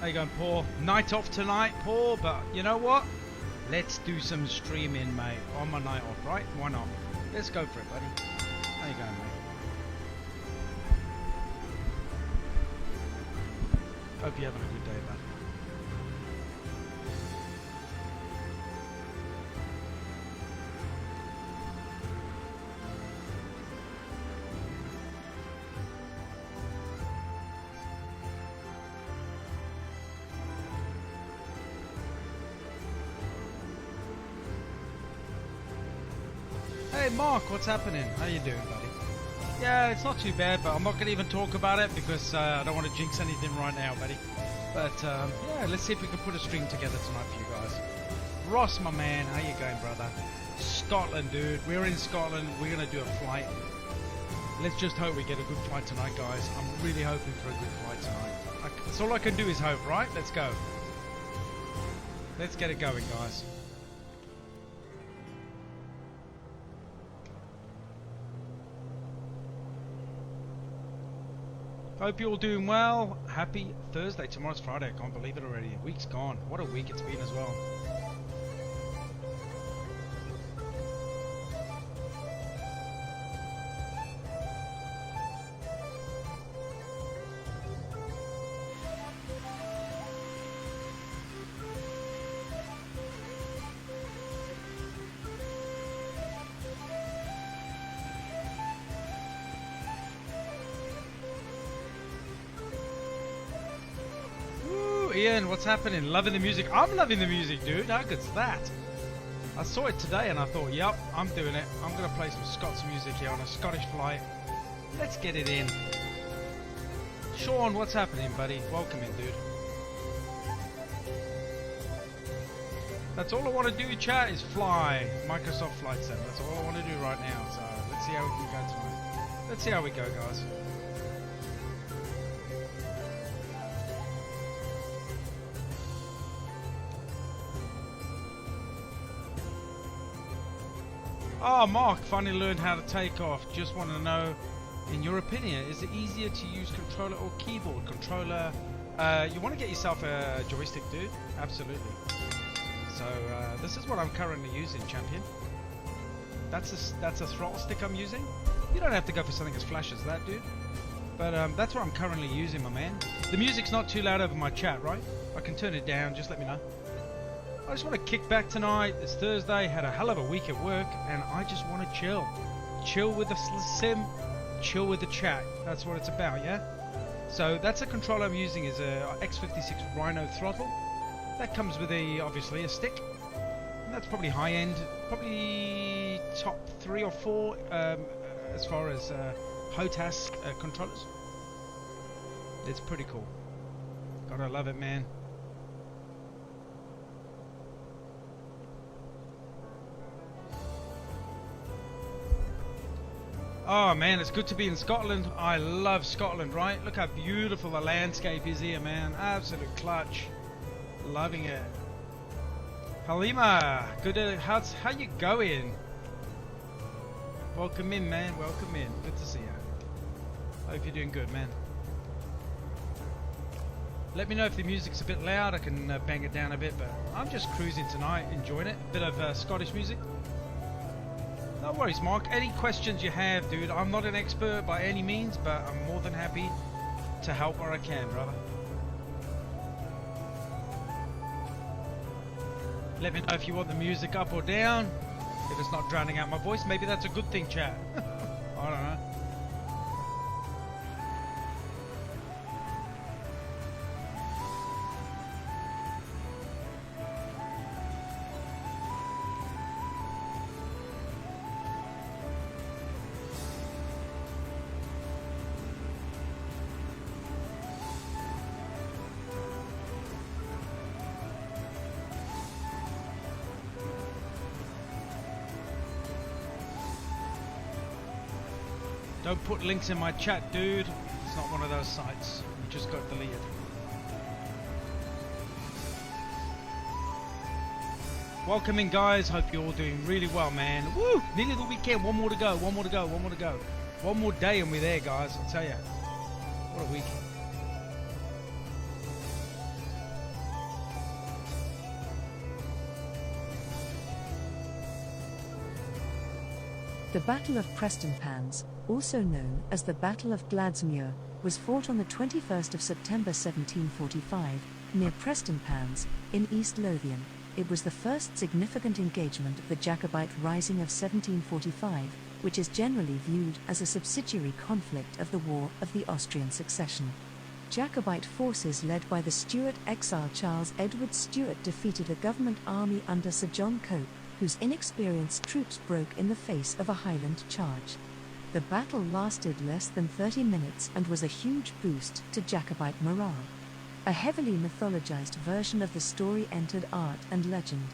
How you going, Paul? Night off tonight, Paul, but you know what? Let's do some streaming, mate. On my night off, right? Why not? Let's go for it, buddy. How you going, mate? Hope you're having a good day, bud. Hey Mark, what's happening? How you doing, buddy? Yeah, it's not too bad, but I'm not going to even talk about it because I don't want to jinx anything right now, buddy. But yeah, let's see if we can put a stream together tonight for you guys. Ross, my man, how you going, brother? Scotland, dude. We're in Scotland. We're going to do a flight. Let's just hope we get a good flight tonight, guys. I'm really hoping for a good flight tonight. That's all I can do is hope, right? Let's go. Let's get it going, guys. Hope you're all doing well. Happy Thursday. Tomorrow's Friday. I can't believe it already. A week's gone. What a week it's been as well. Ian, what's happening? Loving the music. I'm loving the music, dude. How good's that? I saw it today and I thought, yep, I'm doing it. I'm going to play some Scots music here on a Scottish flight. Let's get it in. Sean, what's happening, buddy? Welcome in, dude. That's all I want to do, chat, is fly. Microsoft Flight Sim. That's all I want to do right now. So let's see how we can go tonight. Let's see how we go, guys. Oh, Mark, finally learned how to take off. Just want to know, in your opinion, is it easier to use controller or keyboard? Controller, you want to get yourself a joystick, dude? Absolutely. So, this is what I'm currently using, champion. That's a throttle stick I'm using. You don't have to go for something as flash as that, dude. But that's what I'm currently using, my man. The music's not too loud over my chat, right? I can turn it down, just let me know. I just want to kick back tonight. It's Thursday, had a hell of a week at work, and I just want to chill. Chill with the sim, chill with the chat. That's what it's about, yeah? So that's the controller I'm using, is a X56 Rhino throttle. That comes with obviously a stick. And that's probably high end, probably top 3 or 4 as far as HOTAS controllers. It's pretty cool. Gotta love it, man. Oh man, it's good to be in Scotland. I love Scotland, right? Look how beautiful the landscape is here, man. Absolute clutch. Loving it. Halima, good. How you going? Welcome in, man. Welcome in. Good to see you. Hope you're doing good, man. Let me know if the music's a bit loud. I can bang it down a bit, but I'm just cruising tonight, enjoying it. A bit of Scottish music. No worries, Mark. Any questions you have, dude? I'm not an expert by any means, but I'm more than happy to help where I can, brother. Let me know if you want the music up or down. If it's not drowning out my voice, maybe that's a good thing, chat. I don't know. Don't put links in my chat, dude. It's not one of those sites. You just got deleted. Welcome in, guys. Hope you're all doing really well, man. Woo! Nearly the weekend. One more to go. One more to go. One more to go. One more day and we're there, guys. I'll tell you. What a week. The Battle of Prestonpans, also known as the Battle of Gladsmuir, was fought on the 21st of September 1745, near Prestonpans, in East Lothian. It was the first significant engagement of the Jacobite Rising of 1745, which is generally viewed as a subsidiary conflict of the War of the Austrian Succession. Jacobite forces led by the Stuart exile Charles Edward Stuart defeated a government army under Sir John Cope, whose inexperienced troops broke in the face of a Highland charge. The battle lasted less than 30 minutes and was a huge boost to Jacobite morale. A heavily mythologized version of the story entered art and legend.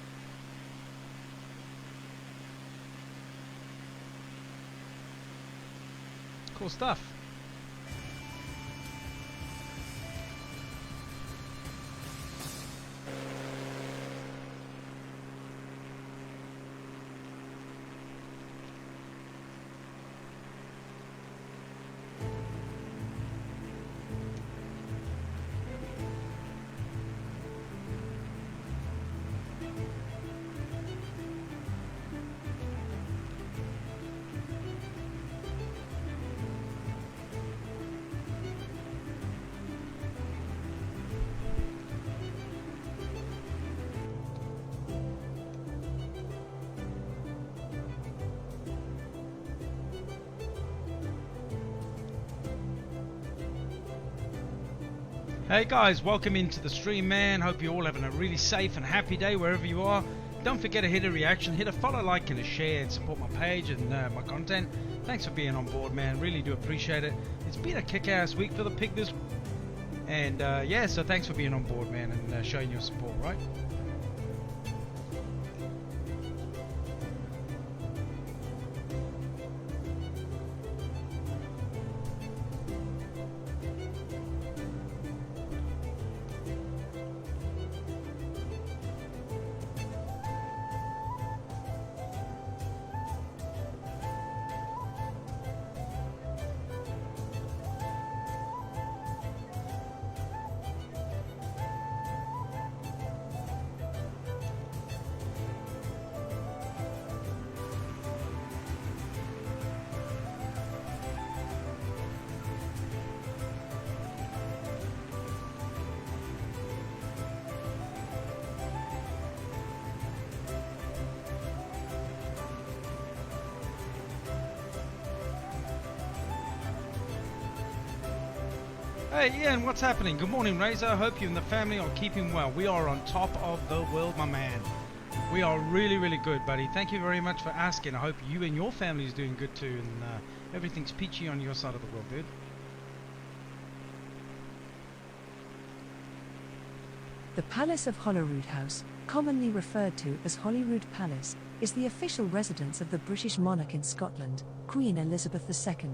Cool stuff. Hey guys, welcome into the stream, man. Hope you're all having a really safe and happy day wherever you are. Don't forget to hit a reaction, hit a follow, like and a share, and support my page and my content. Thanks for being on board, man. Really do appreciate it. It's been a kick-ass week for the pig this, and yeah, so thanks for being on board, man, and showing your support, right? Hey Ian, what's happening? Good morning, Razor. Hope you and the family are keeping well. We are on top of the world, my man. We are really, really good, buddy. Thank you very much for asking. I hope you and your family is doing good too, and everything's peachy on your side of the world, dude. The Palace of Holyrood House, commonly referred to as Holyrood Palace, is the official residence of the British monarch in Scotland, Queen Elizabeth II.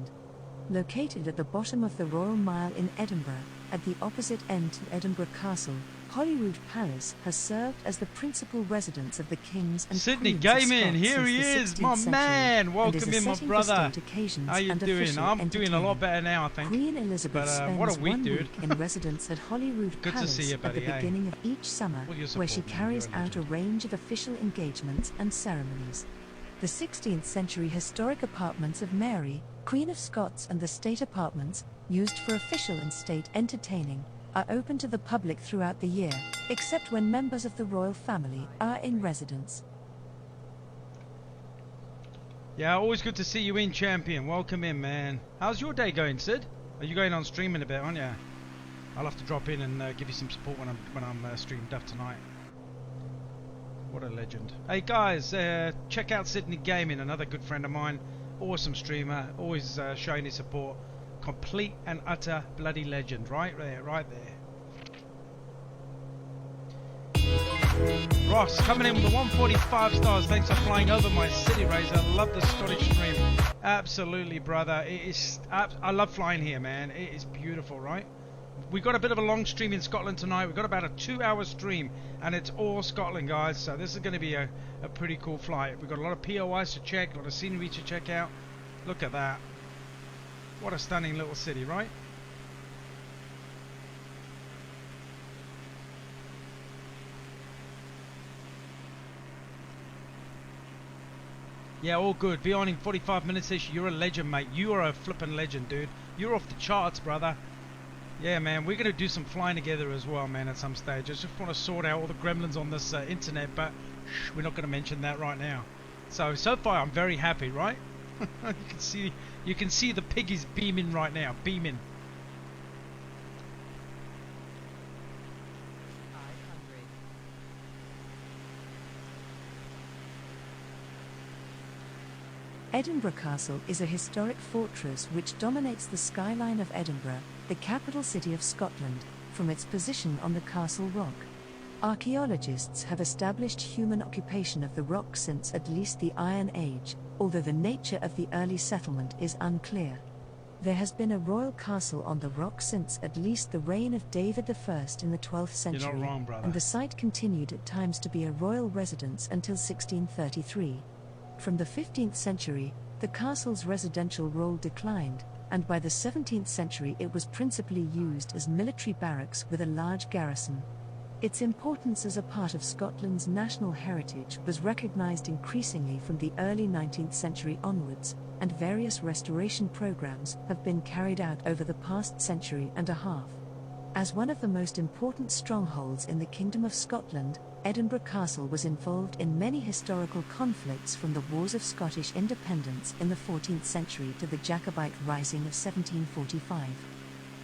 Located at the bottom of the Royal Mile in Edinburgh, at the opposite end to Edinburgh Castle, Holyrood Palace has served as the principal residence of the kings and Sydney queens of Gaming, Scots here he since is, the my 16th century, man. Welcome and is in, a my setting for brother. state occasions How you and doing? official I'm doing a lot entertainment. better now, I think. Queen Elizabeth spends what a week, 1 dude. week in residence at Holyrood Good to Palace see you, buddy, at the beginning of each summer, All your where she support, man. carries You're a out a legend. range of official engagements and ceremonies. The 16th century historic apartments of Mary, Queen of Scots, and the state apartments, used for official and state entertaining, are open to the public throughout the year, except when members of the royal family are in residence. Yeah, always good to see you in, champion. Welcome in, man. How's your day going, Sid? Are you going on stream in a bit, aren't you? I'll have to drop in and give you some support when I'm streamed up tonight. What a legend. Hey guys, check out Sydney Gaming, another good friend of mine. Awesome streamer, always showing his support. Complete and utter bloody legend, right there, right there. Ross coming in with the 145 stars. Thanks for flying over my city, Razor. Love the Scottish stream. Absolutely, brother. It is. I love flying here, man. It is beautiful, right? We got a bit of a long stream in Scotland tonight. We've got about a 2-hour stream, and it's all Scotland, guys. So this is going to be a pretty cool flight. We've got a lot of POIs to check, a lot of scenery to check out. Look at that. What a stunning little city, right? Yeah, all good. Be on in 45 minutes-ish. You're a legend, mate. You are a flippin' legend, dude. You're off the charts, brother. Yeah, man. We're going to do some flying together as well, man, at some stage. I just want to sort out all the gremlins on this internet, but we're not going to mention that right now. So far, I'm very happy, right? you can see the piggies beaming right now. Beaming. Edinburgh Castle is a historic fortress which dominates the skyline of Edinburgh, the capital city of Scotland, from its position on the Castle Rock. Archaeologists have established human occupation of the rock since at least the Iron Age, although the nature of the early settlement is unclear. There has been a royal castle on the rock since at least the reign of David I in the 12th century, You're not wrong, brother. and the site continued at times to be a royal residence until 1633. From the 15th century, the castle's residential role declined, and by the 17th century it was principally used as military barracks with a large garrison. Its importance as a part of Scotland's national heritage was recognised increasingly from the early 19th century onwards, and various restoration programmes have been carried out over the past century and a half. As one of the most important strongholds in the Kingdom of Scotland, Edinburgh Castle was involved in many historical conflicts from the Wars of Scottish Independence in the 14th century to the Jacobite Rising of 1745.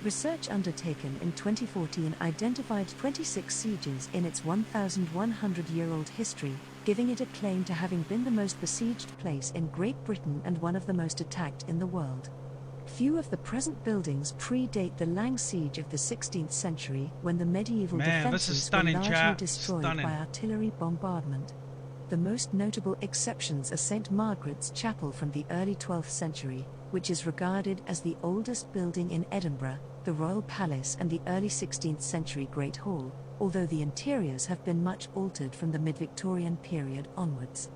Research undertaken in 2014 identified 26 sieges in its 1,100-year-old history, giving it a claim to having been the most besieged place in Great Britain and one of the most attacked in the world. Few of the present buildings predate the Lang siege of the 16th century, when the medieval defences were largely destroyed by artillery bombardment. The most notable exceptions are St. Margaret's Chapel from the early 12th century, which is regarded as the oldest building in Edinburgh, the Royal Palace and the early 16th century Great Hall, although the interiors have been much altered from the mid-Victorian period onwards.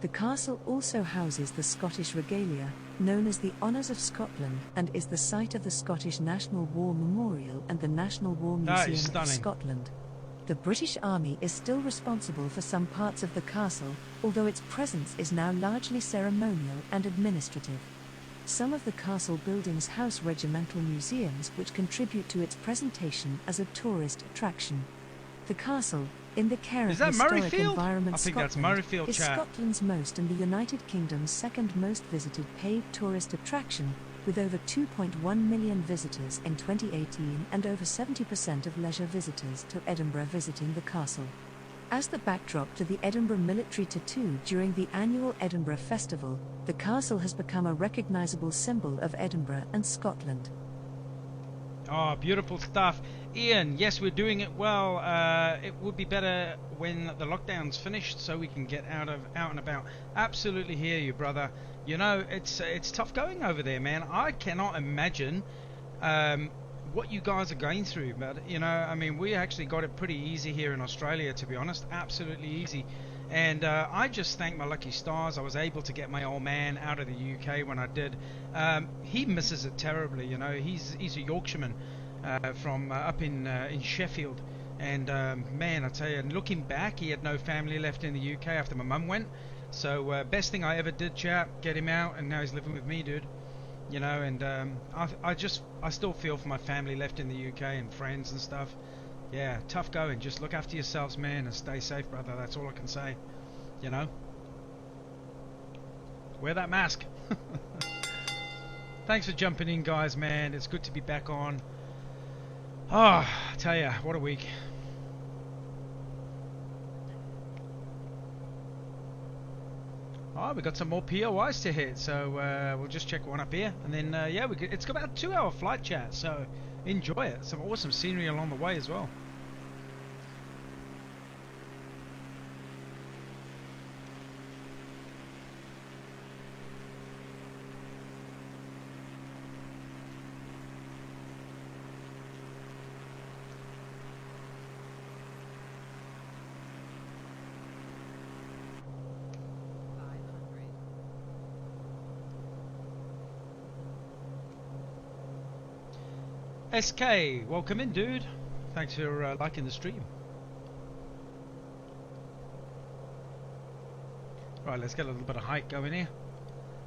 The castle also houses the Scottish regalia, known as the Honours of Scotland, and is the site of the Scottish National War Memorial and the National War Museum of Scotland. The British Army is still responsible for some parts of the castle, although its presence is now largely ceremonial and administrative. Some of the castle buildings house regimental museums which contribute to its presentation as a tourist attraction. The castle, in the care of Historic Environment Scotland, is Scotland's most and the United Kingdom's second most visited paid tourist attraction, with over 2.1 million visitors in 2018 and over 70% of leisure visitors to Edinburgh visiting the castle. As the backdrop to the Edinburgh military tattoo during the annual Edinburgh Festival, the castle has become a recognisable symbol of Edinburgh and Scotland. Oh, beautiful stuff. Ian, yes, we're doing it well. It would be better when the lockdown's finished so we can get out and about. Absolutely hear you, brother. You know, it's tough going over there, man. I cannot imagine what you guys are going through, but you know, I mean, we actually got it pretty easy here in Australia, to be honest. Absolutely easy. And I just thank my lucky stars I was able to get my old man out of the UK when I did. He misses it terribly, you know. He's a Yorkshireman from up in Sheffield, and man, I tell you, looking back, he had no family left in the UK after my mum went. So best thing I ever did, chap, get him out, and now he's living with me, dude. You know, and I still feel for my family left in the UK and friends and stuff. Yeah, tough going. Just look after yourselves, man, and stay safe, brother. That's all I can say. You know? Wear that mask. Thanks for jumping in, guys, man. It's good to be back on. Oh, I tell ya, what a week. Oh, we got some more POIs to hit, so we'll just check one up here, and then yeah, it's got about a 2-hour flight chat, so enjoy it. Some awesome scenery along the way as well. SK, welcome in, dude. Thanks for liking the stream. Right, let's get a little bit of height going here.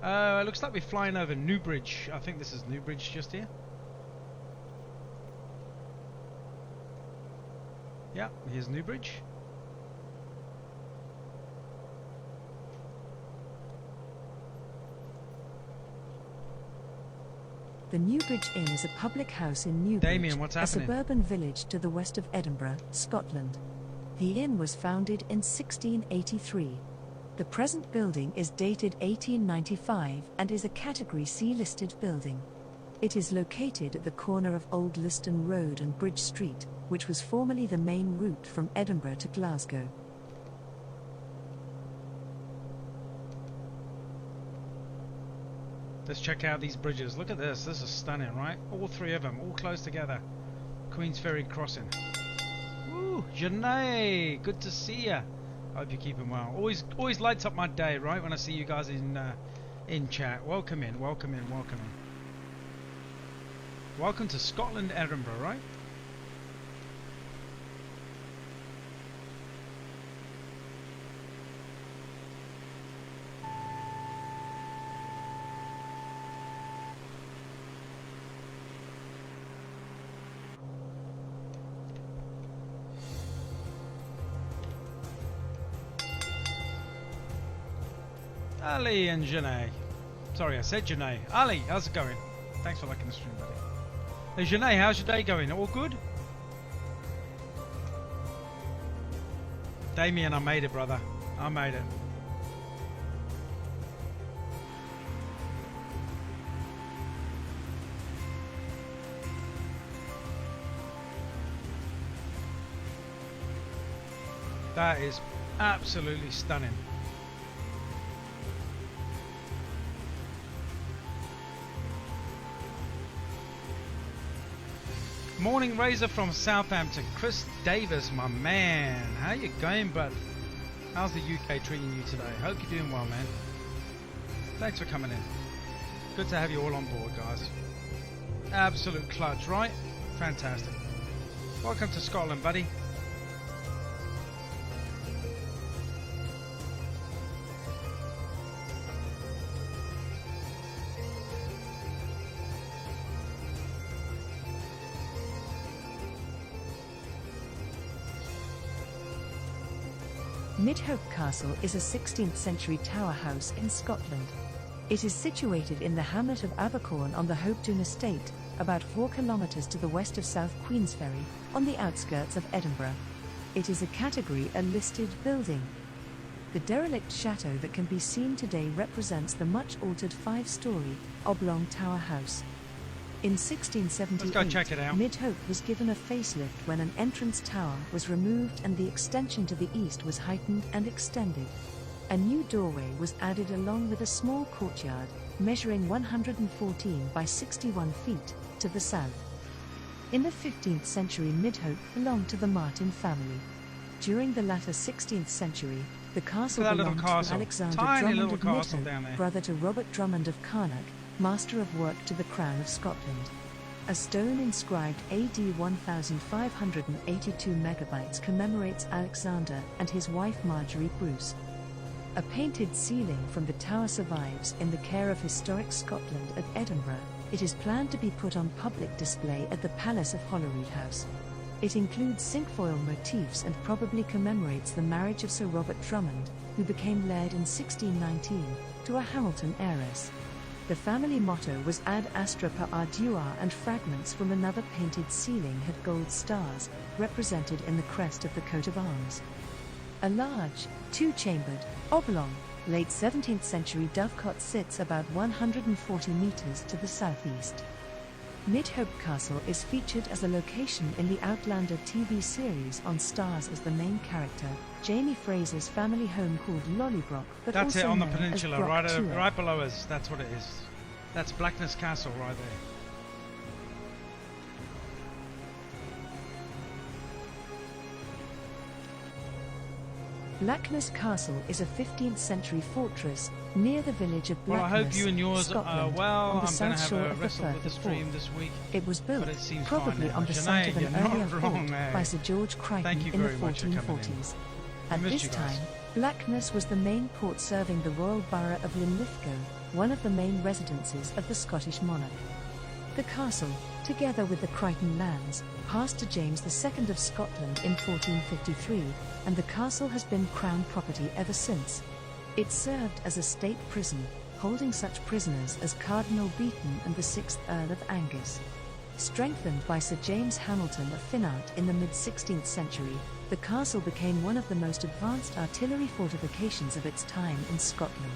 It looks like we're flying over Newbridge. I think this is Newbridge just here. Yeah, here's Newbridge. The Newbridge Inn is a public house in Newbridge, Damien, what's a happening? suburban village to the west of Edinburgh, Scotland. The inn was founded in 1683. The present building is dated 1895 and is a Category C listed building. It is located at the corner of Old Liston Road and Bridge Street, which was formerly the main route from Edinburgh to Glasgow. Let's check out these bridges. Look at this. This is stunning, right? All three of them, all close together. Queen's Ferry crossing. Woo, Janae, good to see ya. Hope you're keeping well. Always lights up my day, right? When I see you guys in chat. Welcome in, welcome in, welcome in. Welcome to Scotland, Edinburgh, right? Ali and Janae. Sorry, I said Janae. Ali, how's it going? Thanks for liking the stream, buddy. Hey Janae, how's your day going? All good? Damien, I made it, brother. I made it. That is absolutely stunning. Morning Razor from Southampton. Chris Davis, my man. How you going, bud? How's the UK treating you today? Hope you're doing well, man. Thanks for coming in. Good to have you all on board, guys. Absolute clutch, right? Fantastic. Welcome to Scotland, buddy. Midhope Castle is a 16th century tower house in Scotland. It is situated in the hamlet of Abercorn on the Hopetoun estate, about 4 kilometres to the west of South Queensferry, on the outskirts of Edinburgh. It is a Category A listed building. The derelict chateau that can be seen today represents the much altered 5-storey, oblong tower house. In 1678, Let's go check it out. Midhope was given a facelift when an entrance tower was removed and the extension to the east was heightened and extended. A new doorway was added along with a small courtyard, measuring 114 by 61 feet, to the south. In the 15th century, Midhope belonged to the Martin family. During the latter 16th century, the castle belonged to Alexander Drummond of Midhope, brother to Robert Drummond of Carnock, Master of Work to the Crown of Scotland. A stone inscribed AD 1582 megabytes commemorates Alexander and his wife Marjorie Bruce. A painted ceiling from the tower survives in the care of Historic Scotland at Edinburgh. It is planned to be put on public display at the Palace of Holyrood House. It includes cinquefoil motifs and probably commemorates the marriage of Sir Robert Drummond, who became laird in 1619, to a Hamilton heiress. The family motto was Ad Astra per Ardua, and fragments from another painted ceiling had gold stars, represented in the crest of the coat of arms. A large, 2-chambered, oblong, late 17th century dovecot sits about 140 metres to the southeast. Midhope Castle is featured as a location in the Outlander TV series on Stars as the main character, Jamie Fraser's family home called Lollybrock, but that's also it on the known peninsula, as right below us. That's what it is. That's Blackness Castle right there. Blackness Castle is a 15th century fortress near the village of Blackness, well, I hope you and yours Scotland, are well. on the I'm south have shore a of the wrestle Firth with the of stream Forth. this week. It was built, fine probably now. on the site of an Janae, you're earlier not wrong, fort by Sir George Crichton Thank you in the very much for coming in. 1440s. I At missed this you guys. time, Blackness was the main port serving the royal borough of Linlithgow, one of the main residences of the Scottish monarch. The castle, together with the Crichton lands, passed to James II of Scotland in 1453, and the castle has been Crown property ever since. It served as a state prison, holding such prisoners as Cardinal Beaton and the 6th Earl of Angus. Strengthened by Sir James Hamilton of Finnart in the mid-16th century, the castle became one of the most advanced artillery fortifications of its time in Scotland.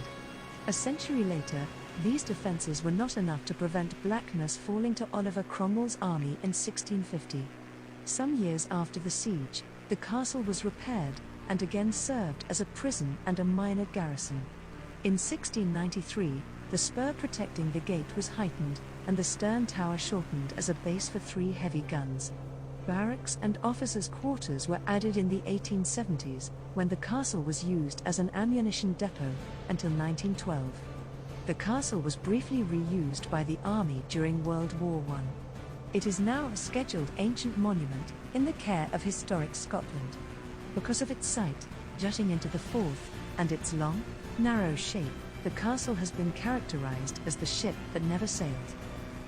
A century later, these defences were not enough to prevent Blackness falling to Oliver Cromwell's army in 1650. Some years after the siege, the castle was repaired, and again served as a prison and a minor garrison. In 1693, the spur protecting the gate was heightened, and the stern tower shortened as a base for 3 heavy guns. Barracks and officers' quarters were added in the 1870s, when the castle was used as an ammunition depot, until 1912. The castle was briefly reused by the army during World War I. It is now a scheduled ancient monument, in the care of Historic Scotland. Because of its site, jutting into the Forth, and its long, narrow shape, the castle has been characterized as the ship that never sailed.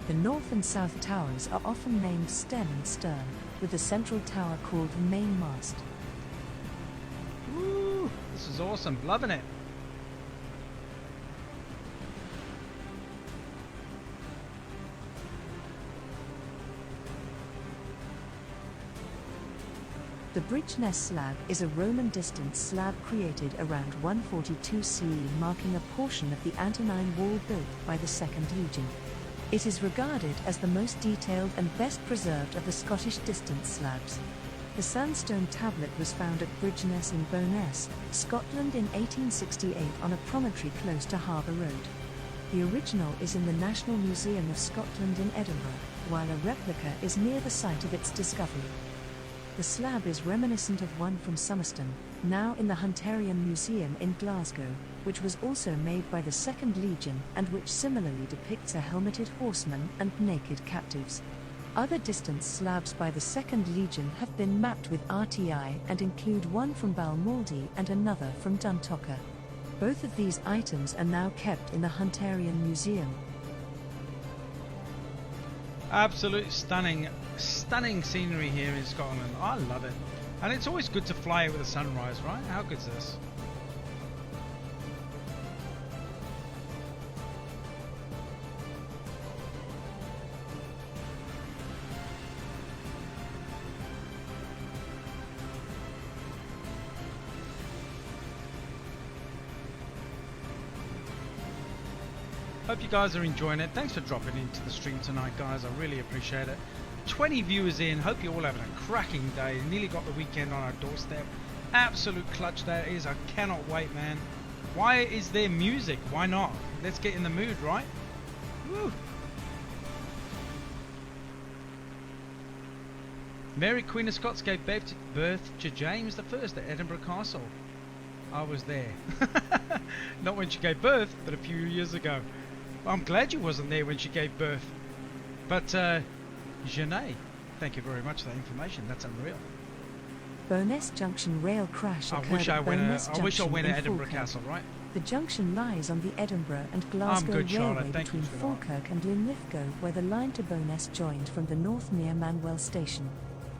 The north and south towers are often named stem and stern, with the central tower called the mainmast. Woo! This is awesome, loving it. The Bridgeness slab is a Roman distance slab created around 142 CE, marking a portion of the Antonine Wall built by the 2nd Legion. It is regarded as the most detailed and best preserved of the Scottish distance slabs. The sandstone tablet was found at Bridgeness in Bowness, Scotland in 1868 on a promontory close to Harbour Road. The original is in the National Museum of Scotland in Edinburgh, while a replica is near the site of its discovery. The slab is reminiscent of one from Somerston, now in the Hunterian Museum in Glasgow, which was also made by the 2nd Legion and which similarly depicts a helmeted horseman and naked captives. Other distance slabs by the 2nd Legion have been mapped with RTI and include one from Balmouldy and another from Duntocka. Both of these items are now kept in the Hunterian Museum. Absolutely stunning scenery here in Scotland. I love it. And it's always good to fly with the sunrise, right? How good's this? Hope you guys are enjoying it. Thanks for dropping into the stream tonight, guys. I really appreciate it. 20 viewers in. Hope you're all having a cracking day. Nearly got the weekend on our doorstep. Absolute clutch that is. I cannot wait, man. Why is there music? Why not? Let's get in the mood, right? Woo. Mary, Queen of Scots, gave birth to James I at Edinburgh Castle. I was there. Not when she gave birth, but a few years ago. Well, I'm glad you wasn't there when she gave birth. But, Janae, thank you very much for that information. That's unreal. Bowness Junction rail crash occurred I wish I went to Edinburgh Falkirk. Castle, right? The junction lies on the Edinburgh and Glasgow good, Charlotte. Railway Thank between you for that. Falkirk and Linlithgow, where the line to Bowness joined from the north near Manwell Station.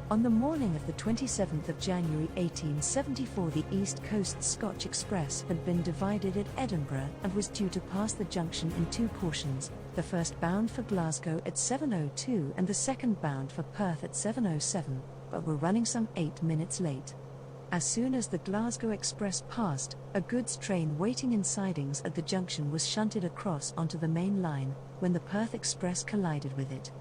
On the morning of the 27th of January 1874, the East Coast Scotch Express had been divided at Edinburgh and was due to pass the junction in 2 portions, the first bound for Glasgow at 7:02 and the second bound for Perth at 7:07, but were running some 8 minutes late. As soon as the Glasgow Express passed, a goods train waiting in sidings at the junction was shunted across onto the main line, when the Perth Express collided with it.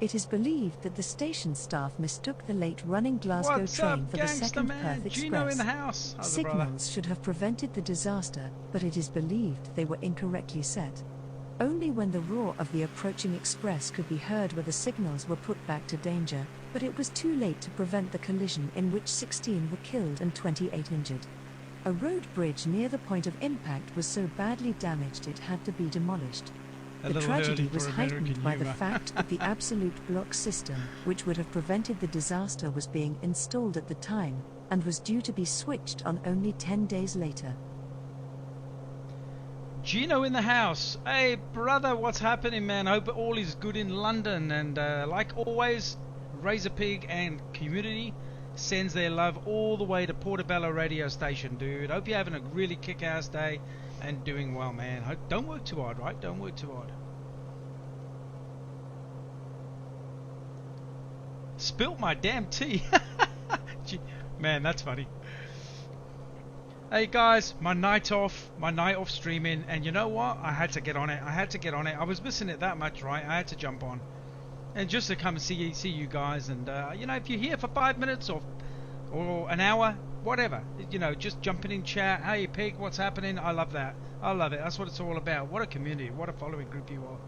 It is believed that the station staff mistook the late-running Glasgow What's train up, for the gangster second man? Perth Express. Gino in the house. How's the brother? Signals should have prevented the disaster, but it is believed they were incorrectly set. Only when the roar of the approaching express could be heard were the signals were put back to danger, but it was too late to prevent the collision, in which 16 were killed and 28 injured. A road bridge near the point of impact was so badly damaged it had to be demolished. The tragedy was heightened by the fact that the absolute block system, which would have prevented the disaster, was being installed at the time, and was due to be switched on only 10 days later. Gino in the house. Hey brother, what's happening, man? Hope all is good in London. And like always, Razor Pig and community sends their love all the way to Portobello radio station, dude. Hope you're having a really kick-ass day and doing well, man. Don't work too hard, right? Don't work too hard. Spilt my damn tea. Man, that's funny. Hey guys, my night off streaming, and you know what? I had to get on it. I was missing it that much, right? I had to jump on, and just to come and see you guys, and you know, if you're here for 5 minutes or an hour, whatever, you know, just jumping in chat. Hey Pig, what's happening? I love that. I love it. That's what it's all about. What a community, what a following group you are.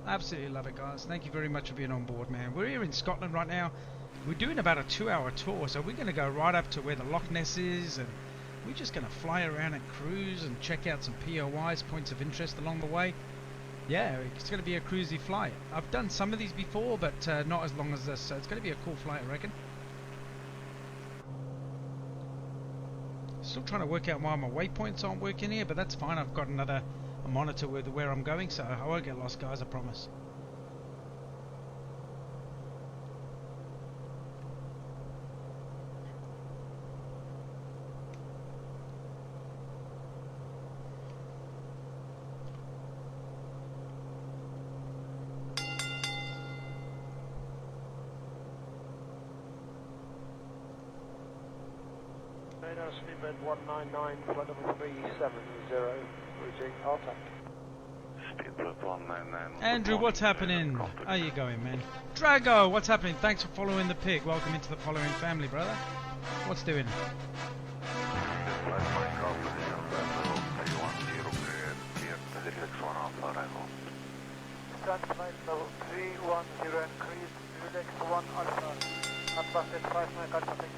Absolutely love it, guys. Thank you very much for being on board, man. We're here in Scotland right now. We're doing about a 2-hour tour, so we're going to go right up to where the Loch Ness is, and we're just going to fly around and cruise and check out some POIs, points of interest along the way. Yeah, it's going to be a cruisy flight. I've done some of these before, but not as long as this, so it's going to be a cool flight, I reckon. Still trying to work out why my waypoints aren't working here, but that's fine. I've got a monitor with where I'm going, so I won't get lost, guys, I promise. Speedbird 199, flight number 370, routing RTAC. Speedbird 199. Andrew, what's happening? How you going, man? Drago, what's happening? Thanks for following the pig. Welcome into the following family, brother. What's doing? Stand flight level 310 and crease, relax 1 alpha, unbusted 5 Mike alpha, thank you.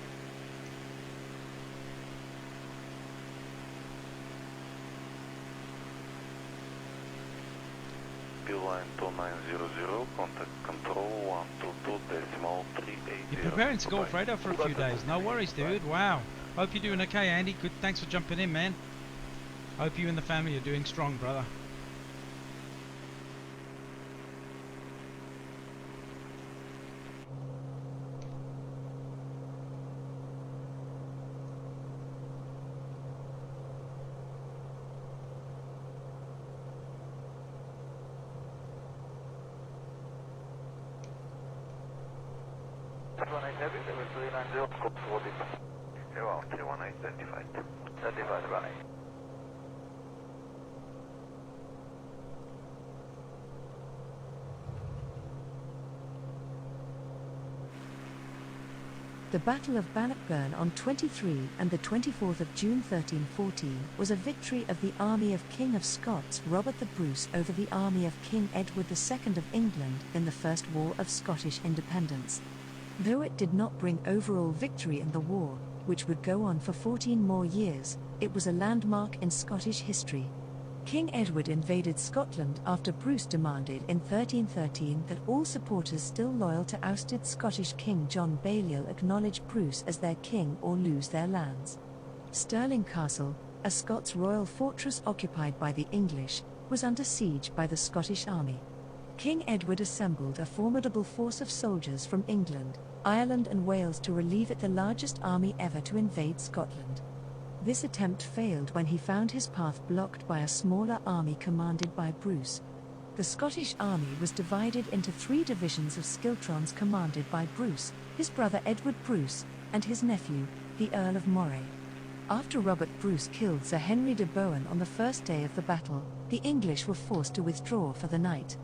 Line 2900, contact control 122.380. You're preparing to go off radar for a few days. No worries, dude. Wow. Hope you're doing okay, Andy. Good. Thanks for jumping in, man. Hope you and the family are doing strong, brother. The Battle of Bannockburn on 23 and the 24th of June 1314 was a victory of the army of King of Scots Robert the Bruce over the army of King Edward II of England in the First War of Scottish Independence. Though it did not bring overall victory in the war, which would go on for 14 more years, it was a landmark in Scottish history. King Edward invaded Scotland after Bruce demanded in 1313 that all supporters still loyal to ousted Scottish King John Balliol acknowledge Bruce as their king or lose their lands. Stirling Castle, a Scots royal fortress occupied by the English, was under siege by the Scottish army. King Edward assembled a formidable force of soldiers from England, Ireland and Wales to relieve it, the largest army ever to invade Scotland. This attempt failed when he found his path blocked by a smaller army commanded by Bruce. The Scottish army was divided into 3 divisions of schiltrons commanded by Bruce, his brother Edward Bruce, and his nephew, the Earl of Moray. After Robert Bruce killed Sir Henry de Bohun on the first day of the battle, the English were forced to withdraw for the night.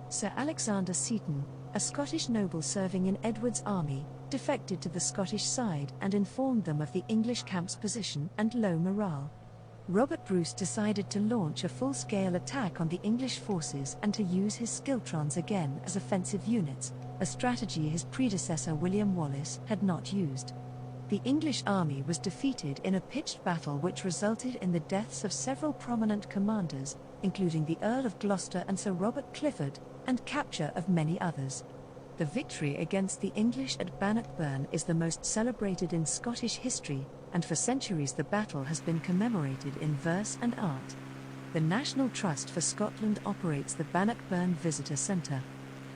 Sir Alexander Seton, a Scottish noble serving in Edward's army, defected to the Scottish side and informed them of the English camp's position and low morale. Robert Bruce decided to launch a full-scale attack on the English forces and to use his schiltrons again as offensive units, a strategy his predecessor William Wallace had not used. The English army was defeated in a pitched battle which resulted in the deaths of several prominent commanders, including the Earl of Gloucester and Sir Robert Clifford, and capture of many others. The victory against the English at Bannockburn is the most celebrated in Scottish history, and for centuries the battle has been commemorated in verse and art. The National Trust for Scotland operates the Bannockburn Visitor Centre.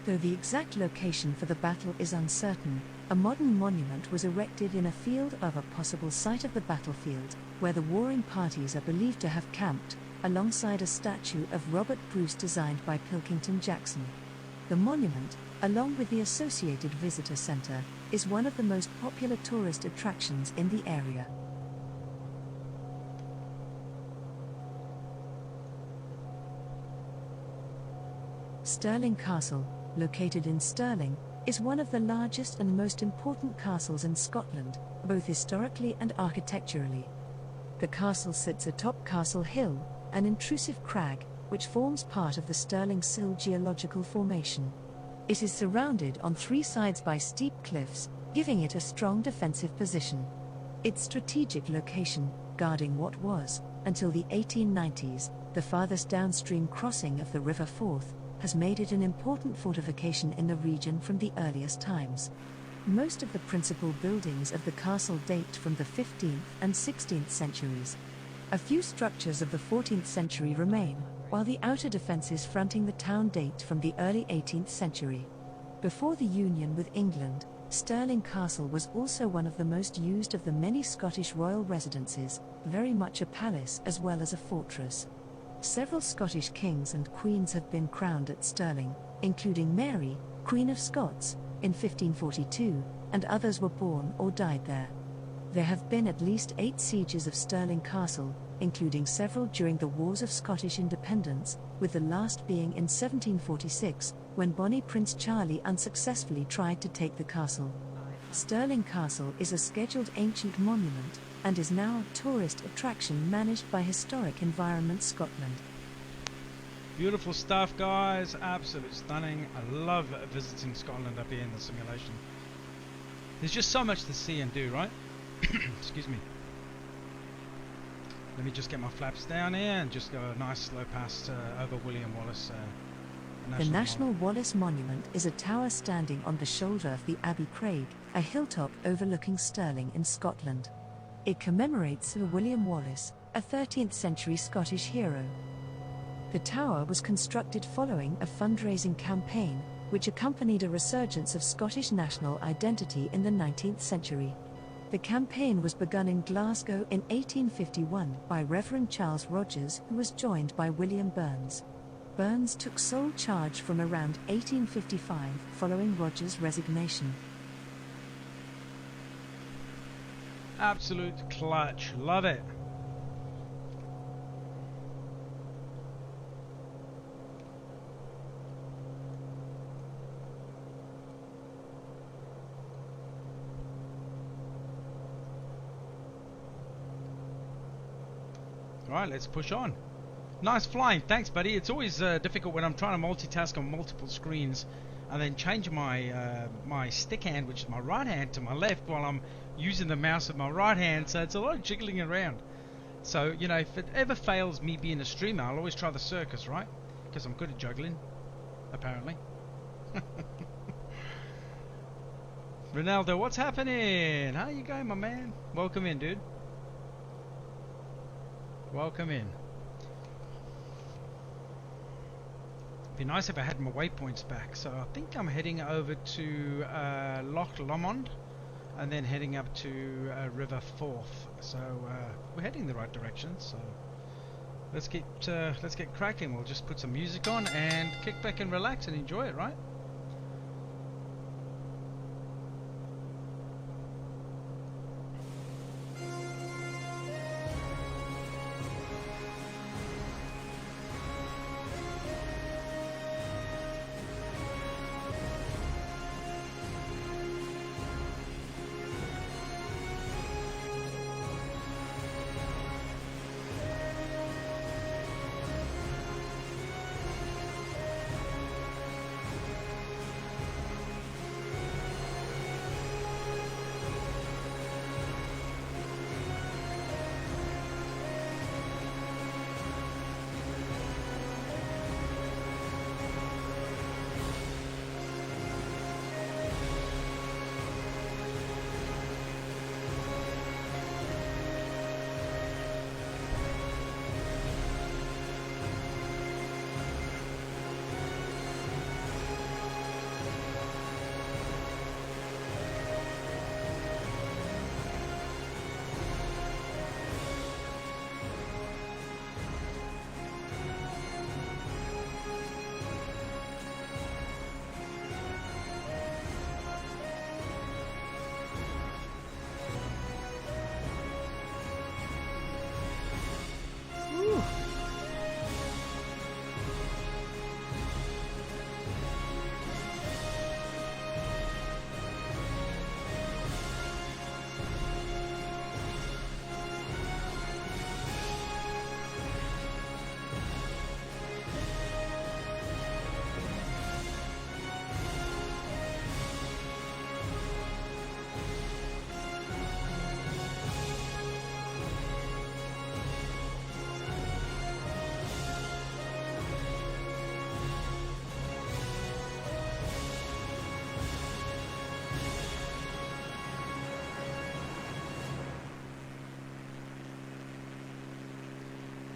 Though the exact location for the battle is uncertain, a modern monument was erected in a field of a possible site of the battlefield, where the warring parties are believed to have camped, alongside a statue of Robert Bruce designed by Pilkington Jackson. The monument, along with the associated visitor centre, is one of the most popular tourist attractions in the area. Stirling Castle, located in Stirling, is one of the largest and most important castles in Scotland, both historically and architecturally. The castle sits atop Castle Hill, an intrusive crag, which forms part of the Stirling Sill geological formation. It is surrounded on three sides by steep cliffs, giving it a strong defensive position. Its strategic location, guarding what was, until the 1890s, the farthest downstream crossing of the River Forth, has made it an important fortification in the region from the earliest times. Most of the principal buildings of the castle date from the 15th and 16th centuries. A few structures of the 14th century remain, while the outer defences fronting the town date from the early 18th century. Before the union with England, Stirling Castle was also one of the most used of the many Scottish royal residences, very much a palace as well as a fortress. Several Scottish kings and queens have been crowned at Stirling, including Mary, Queen of Scots, in 1542, and others were born or died there. There have been at least 8 sieges of Stirling Castle, including several during the Wars of Scottish Independence, with the last being in 1746, when Bonnie Prince Charlie unsuccessfully tried to take the castle. Stirling Castle is a scheduled ancient monument, and is now a tourist attraction managed by Historic Environment Scotland. Beautiful stuff, guys. Absolutely stunning. I love visiting Scotland up here in the simulation. There's just so much to see and do, right? Excuse me. Let me just get my flaps down here and just go a nice slow past over William Wallace. The National Wallace Monument is a tower standing on the shoulder of the Abbey Craig, a hilltop overlooking Stirling in Scotland. It commemorates Sir William Wallace, a 13th century Scottish hero. The tower was constructed following a fundraising campaign, which accompanied a resurgence of Scottish national identity in the 19th century. The campaign was begun in Glasgow in 1851 by Reverend Charles Rogers, who was joined by William Burns. Burns took sole charge from around 1855 following Rogers' resignation. Absolute clutch. Love it. Alright, let's push on. Nice flying, thanks buddy. It's always difficult when I'm trying to multitask on multiple screens and then change my my stick hand, which is my right hand, to my left while I'm using the mouse with my right hand, so it's a lot of jiggling around. So, you know, if it ever fails me being a streamer, I'll always try the circus, right? Because I'm good at juggling, apparently. Ronaldo, what's happening? How you going, my man? Welcome in, dude. Welcome in. Be nice if I had my waypoints back. So I think I'm heading over to Loch Lomond and then heading up to River Forth. So we're heading in the right direction. So let's get cracking. We'll just put some music on and kick back and relax and enjoy it, right?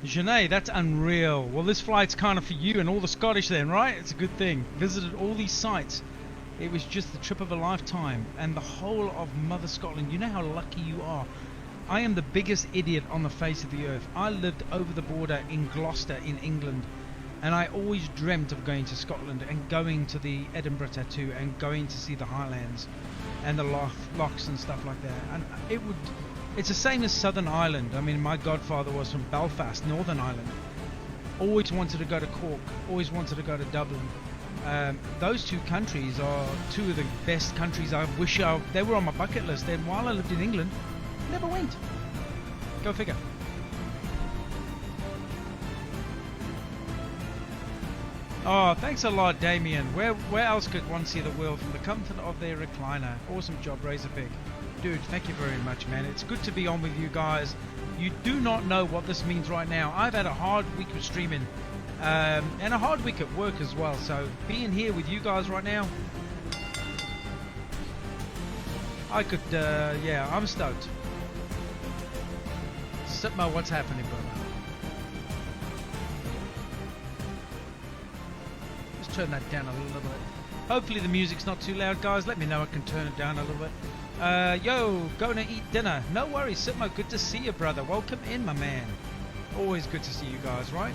Janae, that's unreal. Well, this flight's kind of for you and all the Scottish then, right? It's a good thing. Visited all these sites. It was just the trip of a lifetime. And the whole of Mother Scotland, you know how lucky you are. I am the biggest idiot on the face of the earth. I lived over the border in Gloucester in England. And I always dreamt of going to Scotland and going to the Edinburgh Tattoo and going to see the Highlands and the lochs and stuff like that. And it's the same as Southern Ireland. I mean, my godfather was from Belfast, Northern Ireland. Always wanted to go to Cork. Always wanted to go to Dublin. Those two countries are two of the best countries. I wish they were on my bucket list. And while I lived in England, never went. Go figure. Oh, thanks a lot, Damien. Where else could one see the world from the comfort of their recliner? Awesome job, Razorpig. Dude, thank you very much, man. It's good to be on with you guys. You do not know what this means right now. I've had a hard week of streaming and a hard week at work as well. So being here with you guys right now, I could, yeah, I'm stoked. Sipmo, what's happening, brother? Just turn that down a little bit. Hopefully the music's not too loud, guys. Let me know. I can turn it down a little bit. Yo, going to eat dinner. No worries, Sipmo. Good to see you, brother. Welcome in, my man. Always good to see you guys, right?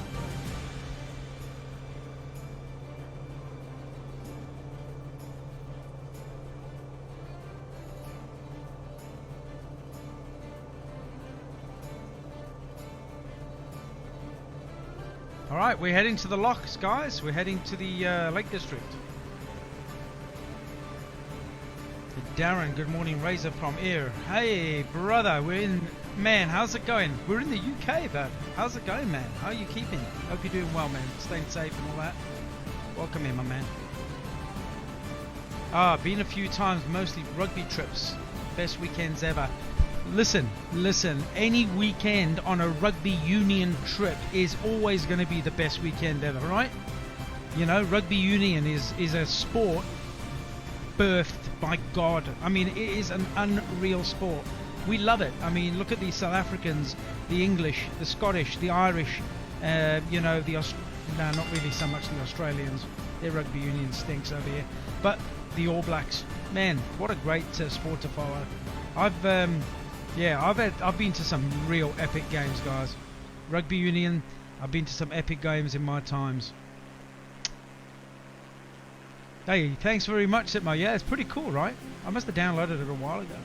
Alright, we're heading to the lochs, guys. We're heading to the Lake District. Darren, good morning, Razor from Air. Hey, brother, we're in... Man, how's it going? We're in the UK, but how's it going, man? How are you keeping? Hope you're doing well, man. Staying safe and all that. Welcome in, my man. Been a few times, mostly rugby trips. Best weekends ever. Listen, any weekend on a rugby union trip is always going to be the best weekend ever, right? You know, rugby union is a sport birthed by God. I mean, it is an unreal sport. We love it. I mean, look at the South Africans, the English, the Scottish, the Irish, you know, no, not really so much the Australians. Their rugby union stinks over here. But the All Blacks, man, what a great sport to follow. I've been to some real epic games, guys. Rugby union, I've been to some epic games in my times. Hey, thanks very much, Sipmo. Yeah, it's pretty cool, right? I must have downloaded it a while ago.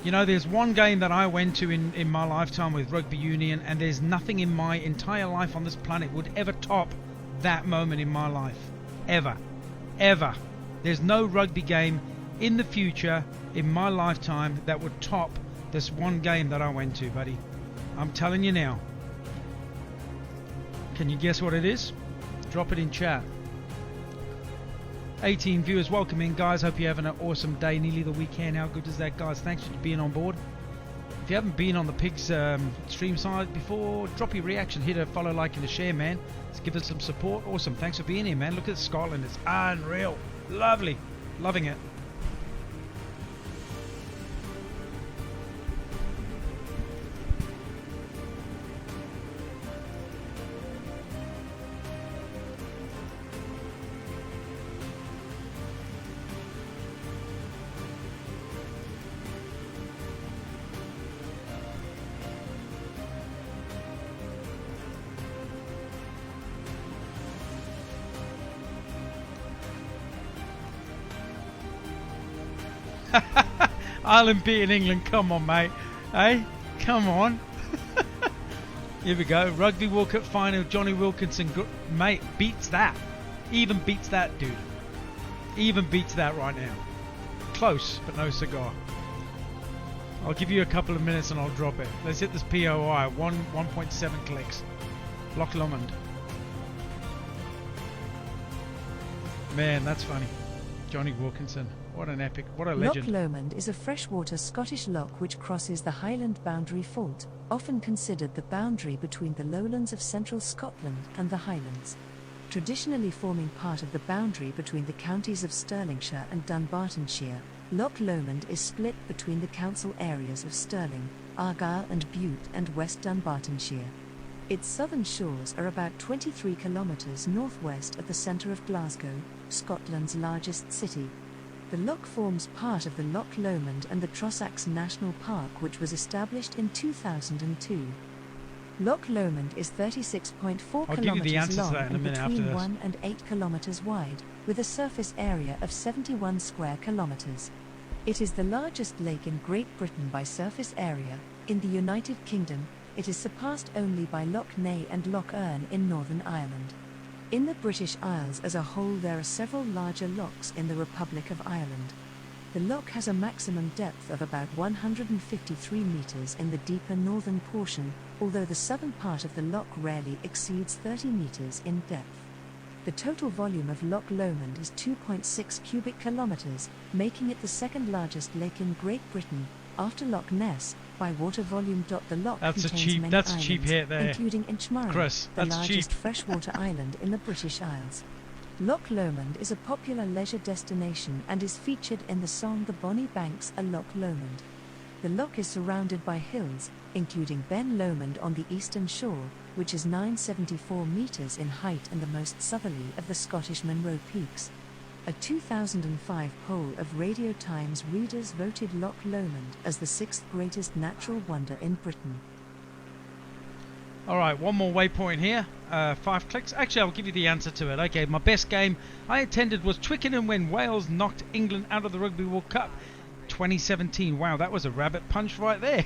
You know, there's one game that I went to in my lifetime with rugby union, and there's nothing in my entire life on this planet would ever top that moment in my life. Ever. There's no rugby game in the future, in my lifetime, that would top this one game that I went to, buddy. I'm telling you now. Can you guess what it is? Drop it in chat. 18 viewers, welcome in, guys. Hope you're having an awesome day. Nearly the weekend. How good is that, guys? Thanks for being on board. If you haven't been on the Pigs stream side before, drop your reaction. Hit a follow, like, and a share, man. Let's give us some support. Awesome. Thanks for being here, man. Look at Scotland. It's unreal. Lovely. Loving it. Ireland beating England, come on, mate. Hey, come on. Here we go. Rugby World Cup final. Johnny Wilkinson, mate, beats that. Even beats that, dude. Even beats that right now. Close, but no cigar. I'll give you a couple of minutes and I'll drop it. Let's hit this POI. 1.7 clicks. Loch Lomond. Man, that's funny. Johnny Wilkinson. What an epic, what a legend. Loch Lomond is a freshwater Scottish loch which crosses the Highland Boundary Fault, often considered the boundary between the lowlands of central Scotland and the Highlands. Traditionally forming part of the boundary between the counties of Stirlingshire and Dunbartonshire, Loch Lomond is split between the council areas of Stirling, Argyll and Bute and West Dunbartonshire. Its southern shores are about 23 kilometres northwest of the centre of Glasgow, Scotland's largest city. The loch forms part of the Loch Lomond and the Trossachs National Park, which was established in 2002. Loch Lomond is 36.4 I'll give you the kilometres answer to long that in a and minute after between this. 1 and 8 kilometres wide, with a surface area of 71 square kilometres. It is the largest lake in Great Britain by surface area. In the United Kingdom, it is surpassed only by Loch Ness and Loch Earn in Northern Ireland. In the British Isles as a whole, there are several larger lochs in the Republic of Ireland. The loch has a maximum depth of about 153 metres in the deeper northern portion, although the southern part of the loch rarely exceeds 30 metres in depth. The total volume of Loch Lomond is 2.6 cubic kilometres, making it the second largest lake in Great Britain, after Loch Ness, by water volume. The loch contains many that's islands, a cheap hit there, including Inchmurray, Chris. the That's largest cheap. freshwater island in the British Isles. Loch Lomond is a popular leisure destination and is featured in the song The Bonnie Banks o' Loch Lomond. The loch is surrounded by hills, including Ben Lomond on the eastern shore, which is 974 metres in height and the most southerly of the Scottish Munro Peaks. A 2005 poll of Radio Times readers voted Loch Lomond as the sixth greatest natural wonder in Britain. Alright, one more waypoint here. 5 clicks. Actually, I'll give you the answer to it. Okay, my best game I attended was Twickenham when Wales knocked England out of the Rugby World Cup 2017. Wow, that was a rabbit punch right there.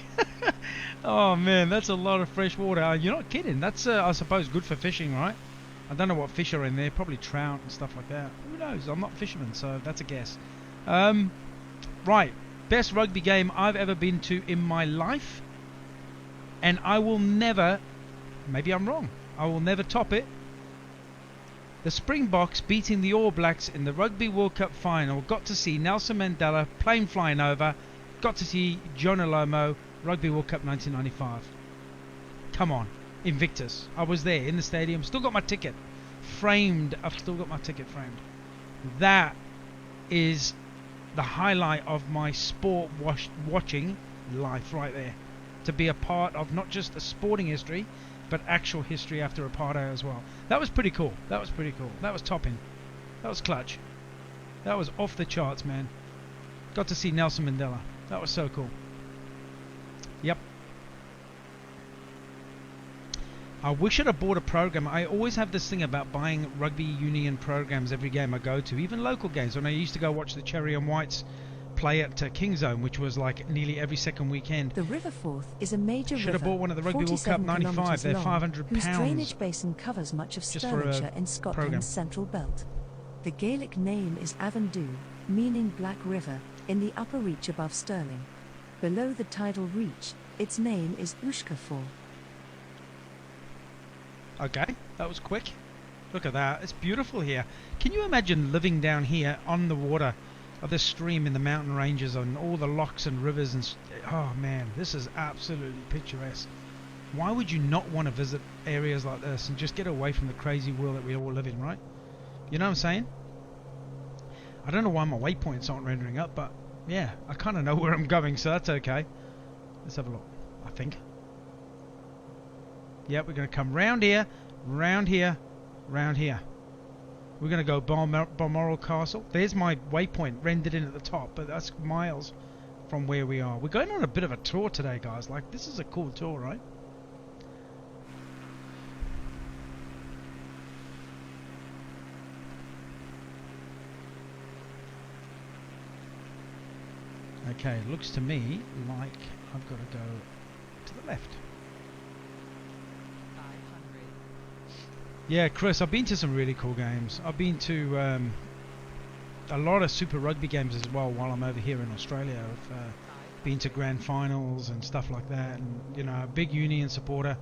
Oh man, that's a lot of fresh water. You're not kidding. That's, I suppose, good for fishing, right? I don't know what fish are in there. Probably trout and stuff like that. Who knows? I'm not a fisherman, so that's a guess. Right, best rugby game I've ever been to in my life. And I will never... Maybe I'm wrong. I will never top it. The Springboks beating the All Blacks in the Rugby World Cup final. Got to see Nelson Mandela, plane flying over. Got to see Jonah Lomo, Rugby World Cup 1995. Come on. Invictus. I was there in the stadium. Still got my ticket. Framed. I've still got my ticket framed. That is the highlight of my sport watching life right there. To be a part of not just a sporting history, but actual history after apartheid as well. That was pretty cool. That was pretty cool. That was topping. That was clutch. That was off the charts, man. Got to see Nelson Mandela. That was so cool. Yep. I wish I'd have bought a program. I always have this thing about buying rugby union programs every game I go to, even local games. When I used to go watch the Cherry and Whites play at Kingzone, which was like nearly every second weekend. The River Forth is a major Should have river, bought one of the Rugby World Cup 95. They're £500 whose drainage basin covers much of just for a Stirlingshire in Scotland's program. central belt. The Gaelic name is Avondhu, meaning Black River, in the upper reach above Stirling. Below the tidal reach, its name is Ushkafor. Okay, that was quick. Look at that. It's beautiful here. Can you imagine living down here on the water of this stream in the mountain ranges and all the lochs and rivers and oh man, this is absolutely picturesque. Why would you not want to visit areas like this and just get away from the crazy world that we all live in, right? You know what I'm saying? I don't know why my waypoints aren't rendering up, but yeah, I kind of know where I'm going, so that's okay. Let's have a look. I think. Yep, we're going to come round here, round here, round here. We're going to go Balmoral Castle. There's my waypoint rendered in at the top, but that's miles from where we are. We're going on a bit of a tour today, guys. Like, this is a cool tour, right? Okay, looks to me like I've got to go to the left. Yeah, Chris, I've been to some really cool games. I've been to a lot of Super Rugby games as well while I'm over here in Australia. I've been to grand finals and stuff like that, and you know, a big Union supporter.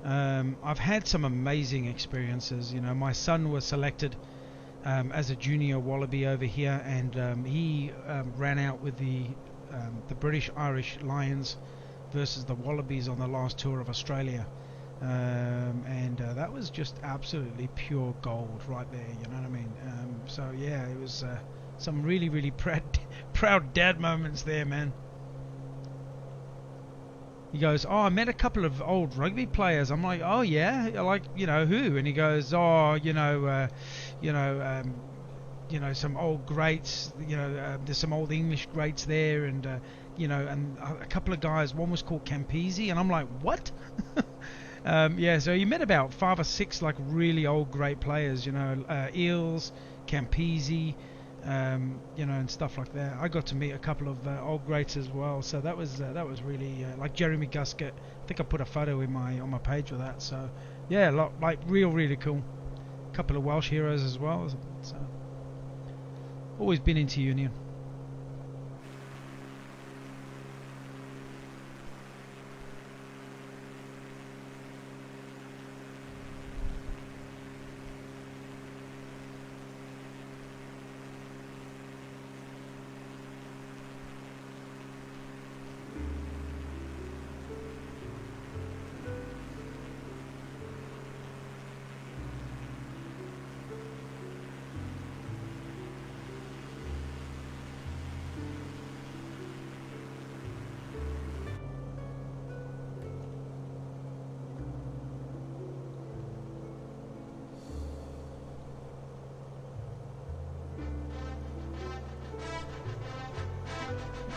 I've had some amazing experiences. You know, my son was selected as a junior Wallaby over here, and he ran out with the British Irish Lions versus the Wallabies on the last tour of Australia. And that was just absolutely pure gold right there, you know what I mean? So yeah, it was some really, really proud dad moments there, man. He goes, oh, I met a couple of old rugby players. I'm like, oh yeah, like, you know, who? And he goes, oh, some old greats. There's some old English greats there, and and a couple of guys. One was called Campese, and I'm like, what? So he met about 5 or 6 like really old great players. Eels, Campese. And stuff like that. I got to meet a couple of old greats as well, so that was really like Jeremy Guscott. I think I put a photo on my page with that. So yeah, like really cool. A couple of Welsh heroes as well. So always been into Union.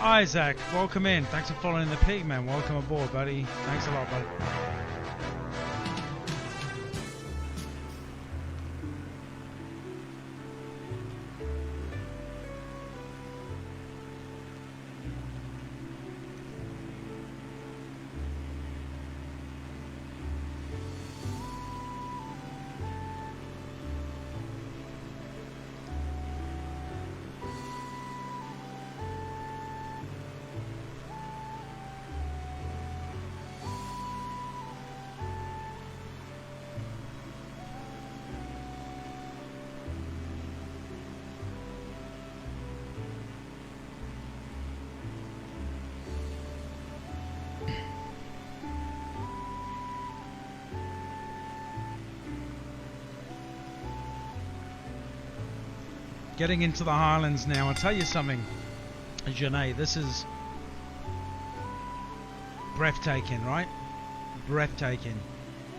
Isaac, welcome in. Thanks for following the pig, man. Welcome aboard, buddy. Thanks a lot, buddy. Getting into the Highlands now. I'll tell you something, Janae, this is breathtaking, right? Breathtaking.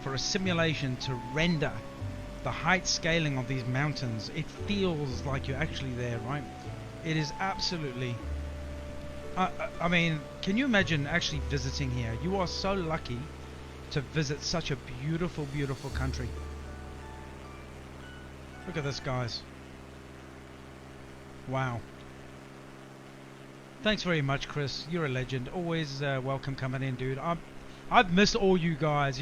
For a simulation to render the height scaling of these mountains, it feels like you're actually there, right? It is absolutely... I mean, can you imagine actually visiting here? You are so lucky to visit such a beautiful, beautiful country. Look at this, guys. Wow. Thanks very much, Chris. You're a legend. Always welcome coming in, dude. I've missed all you guys.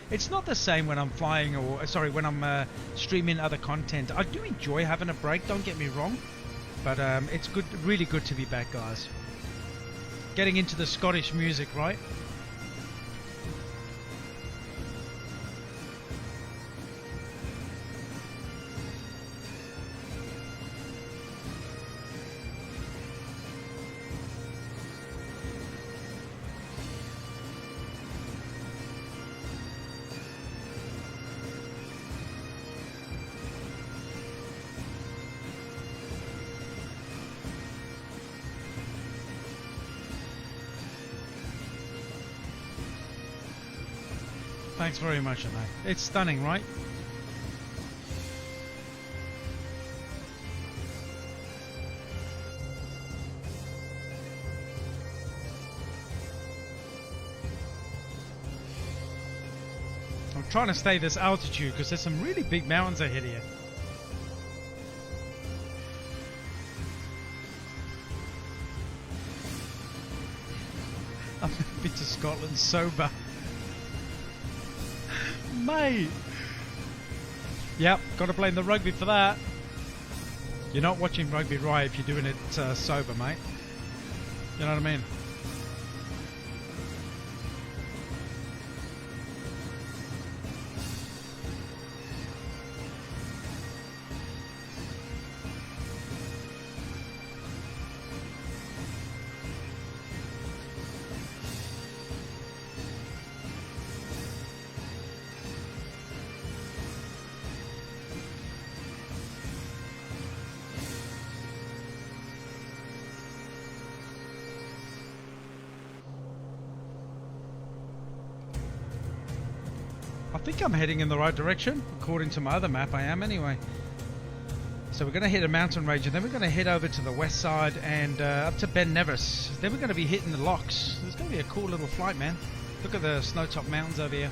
It's not the same when I'm flying when I'm streaming other content. I do enjoy having a break. Don't get me wrong, but it's good, really good to be back, guys. Getting into the Scottish music, right? Thanks very much, Anay. It's stunning, right? I'm trying to stay this altitude because there's some really big mountains ahead here. I've been to Scotland sober. Mate. Yep, gotta blame the rugby for that. You're not watching rugby right if you're doing it sober, mate. You know what I mean? think I'm heading in the right direction. According to my other map, I am anyway. So we're going to hit a mountain range, and then we're going to head over to the west side and up to Ben Nevis. Then we're going to be hitting the locks. It's going to be a cool little flight, man. Look at the snow-top mountains over here.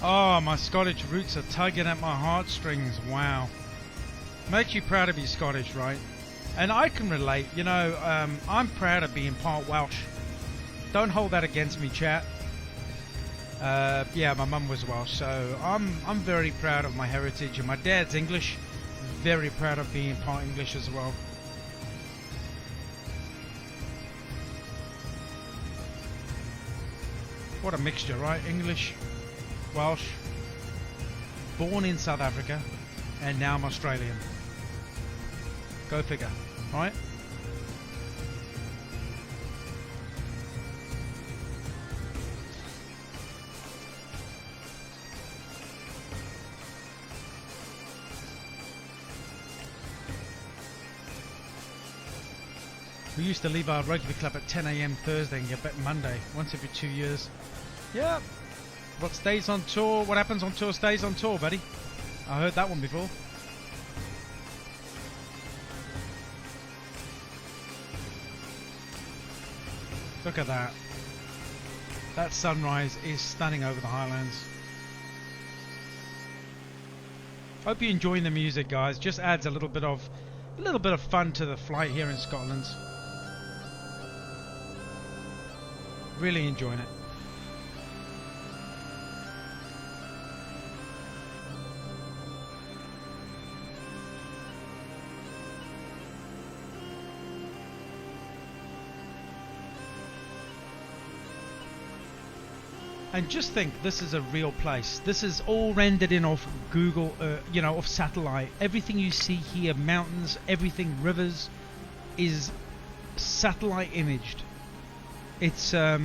Oh, my Scottish roots are tugging at my heartstrings. Wow. Makes you proud to be Scottish, right? And I can relate. You know, I'm proud of being part Welsh. Don't hold that against me, chat. Yeah, my mum was Welsh, so I'm very proud of my heritage. And my dad's English. Very proud of being part English as well. What a mixture, right? English, Welsh, born in South Africa, and now I'm Australian. Go figure, right? We used to leave our rugby club at 10 AM Thursday and get back Monday, once every 2 years. Yeah. What stays on tour, what happens on tour stays on tour, buddy. I heard that one before. Look at that. That sunrise is stunning over the highlands. Hope you're enjoying the music, guys. Just adds a little bit of fun to the flight here in Scotland. Really enjoying it. And just think, this is a real place. This is all rendered in off Google, off satellite. Everything you see here, mountains, everything, rivers, is satellite imaged. It's a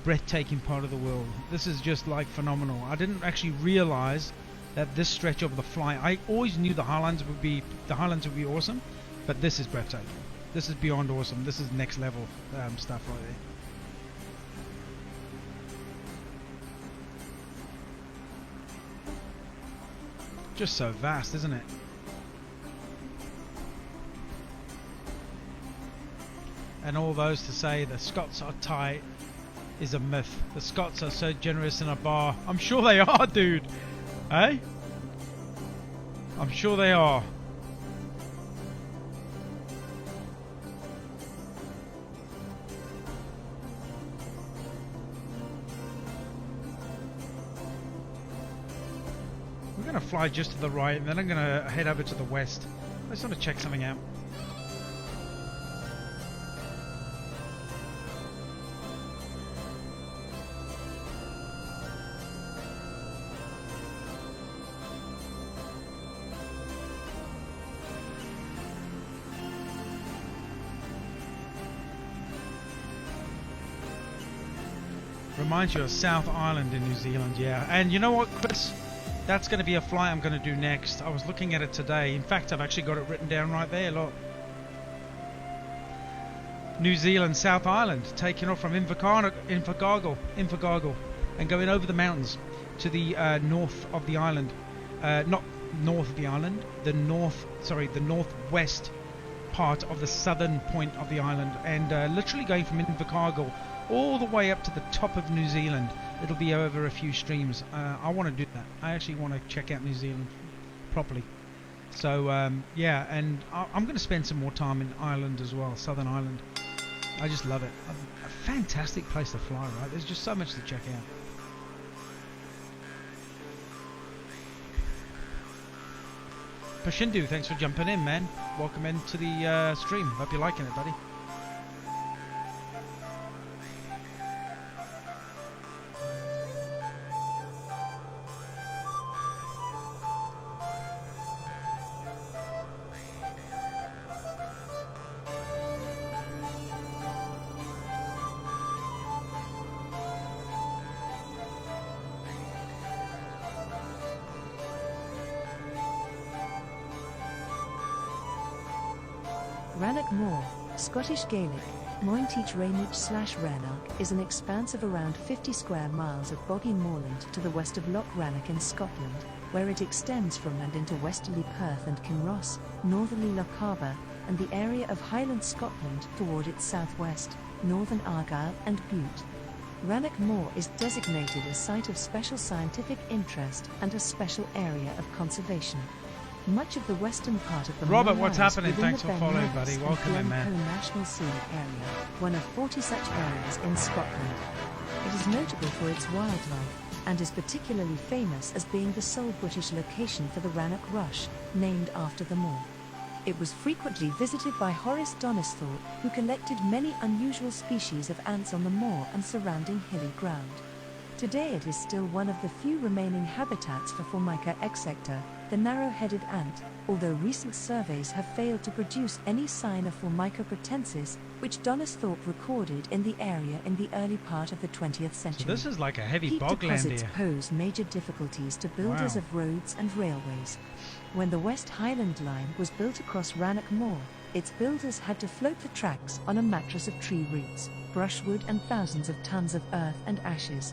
breathtaking part of the world. This is just like phenomenal. I didn't actually realize that this stretch of the flight. I always knew the Highlands would be awesome, but this is breathtaking. This is beyond awesome. This is next level stuff right there. Just so vast, isn't it? And all those to say the Scots are tight is a myth. The Scots are so generous in a bar. I'm sure they are, dude. Eh? I'm sure they are. We're going to fly just to the right, and then I'm going to head over to the west. I just want to check something out. Reminds you of South Island in New Zealand, yeah. And you know what, Chris? That's going to be a flight I'm going to do next. I was looking at it today. In fact, I've actually got it written down right there. Look. New Zealand, South Island, taking off from Invercargill, and going over the mountains to the north of the island. Not north of the island, the northwest part of the southern point of the island, and literally going from Invercargill all the way up to the top of New Zealand. It'll be over a few streams. I want to do that. I actually want to check out New Zealand properly. So yeah, and I'm going to spend some more time in Ireland as well, Southern Ireland. I just love it. A fantastic place to fly, right? There's just so much to check out. Pashindu, thanks for jumping in, man. Welcome into the stream. Hope you're liking it, buddy. Rannoch Moor, Scottish Gaelic, Mointeach Rannoch is an expanse of around 50 square miles of boggy moorland to the west of Loch Rannoch in Scotland, where it extends from and into westerly Perth and Kinross, northerly Loch Harbour, and the area of Highland Scotland toward its southwest, northern Argyll and Bute. Rannoch Moor is designated a site of special scientific interest and a special area of conservation. Much of the western part of the Robert, moor what's lies happening? within Thanks the for following, Ben buddy. Nevis Welcome in, and man. Glencoe National Scenic Area, one of 40 such areas in Scotland. It is notable for its wildlife, and is particularly famous as being the sole British location for the Rannoch Rush, named after the moor. It was frequently visited by Horace Donisthorpe, who collected many unusual species of ants on the moor and surrounding hilly ground. Today it is still one of the few remaining habitats for Formica exsecta, the narrow-headed ant, although recent surveys have failed to produce any sign of Formica pratensis, which Donisthorpe recorded in the area in the early part of the 20th century. So this is like a heavy Peat bogland deposits here. pose major difficulties to builders Wow. of roads and railways. When the West Highland Line was built across Rannoch Moor, its builders had to float the tracks on a mattress of tree roots, brushwood and thousands of tons of earth and ashes.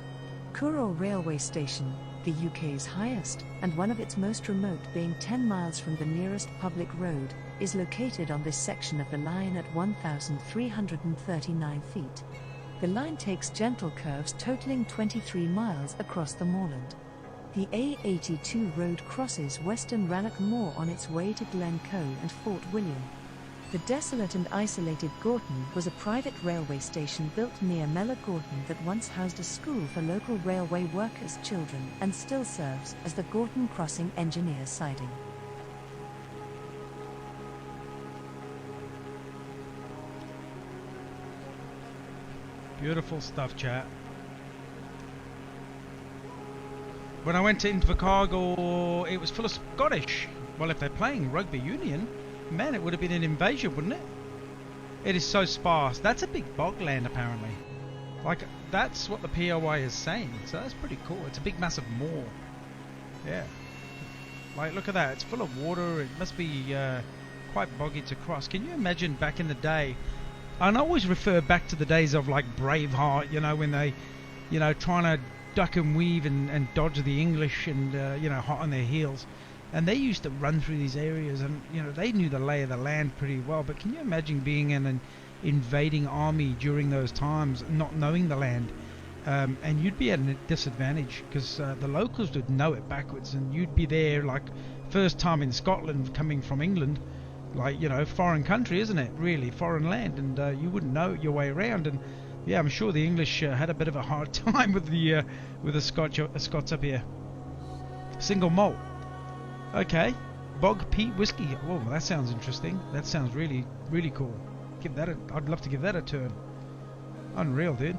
Curraw Railway Station, the UK's highest, and one of its most remote being 10 miles from the nearest public road, is located on this section of the line at 1,339 feet. The line takes gentle curves totaling 23 miles across the moorland. The A82 road crosses western Rannoch Moor on its way to Glencoe and Fort William. The desolate and isolated Gorton was a private railway station built near Mella Gorton that once housed a school for local railway workers' children and still serves as the Gorton Crossing Engineers Siding. Beautiful stuff, chat. When I went to Invercargill, it was full of Scottish. Well, if they're playing rugby union, man, it would have been an invasion, wouldn't it? It is so sparse. That's a big bogland, apparently. Like, that's what the POI is saying. So that's pretty cool. It's a big, massive moor. Yeah. Like, look at that. It's full of water. It must be quite boggy to cross. Can you imagine back in the day? And I always refer back to the days of, like, Braveheart, you know, when they, you know, trying to duck and weave and dodge the English and, you know, hot on their heels. And they used to run through these areas and, you know, they knew the lay of the land pretty well. But can you imagine being in an invading army during those times, not knowing the land? And you'd be at a disadvantage because the locals would know it backwards. And you'd be there, like, first time in Scotland coming from England. Like, you know, foreign country, isn't it? Really, foreign land. And you wouldn't know your way around. And, yeah, I'm sure the English had a bit of a hard time with the Scots up here. Single malt. Okay, bog peat whiskey. Oh, that sounds interesting. That sounds really, really cool. I'd love to give that a turn. Unreal, dude.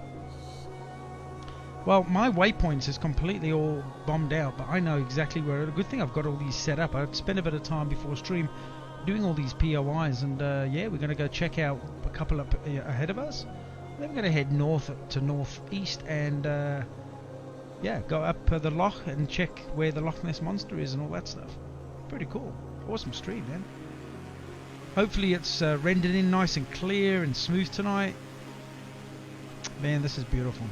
Well, my waypoints is completely all bombed out, but I know exactly where. Good thing I've got all these set up. I've spent a bit of time before stream doing all these POIs, and yeah, we're going to go check out a couple up ahead of us. Then we're going to head north to northeast and yeah, go up the loch and check where the Loch Ness Monster is and all that stuff. Pretty cool. Awesome stream, man. Hopefully it's rendered in nice and clear and smooth tonight. Man, this is beautiful.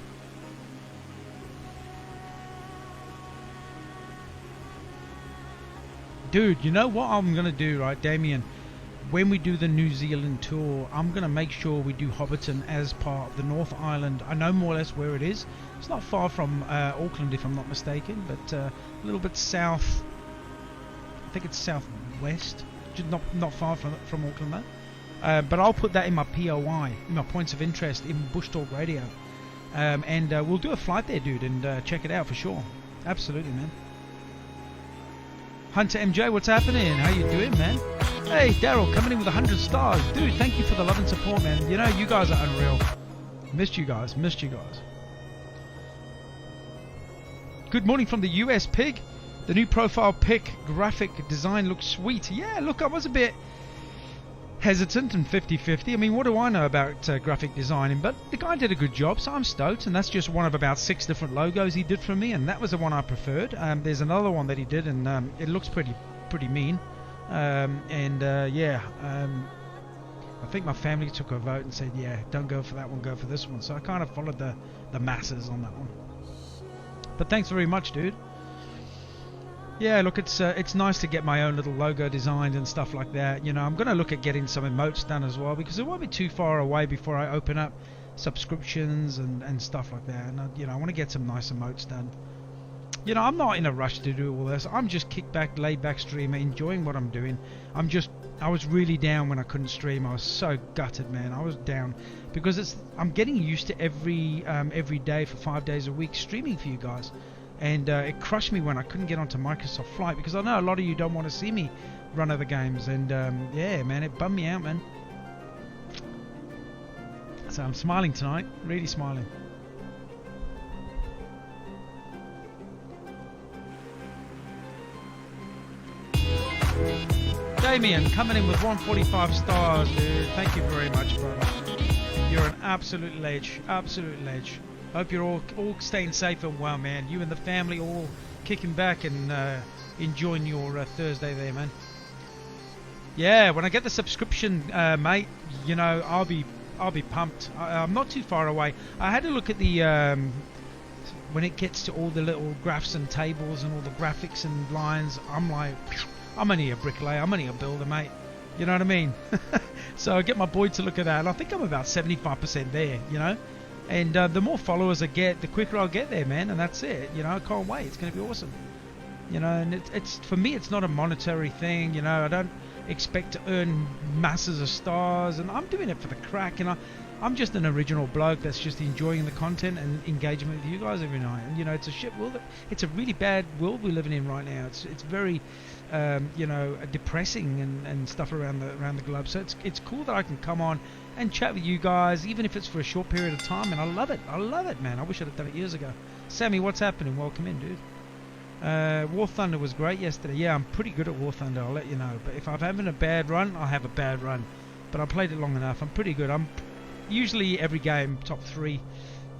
Dude, you know what I'm going to do, right, Damien? When we do the New Zealand tour, I'm going to make sure we do Hobbiton as part of the North Island. I know more or less where it is. It's not far from Auckland, if I'm not mistaken, but a little bit south. I think it's southwest, just not far from Auckland, though. But I'll put that in my POI, in my points of interest in Bush Talk Radio. And we'll do a flight there, dude, and check it out for sure. Absolutely, man. Hunter MJ, what's happening? How you doing, man? Hey, Daryl, coming in with 100 stars. Dude, thank you for the love and support, man. You know, you guys are unreal. Missed you guys. Good morning from the US, Pig. The new profile pic graphic design looks sweet. Yeah, look, I was a bit hesitant and 50-50. I mean, what do I know about graphic designing? But the guy did a good job, so I'm stoked. And that's just one of about 6 different logos he did for me, and that was the one I preferred. There's another one that he did, and it looks pretty mean. Yeah. I think my family took a vote and said, yeah, don't go for that one, go for this one. So I kind of followed the masses on that one. But thanks very much, dude. Yeah, look, it's nice to get my own little logo designed and stuff like that. You know, I'm going to look at getting some emotes done as well, because it won't be too far away before I open up subscriptions and stuff like that. And you know, I want to get some nice emotes done. You know, I'm not in a rush to do all this. I'm just kick back, laid back streamer, enjoying what I'm doing. I was really down when I couldn't stream. I was so gutted, man. I was down because I'm getting used to every day for 5 days a week streaming for you guys. And it crushed me when I couldn't get onto Microsoft Flight, because I know a lot of you don't want to see me run other games, and yeah, man, it bummed me out, man. So I'm smiling tonight, really smiling. Damien coming in with 145 stars, dude. Thank you very much, brother. You're an absolute ledge, absolute ledge. Hope you're all staying safe and well, man. You and the family all kicking back and enjoying your Thursday there, man. Yeah, when I get the subscription, mate, you know, I'll be pumped. I'm not too far away. I had to look at the when it gets to all the little graphs and tables and all the graphics and lines. I'm like, I'm only a bricklayer. I'm only a builder, mate. You know what I mean? So I get my boy to look at that, and I think I'm about 75% there. You know. And the more followers I get, the quicker I'll get there, man. And that's it. You know, I can't wait. It's going to be awesome. You know, and it's for me, it's not a monetary thing. You know, I don't expect to earn masses of stars, and I'm doing it for the crack. And I'm just an original bloke that's just enjoying the content and engagement with you guys every night. And you know, it's a shit world. It's a really bad world we're living in right now. It's very, you know, depressing and stuff around the globe. So it's cool that I can come on and chat with you guys, even if it's for a short period of time, and I love it, man. I wish I'd have done it years ago. Sammy, what's happening? Welcome in, dude. War Thunder was great yesterday. Yeah, I'm pretty good at War Thunder, I'll let you know. But if I'm having a bad run, I'll have a bad run. But I played it long enough. I'm pretty good. I'm usually every game top 3,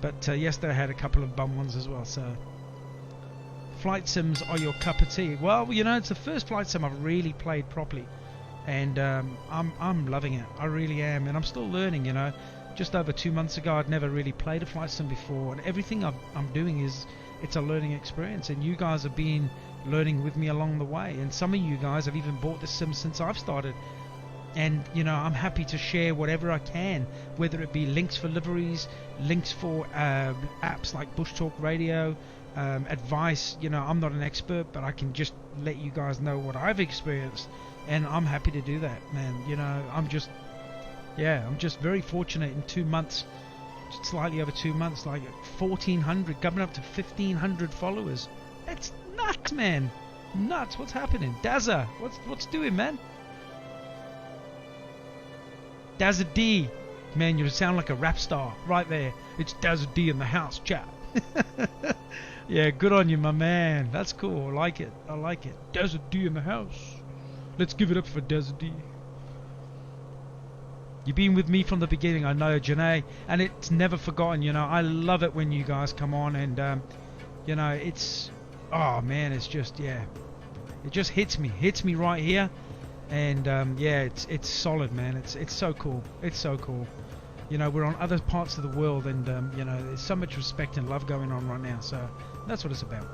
but yesterday I had a couple of bum ones as well. So flight sims are your cup of tea. Well, you know, it's the first flight sim I've really played properly. And I'm loving it. I really am, and I'm still learning. You know, just over 2 months ago, I'd never really played a flight sim before, and everything I'm doing it's a learning experience. And you guys have been learning with me along the way. And some of you guys have even bought the sim since I've started. And you know, I'm happy to share whatever I can, whether it be links for liveries, links for apps like Bush Talk Radio, advice. You know, I'm not an expert, but I can just let you guys know what I've experienced. And I'm happy to do that, man. You know, I'm just very fortunate in 2 months, slightly over 2 months, like 1,400, coming up to 1,500 followers. It's nuts, man. Nuts. What's happening? Dazza, what's doing, man? Dazza D. Man, you sound like a rap star right there. It's Dazza D in the house, chat. Yeah, good on you, my man. That's cool. I like it. Dazza D in the house. Let's give it up for Dazza D. You've been with me from the beginning, I know, Janae, and it's never forgotten. You know, I love it when you guys come on, and you know, it's, oh man, it's just, yeah, it just hits me right here, and yeah, it's solid, man. It's so cool. It's so cool. You know, we're on other parts of the world, and you know, there's so much respect and love going on right now. So that's what it's about.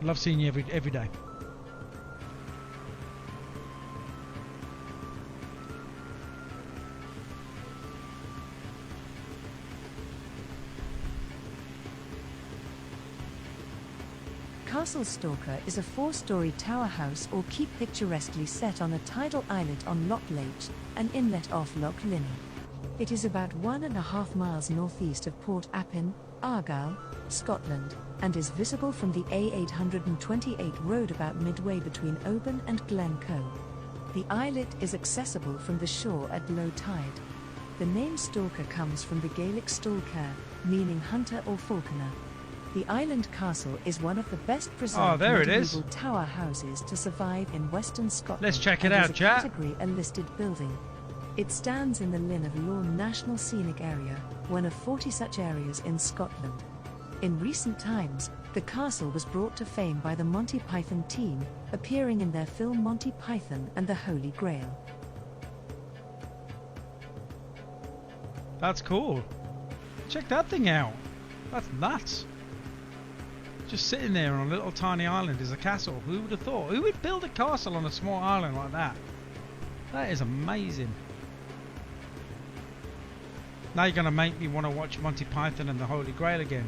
Love seeing you every day. Castle Stalker is a 4-story tower house or keep picturesquely set on a tidal islet on Loch Leitch, an inlet off Loch Linney. It is about 1.5 miles northeast of Port Appin, Argyll, Scotland, and is visible from the A828 road about midway between Oban and Glencoe. The islet is accessible from the shore at low tide. The name Stalker comes from the Gaelic Stalker, meaning hunter or falconer. The island castle is one of the best preserved medieval tower houses to survive in Western Scotland. Let's check it out, chat. Category a listed building. It stands in the Linn of Lorne National Scenic Area, one of 40 such areas in Scotland. In recent times, the castle was brought to fame by the Monty Python team, appearing in their film Monty Python and the Holy Grail. That's cool. Check that thing out. That's nuts. Just sitting there on a little tiny island is a castle. Who would have thought? Who would build a castle on a small island like that? That is amazing. Now you're going to make me want to watch Monty Python and the Holy Grail again.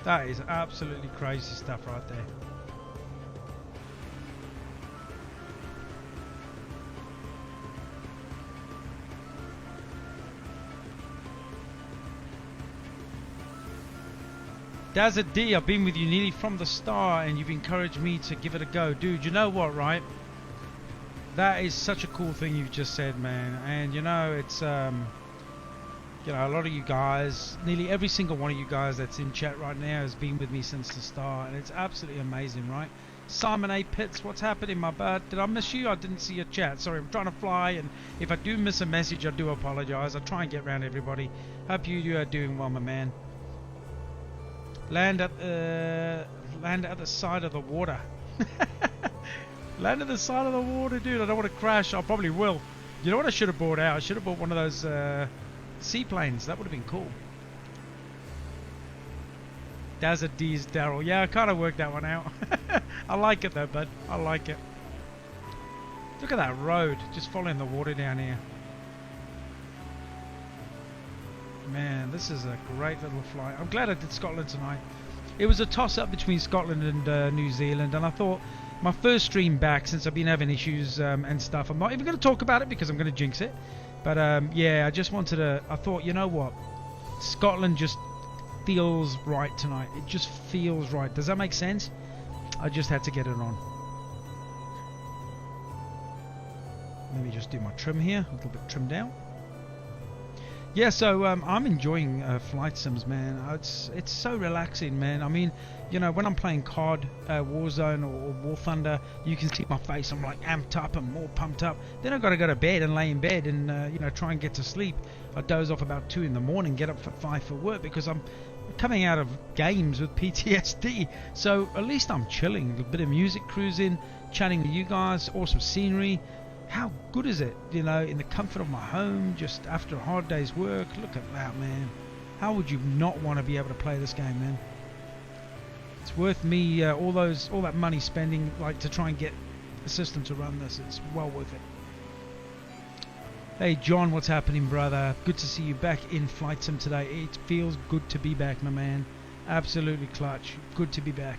That is absolutely crazy stuff right there. Dazza D, I've been with you nearly from the start and you've encouraged me to give it a go. Dude, you know what, right? That is such a cool thing you've just said, man. And you know, it's you know, a lot of you guys, nearly every single one of you guys that's in chat right now has been with me since the start, and it's absolutely amazing, right? Simon A. Pitts, what's happening, my bud? Did I miss you? I didn't see your chat. Sorry, I'm trying to fly, and if I do miss a message, I do apologize. I try and get around everybody. Hope you are doing well, my man. Land at the side of the water. Land at the side of the water, dude. I don't want to crash. I probably will. You know what I should have bought out? I should have bought one of those seaplanes. That would have been cool. Dazza D's Daryl. Yeah, I kind of worked that one out. I like it though, bud. I like it. Look at that road. Just following the water down here. Man, this is a great little flight. I'm glad I did Scotland tonight. It was a toss-up between Scotland and New Zealand, and I thought my first stream back, since I've been having issues and stuff, I'm not even going to talk about it because I'm going to jinx it. But yeah, I just wanted to, I thought, you know what, Scotland just feels right tonight. It just feels right. Does that make sense? I just had to get it on. Let me just do my trim here, a little bit trimmed down. Yeah, so I'm enjoying flight sims, man. It's so relaxing, man. I mean, you know, when I'm playing COD, Warzone or War Thunder, you can see my face. I'm like amped up and more pumped up. Then I've got to go to bed and lay in bed and you know, try and get to sleep. I doze off about 2 in the morning, get up for 5 for work because I'm coming out of games with PTSD. So at least I'm chilling. A bit of music cruising, chatting with you guys, awesome scenery. How good is it, you know, in the comfort of my home, just after a hard day's work? Look at that, man. How would you not want to be able to play this game, man? It's worth me all that money spending, like, to try and get the system to run this. It's well worth it. Hey John, what's happening, brother? Good to see you back in Flight Sim today. It feels good to be back, my man. Absolutely clutch. Good to be back.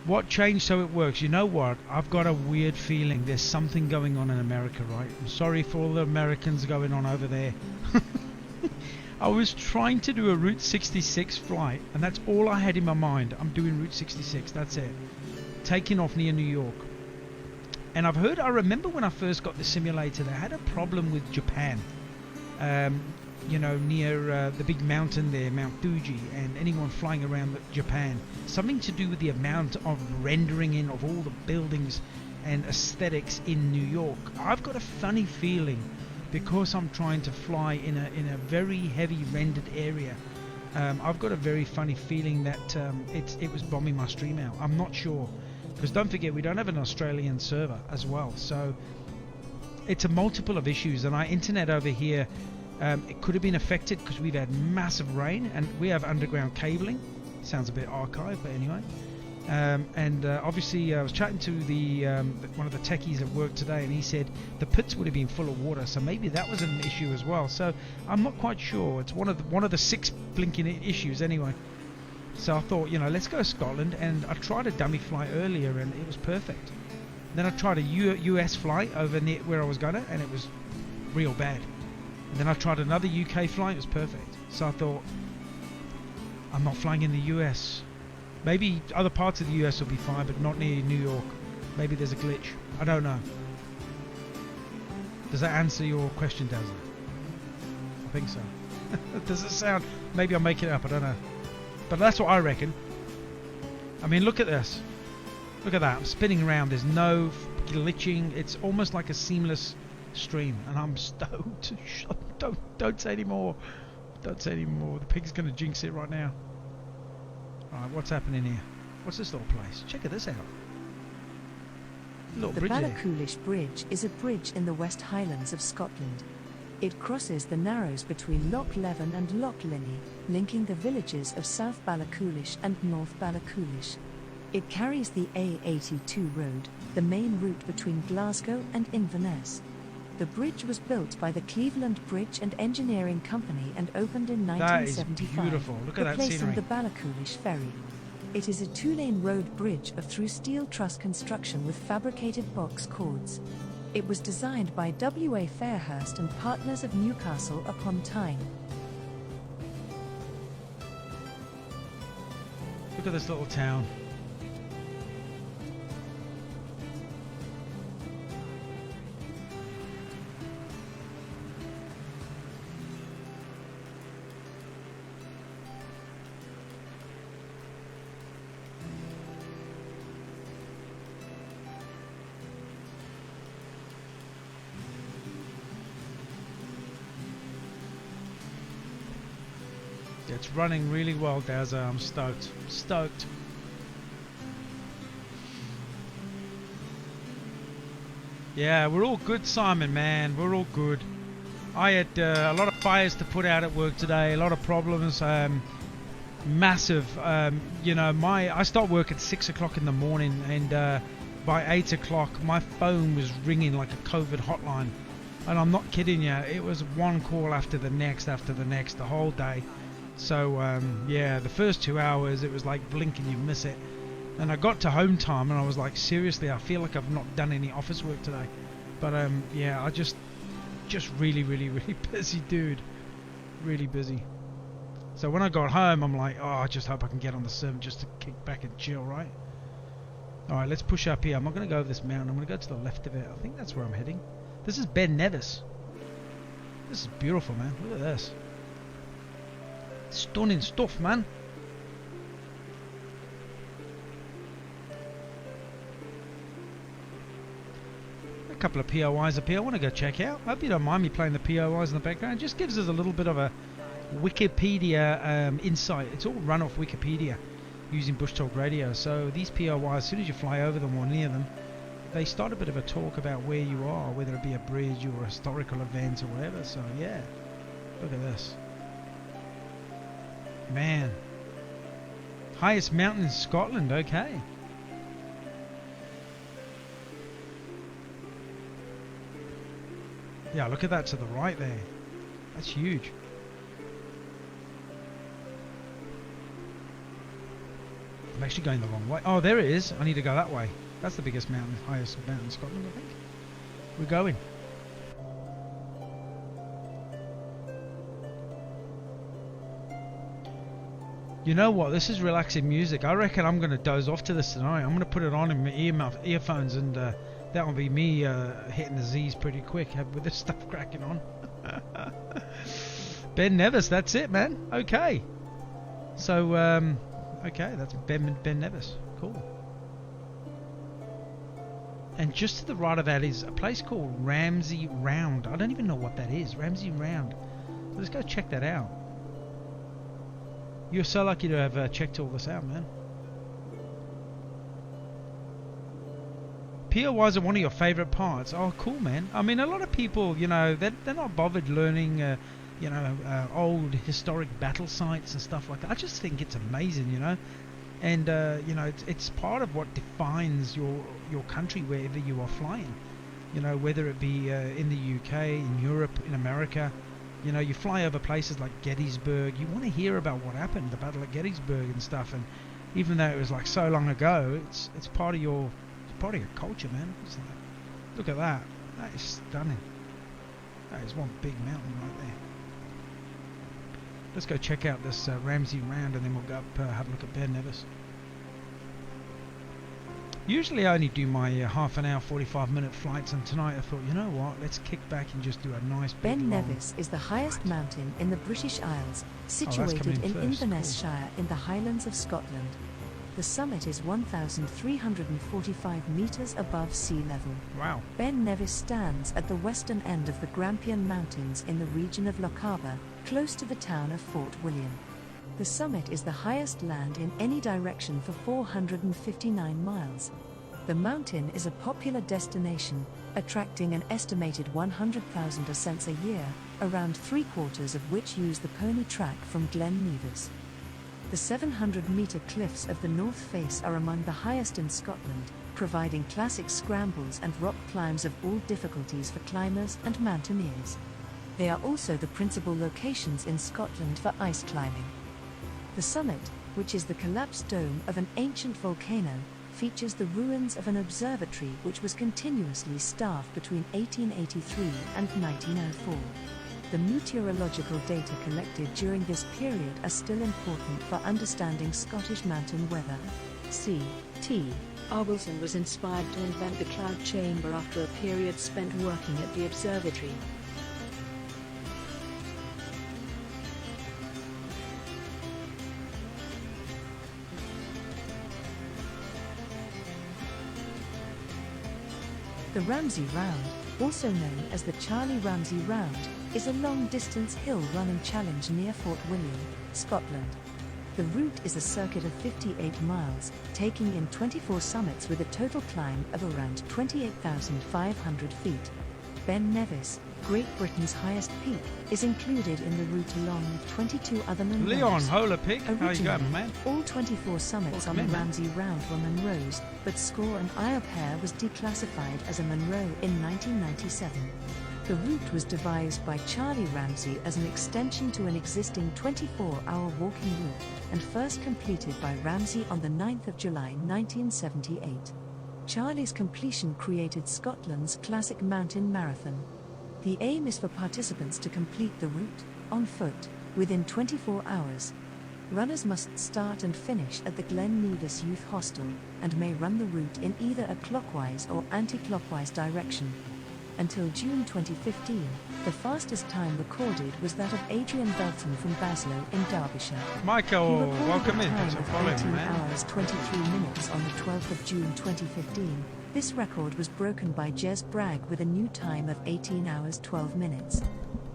What changed so it works? You know what? I've got a weird feeling there's something going on in America, right? I'm sorry for all the Americans going on over there. I was trying to do a Route 66 flight, and that's all I had in my mind. I'm doing Route 66, that's it. Taking off near New York. And I remember when I first got the simulator, they had a problem with Japan. You know, near the big mountain there, Mount Fuji, and anyone flying around Japan. Something to do with the amount of rendering in of all the buildings and aesthetics in New York. I've got a funny feeling, because I'm trying to fly in a very heavy rendered area. I've got a very funny feeling that it was bombing my stream out. I'm not sure, because don't forget we don't have an Australian server as well, so it's a multiple of issues. And our internet over here, it could have been affected because we've had massive rain and we have underground cabling. Sounds a bit archaic, but anyway. And obviously I was chatting to one of the techies at work today, and he said the pits would have been full of water, so maybe that was an issue as well. So I'm not quite sure. It's one of the 6 blinking issues anyway. So I thought, you know, let's go to Scotland, and I tried a dummy flight earlier and it was perfect. Then I tried a US flight over near where I was going to, and it was real bad. And then I tried another UK flight, it was perfect. So I thought, I'm not flying in the US. Maybe other parts of the US will be fine, but not near New York. Maybe there's a glitch. I don't know. Does that answer your question, Dazza? I think so. Does it sound... Maybe I'm making it up, I don't know. But that's what I reckon. I mean, look at this. Look at that. I'm spinning around. There's no glitching. It's almost like a seamless stream, and I'm stoked. Don't say any more. Don't say anymore. The pig's going to jinx it right now. Alright, what's happening here? What's this little place? Check this out. Little The bridge there. Ballachulish Bridge is a bridge in the West Highlands of Scotland. It crosses the narrows between Loch Leven and Loch Linney, linking the villages of South Ballachulish and North Ballachulish. It carries the A82 road, the main route between Glasgow and Inverness. The bridge was built by the Cleveland Bridge and Engineering Company and opened in That is 1975, beautiful. Look at that replacing scenery. the Ballachulish Ferry. It is a two-lane road bridge of through steel truss construction with fabricated box cords. It was designed by W.A. Fairhurst and Partners of Newcastle upon Tyne. Look at this little town. It's running really well, Dazza. I'm stoked. Stoked. Yeah, we're all good, Simon, man. We're all good. I had a lot of fires to put out at work today. A lot of problems. Massive. You know, I start work at 6 o'clock in the morning, and by 8 o'clock, my phone was ringing like a COVID hotline. And I'm not kidding you. It was one call after the next, the whole day. So yeah, the first 2 hours it was like blink and you miss it. And I got to home time and I was like, seriously, I feel like I've not done any office work today. But yeah, I just really busy, dude. Really busy. So when I got home, I'm like, oh, I just hope I can get on the server just to kick back and chill, right? Alright, let's push up here. I'm not going to go over this mountain. I'm going to go to the left of it. I think that's where I'm heading. This is Ben Nevis. This is beautiful, man. Look at this. Stunning stuff, man. A couple of POIs up here I want to go check out. I hope you don't mind me playing the POIs in the background. It just gives us a little bit of a Wikipedia insight. It's all run off Wikipedia using Bush Talk Radio. So these POIs, as soon as you fly over them or near them, they start a bit of a talk about where you are, whether it be a bridge or a historical event or whatever. So yeah, look at this. Man, highest mountain in Scotland. Okay. Yeah, look at that to the right there. That's huge. I'm actually going the wrong way. Oh, there it is. I need to go that way. That's the biggest mountain, highest mountain in Scotland, I think. We're going. You know what? This is relaxing music. I reckon I'm going to doze off to this tonight. I'm going to put it on in my earphones, and that will be me hitting the Z's pretty quick with this stuff cracking on. Ben Nevis, that's it, man. Okay. So, okay, that's Ben Nevis. Cool. And just to the right of that is a place called Ramsey Round. I don't even know what that is. Ramsey Round. Let's go check that out. You're so lucky to have checked all this out, man. POIs are one of your favourite parts. Oh, cool, man. I mean, a lot of people, you know, they're not bothered learning, you know, old historic battle sites and stuff like that. I just think it's amazing, you know. And, you know, it's part of what defines your country wherever you are flying. You know, whether it be in the UK, in Europe, in America. You know, you fly over places like Gettysburg, you want to hear about what happened, the Battle of Gettysburg and stuff, and even though it was like so long ago, it's part of your culture, man. It's like, look at that. That is stunning. That is one big mountain right there. Let's go check out this Ramsey Round, and then we'll go up have a look at Ben Nevis. Usually I only do my half an hour, 45-minute flights, and tonight I thought, you know what, let's kick back and just do a nice big Ben long... Nevis is the highest mountain in the British Isles, situated in Inverness Shire in the Highlands of Scotland. The summit is 1,345 metres above sea level. Wow. Ben Nevis stands at the western end of the Grampian Mountains in the region of Lochaber, close to the town of Fort William. The summit is the highest land in any direction for 459 miles. The mountain is a popular destination, attracting an estimated 100,000 ascents a year, around 3/4 of which use the pony track from Glen Nevis. The 700-meter cliffs of the North Face are among the highest in Scotland, providing classic scrambles and rock climbs of all difficulties for climbers and mountaineers. They are also the principal locations in Scotland for ice climbing. The summit, which is the collapsed dome of an ancient volcano, features the ruins of an observatory which was continuously staffed between 1883 and 1904. The meteorological data collected during this period are still important for understanding Scottish mountain weather. C.T. R. Wilson was inspired to invent the cloud chamber after a period spent working at the observatory. The Ramsay Round, also known as the Charlie Ramsay Round, is a long-distance hill-running challenge near Fort William, Scotland. The route is a circuit of 58 miles, taking in 24 summits with a total climb of around 28,500 feet. Ben Nevis, Great Britain's highest peak, is included in the route along with 22 other Munros. Leon, hola pig. How you Originally, going, man? all 24 summits on the Ramsay Round were Munros, but Score and Iopare was declassified as a Munro in 1997. The route was devised by Charlie Ramsay as an extension to an existing 24-hour walking route, and first completed by Ramsay on the 9th of July 1978. Charlie's completion created Scotland's classic mountain marathon. The aim is for participants to complete the route, on foot, within 24 hours. Runners must start and finish at the Glen Nevis Youth Hostel, and may run the route in either a clockwise or anti-clockwise direction. Until June 2015, the fastest time recorded was that of Adrian Belton from Baslow in Derbyshire. Michael, welcome in. Time Thanks for of following, 18 man. hours 23 minutes on the 12th of June 2015. This record was broken by Jez Bragg with a new time of 18 hours 12 minutes.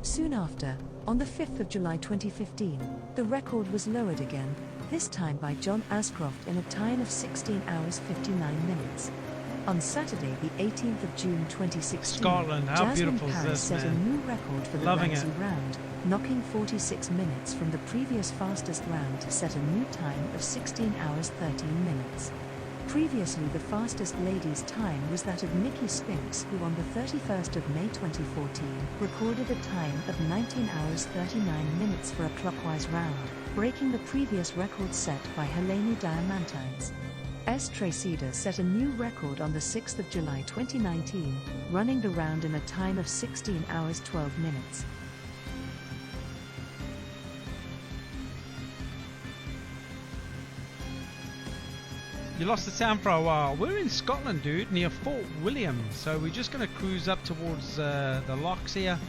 Soon after, on the 5th of July 2015, the record was lowered again, this time by John Ascroft in a time of 16 hours 59 minutes. On Saturday, the 18th of June 2016, Scotland, how Jasmine beautiful is Paris this, set a man? new record for the Loving Ramsay it. Round, knocking 46 minutes from the previous fastest round to set a new time of 16 hours 13 minutes. Previously, the fastest ladies' time was that of Nikki Spinks, who on the 31st of May 2014 recorded a time of 19 hours 39 minutes for a clockwise round, breaking the previous record set by Helene Diamantines. S. Tracida set a new record on the 6th of July 2019, running the round in a time of 16 hours 12 minutes. You lost the sound for a while. We're in Scotland, dude, near Fort William. So we're just going to cruise up towards the locks here.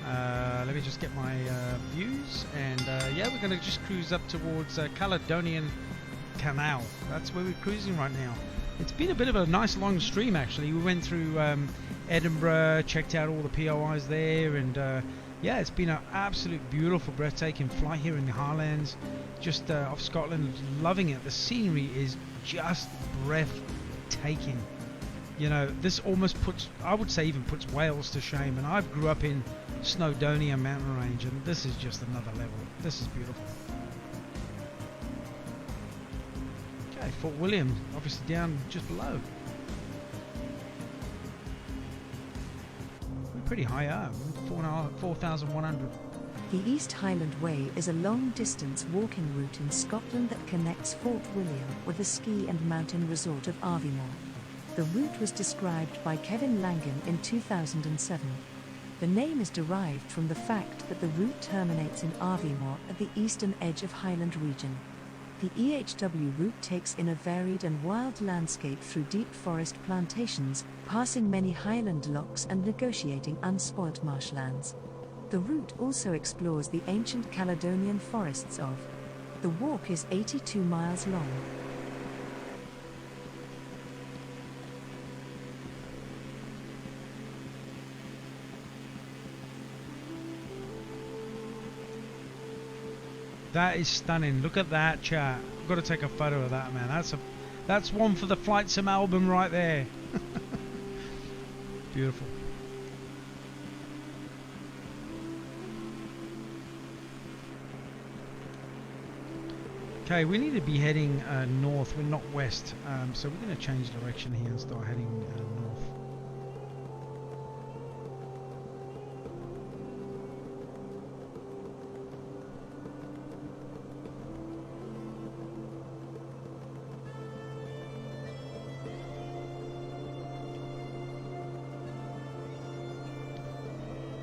Let me just get my views. And yeah, we're going to just cruise up towards Caledonian Canal. That's where we're cruising right now. It's been a bit of a nice long stream, actually. We went through Edinburgh, checked out all the POIs there, and yeah, it's been an absolute beautiful, breathtaking flight here in the Highlands, just off Scotland. Loving it. The scenery is just breathtaking. You know, this almost puts, I would say, even puts Wales to shame. And I grew up in Snowdonia mountain range, and this is just another level. This is beautiful. Okay, Fort William, obviously down just below. We're pretty high up, 4,100. The East Highland Way is a long-distance walking route in Scotland that connects Fort William with the ski and mountain resort of Aviemore. The route was described by Kevin Langan in 2007. The name is derived from the fact that the route terminates in Aviemore at the eastern edge of Highland region. The EHW route takes in a varied and wild landscape through deep forest plantations, passing many highland lochs and negotiating unspoilt marshlands. The route also explores the ancient Caledonian forests of. The walk is 82 miles long. That is stunning. Look at that, chat. I've got to take a photo of that, man. That's one for the Flight Sim album right there. Beautiful. Okay, we need to be heading north. We're not west, so we're going to change direction here and start heading north.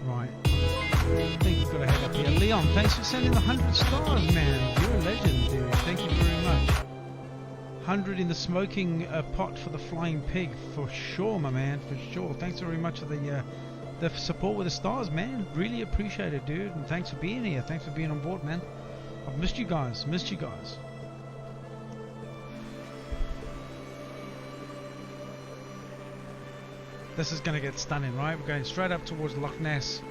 Right. I think we've got to head up here. Leon, thanks for sending the 100 stars, man. You're a legend, dude. Thank you very much. 100 in the smoking pot for the flying pig, for sure, my man, for sure. Thanks very much for the support with the stars, man. Really appreciate it, dude. And thanks for being here. Thanks for being on board, man. I've missed you guys. Missed you guys. This is going to get stunning, right? We're going straight up towards Loch Ness.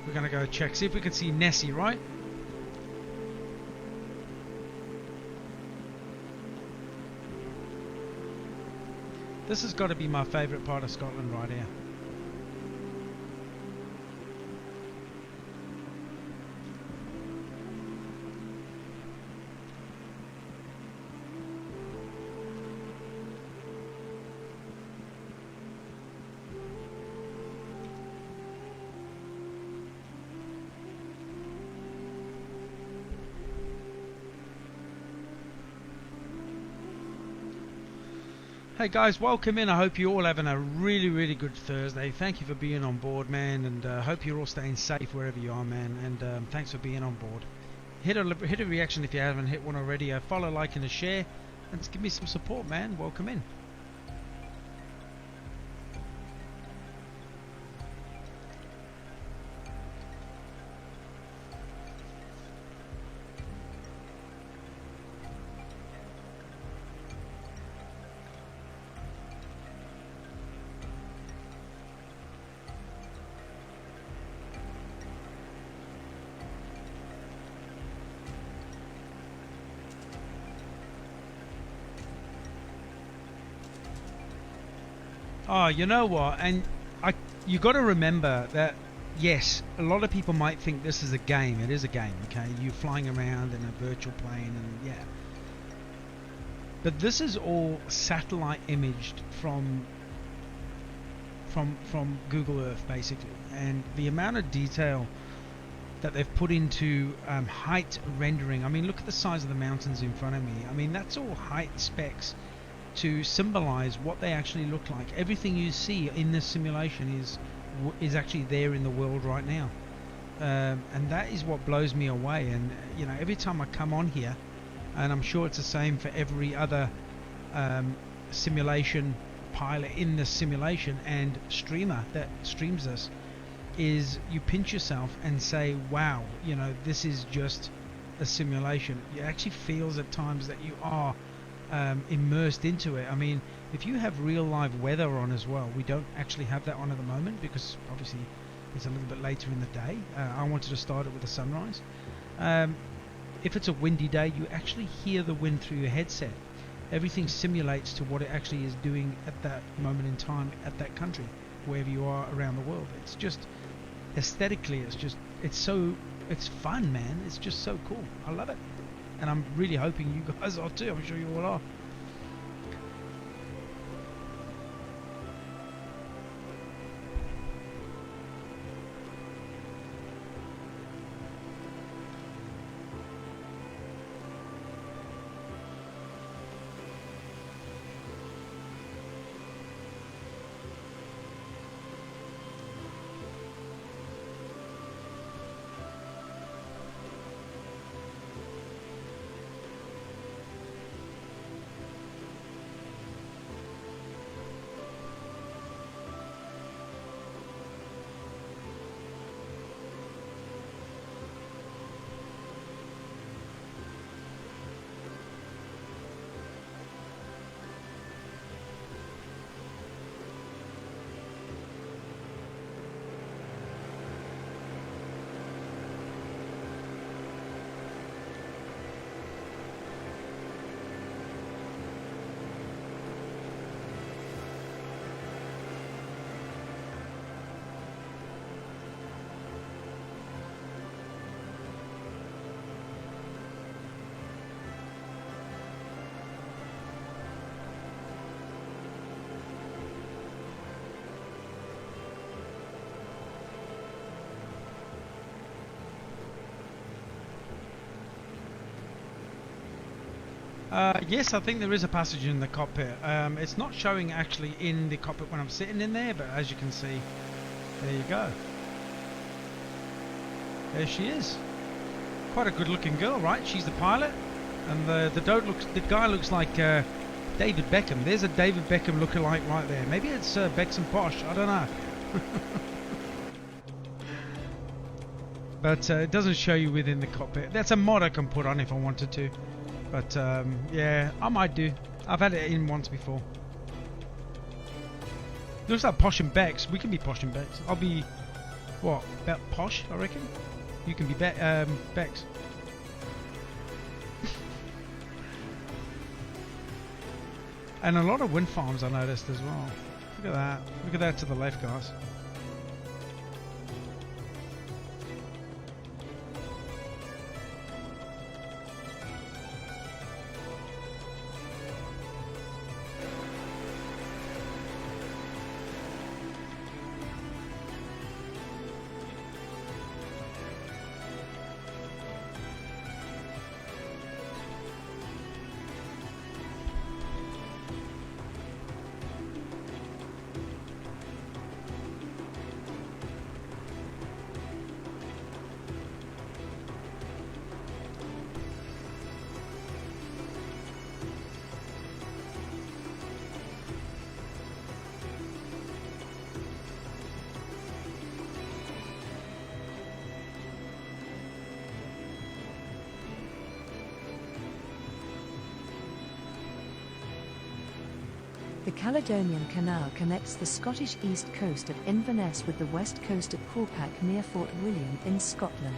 We're going to go check, see if we can see Nessie, right? This has got to be my favourite part of Scotland right here. Hey guys, welcome in. I hope you're all having a really good Thursday. Thank you for being on board, man, and hope you're all staying safe wherever you are, man, and thanks for being on board. Hit a reaction if you haven't hit one already. Follow, like, and a share, and give me some support, man. Welcome in. Oh, you know what? And you got to remember that, yes, a lot of people might think this is a game. It is a game, okay? You're flying around in a virtual plane, and yeah. But this is all satellite imaged from Google Earth, basically. And the amount of detail that they've put into height rendering. I mean, look at the size of the mountains in front of me. I mean, that's all height specs to symbolize what they actually look like. Everything you see in this simulation is actually there in the world right now, and that is what blows me away. And you know, every time I come on here, and I'm sure it's the same for every other simulation pilot in the simulation and streamer that streams this, is you pinch yourself and say, wow, you know, this is just a simulation. It actually feels at times that you are immersed into it. I mean, if you have real live weather on as well, we don't actually have that on at the moment because obviously it's a little bit later in the day. I wanted to start it with a sunrise. If it's a windy day, you actually hear the wind through your headset. Everything simulates to what it actually is doing at that moment in time at that country, wherever you are around the world. It's just aesthetically, it's fun, man. It's just so cool. I love it. And I'm really hoping you guys are too. I'm sure you all are. Yes, I think there is a passenger in the cockpit. It's not showing actually in the cockpit when I'm sitting in there, but as you can see, there you go. There she is. Quite a good-looking girl, right? She's the pilot, and the guy looks like David Beckham. There's a David Beckham lookalike right there. Maybe it's Becks and Posh. I don't know. But it doesn't show you within the cockpit. That's a mod I can put on if I wanted to. But yeah, I might do. I've had it in once before. Looks like Posh and Becks. We can be Posh and Becks. I'll be, what, about Posh, I reckon? You can be Becks. And a lot of wind farms I noticed as well. Look at that. Look at that to the left, guys. The Caledonian Canal connects the Scottish east coast of Inverness with the west coast at Corpac near Fort William in Scotland.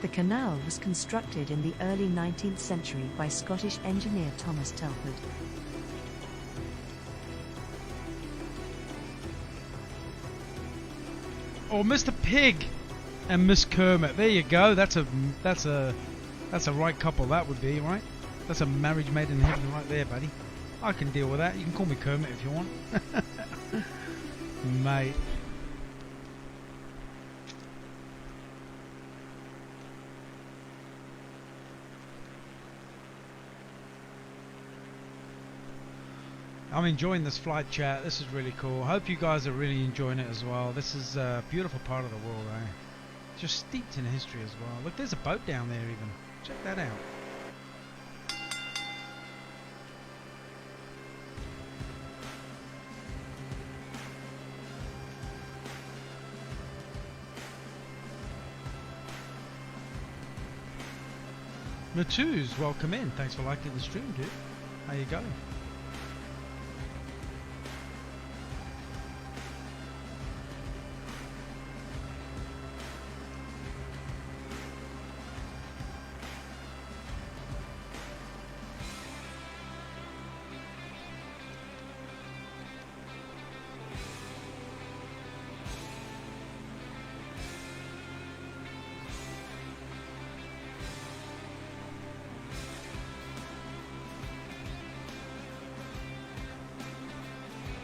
The canal was constructed in the early 19th century by Scottish engineer Thomas Telford. Or Mr. Pig and Miss Kermit. There you go. That's a right couple. That would be, right? That's a marriage made in heaven right there, buddy. I can deal with that. You can call me Kermit if you want. Mate. I'm enjoying this flight chat. This is really cool. I hope you guys are really enjoying it as well. This is a beautiful part of the world, eh? Just steeped in history as well. Look, there's a boat down there even. Check that out. Matuz, welcome in. Thanks for liking the stream, dude. How you going?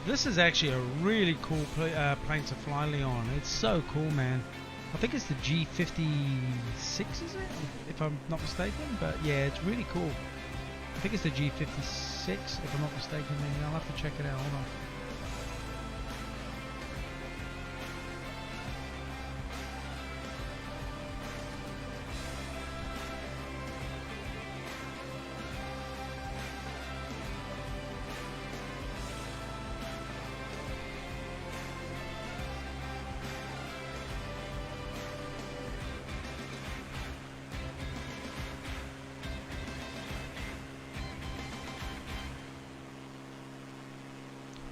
This is actually a really cool plane to fly, Leon. It's so cool, man. I think it's the G56, is it? If I'm not mistaken. But yeah, it's really cool. I think it's the G56, if I'm not mistaken. Maybe I'll have to check it out. Hold on.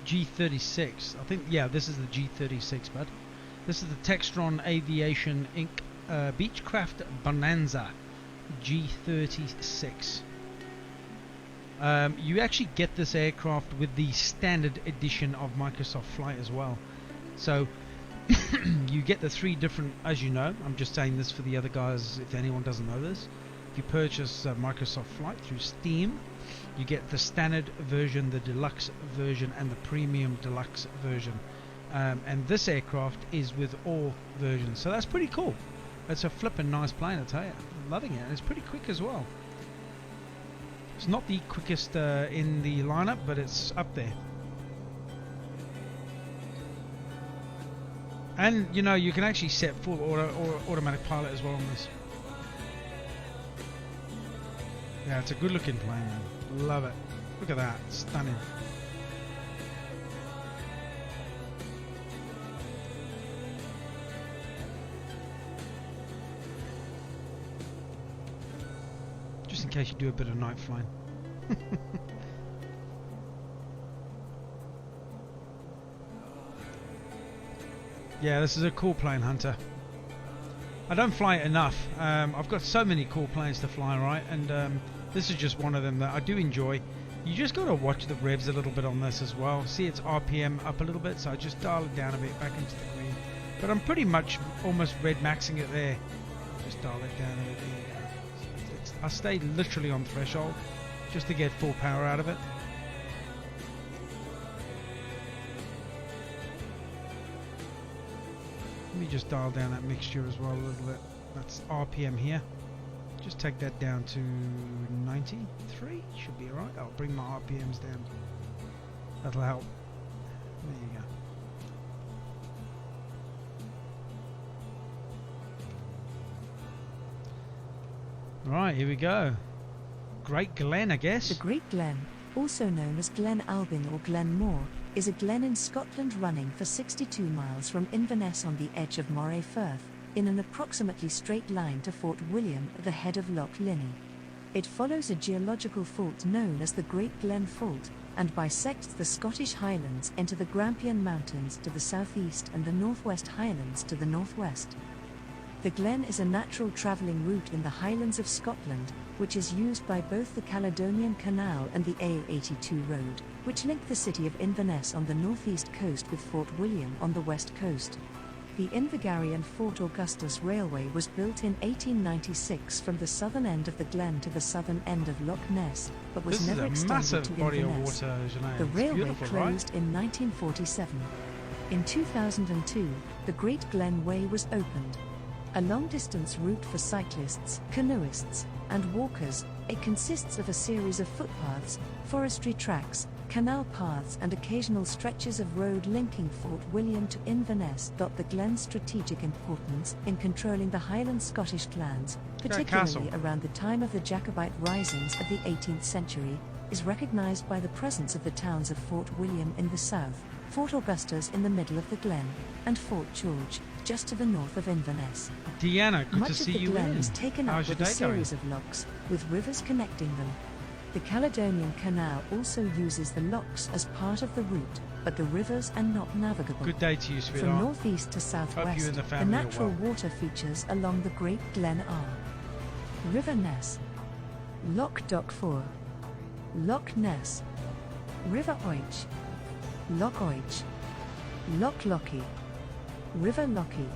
G36. I think, yeah, this is the G36, bud. This is the Textron Aviation Inc. Beechcraft Bonanza G36. You actually get this aircraft with the standard edition of Microsoft Flight as well. So you get the three different, as you know, I'm just saying this for the other guys if anyone doesn't know this. If you purchase Microsoft Flight through Steam, you get the standard version, the deluxe version, and the premium deluxe version. And this aircraft is with all versions, so that's pretty cool. It's a flippin' nice plane, I tell you. I'm loving it, and it's pretty quick as well. It's not the quickest in the lineup, but it's up there. And you know, you can actually set full automatic pilot as well on this. Yeah, it's a good looking plane, man. Love it. Look at that, stunning. Just in case you do a bit of night flying. Yeah, this is a cool plane, Hunter. I don't fly it enough. I've got so many cool planes to fly, right? And this is just one of them that I do enjoy. You just got to watch the revs a little bit on this as well. See its RPM up a little bit, so I just dial it down a bit back into the green. But I'm pretty much almost red maxing it there. Just dial it down a bit. I stayed literally on threshold just to get full power out of it. Let me just dial down that mixture as well a little bit. That's RPM here. Just take that down to 93. Should be alright. I'll bring my RPMs down. That'll help. There you go. Right, here we go. Great Glen, I guess. The Great Glen, also known as Glen Albin or Glen More, is a glen in Scotland running for 62 miles from Inverness on the edge of Moray Firth, in an approximately straight line to Fort William at the head of Loch Linney. It follows a geological fault known as the Great Glen Fault, and bisects the Scottish Highlands into the Grampian Mountains to the southeast and the Northwest Highlands to the northwest. The glen is a natural travelling route in the Highlands of Scotland, which is used by both the Caledonian Canal and the A82 road, which link the city of Inverness on the northeast coast with Fort William on the west coast. The Invergarry Fort Augustus Railway was built in 1896 from the southern end of the glen to the southern end of Loch Ness, but was never extended to Inverness. The railway closed in 1947. In 2002, the Great Glen Way was opened. A long-distance route for cyclists, canoeists, and walkers, it consists of a series of footpaths, forestry tracks, canal paths and occasional stretches of road linking Fort William to Inverness. The glen's strategic importance in controlling the Highland Scottish clans, particularly around the time of the Jacobite risings of the 18th century, is recognised by the presence of the towns of Fort William in the south, Fort Augustus in the middle of the glen, and Fort George, just to the north of Inverness. Deanna, good to see you in. Much of the glen is taken up with a series of lochs, with rivers connecting them. The Caledonian Canal also uses the lochs as part of the route, but the rivers are not navigable. Good day to you, sweetheart. From northeast to southwest, the natural water features along the Great Glen are River Ness, Loch Dock 4, Loch Ness, River Oich, Loch Oich, Loch Lochy, River Lochy.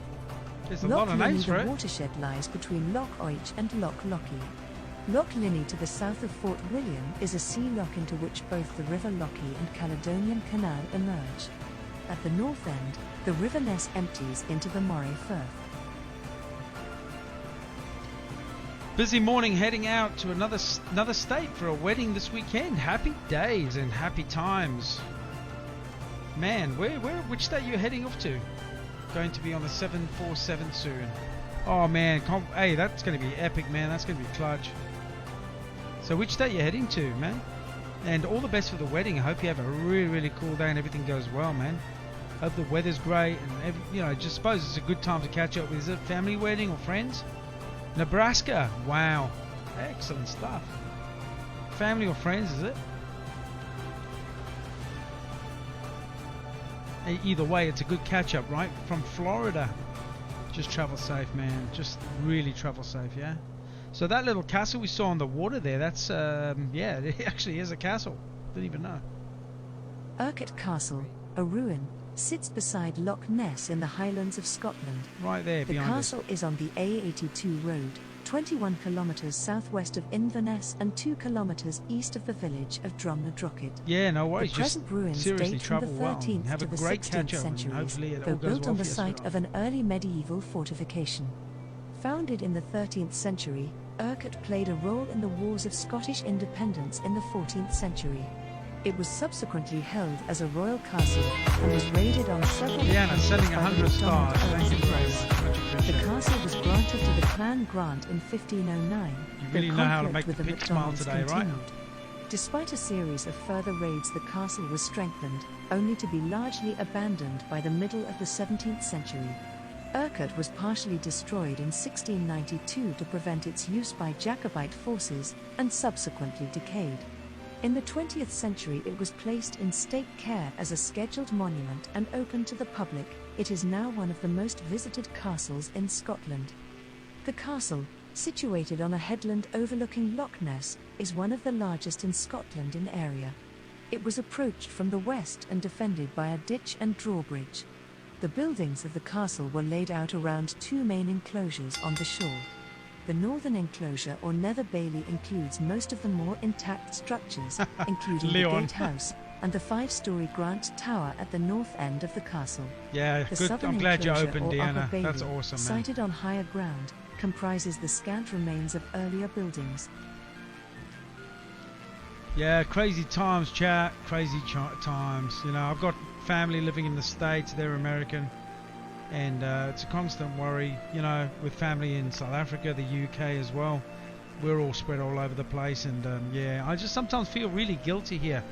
There's a lot of names for it. The watershed lies between Loch Oich and Loch Lochy. Loch Linney to the south of Fort William is a sea loch into which both the River Lochy and Caledonian Canal emerge. At the north end, the River Ness empties into the Moray Firth. Busy morning heading out to another state for a wedding this weekend. Happy days and happy times. Man, which state are you heading off to? Going to be on the 747 soon. Oh man, hey, that's going to be epic, man. That's going to be clutch. So which state you heading to, man? And all the best for the wedding. I hope you have a really, really cool day and everything goes well, man. Hope the weather's great and just suppose it's a good time to catch up with. Is it a family wedding or friends? Nebraska. Wow. Excellent stuff. Family or friends, is it? Either way, it's a good catch up, right? From Florida. Just travel safe, man. Just really travel safe, yeah? So that little castle we saw on the water there, that's, yeah, it actually is a castle. Didn't even know. Urquhart Castle, a ruin, sits beside Loch Ness in the Highlands of Scotland. Right there, behind us. The castle is on the A82 road, 21 kilometres southwest of Inverness and 2 kilometres east of the village of Drumnadrochid. Yeah, no worries. The present ruins date from the 13th to the 16th centuries, though built on the site of an early medieval fortification. Founded in the 13th century, Urquhart played a role in the wars of Scottish independence in the 14th century. It was subsequently held as a royal castle and was raided on several Deanna, occasions sending by 100 the stars. McDonald Thank you very Earls. much. Much The appreciated. castle was granted to the Clan Grant in 1509. You really The know how to conflict make with the the pig smile McDonalds today, right? continued. Despite a series of further raids, the castle was strengthened, only to be largely abandoned by the middle of the 17th century. Urquhart was partially destroyed in 1692 to prevent its use by Jacobite forces, and subsequently decayed. In the 20th century it was placed in state care as a scheduled monument and open to the public. It is now one of the most visited castles in Scotland. The castle, situated on a headland overlooking Loch Ness, is one of the largest in Scotland in area. It was approached from the west and defended by a ditch and drawbridge. The buildings of the castle were laid out around two main enclosures on the shore. The northern enclosure or Nether Bailey includes most of the more intact structures, including the Leon. gatehouse and the 5-story Grant Tower at the north end of the castle. Yeah, The good. southern I'm glad you enclosure, opened, or Upper Deanna. Bailey, That's awesome, man. sited on higher ground, comprises the scant remains of earlier buildings. Yeah, crazy times, chat. Crazy times. You know, I've got family living in the States. They're American. And it's a constant worry, you know, with family in South Africa, the UK as well. We're all spread all over the place. And, yeah, I just sometimes feel really guilty here.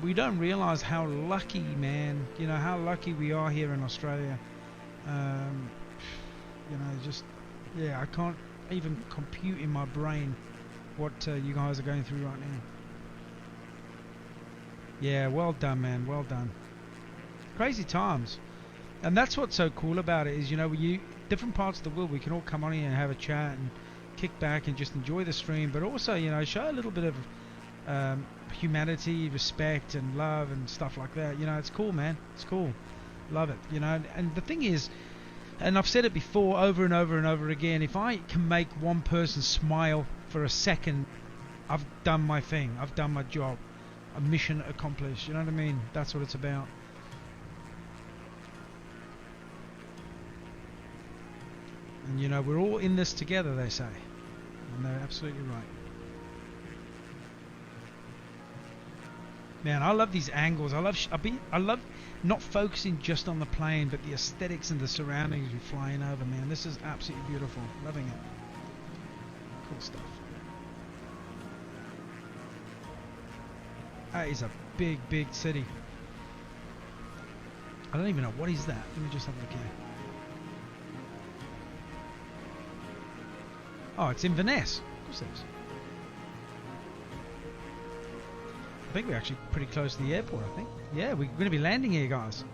We don't realise how lucky, man, you know, how lucky we are here in Australia. You know, just, yeah, I can't even compute in my brain what you guys are going through right now. Yeah, well done, man, well done. Crazy times. And that's what's so cool about it is, you know, different parts of the world, we can all come on here and have a chat and kick back and just enjoy the stream, but also, you know, show a little bit of humanity, respect and love and stuff like that. You know, it's cool, man. It's cool. Love it, you know. And the thing is, and I've said it before over and over and over again, if I can make one person smile for a second, I've done my thing. I've done my job. A mission accomplished. You know what I mean? That's what it's about. And you know, we're all in this together, they say. And they're absolutely right. Man, I love these angles. I love not focusing just on the plane, but the aesthetics and the surroundings you're flying over, man. This is absolutely beautiful. Loving it. Cool stuff. That is a big, big city. I don't even know. What is that? Let me just have a look here. Oh, it's Inverness. Of course it is. I think we're actually pretty close to the airport, I think. Yeah, we're going to be landing here, guys.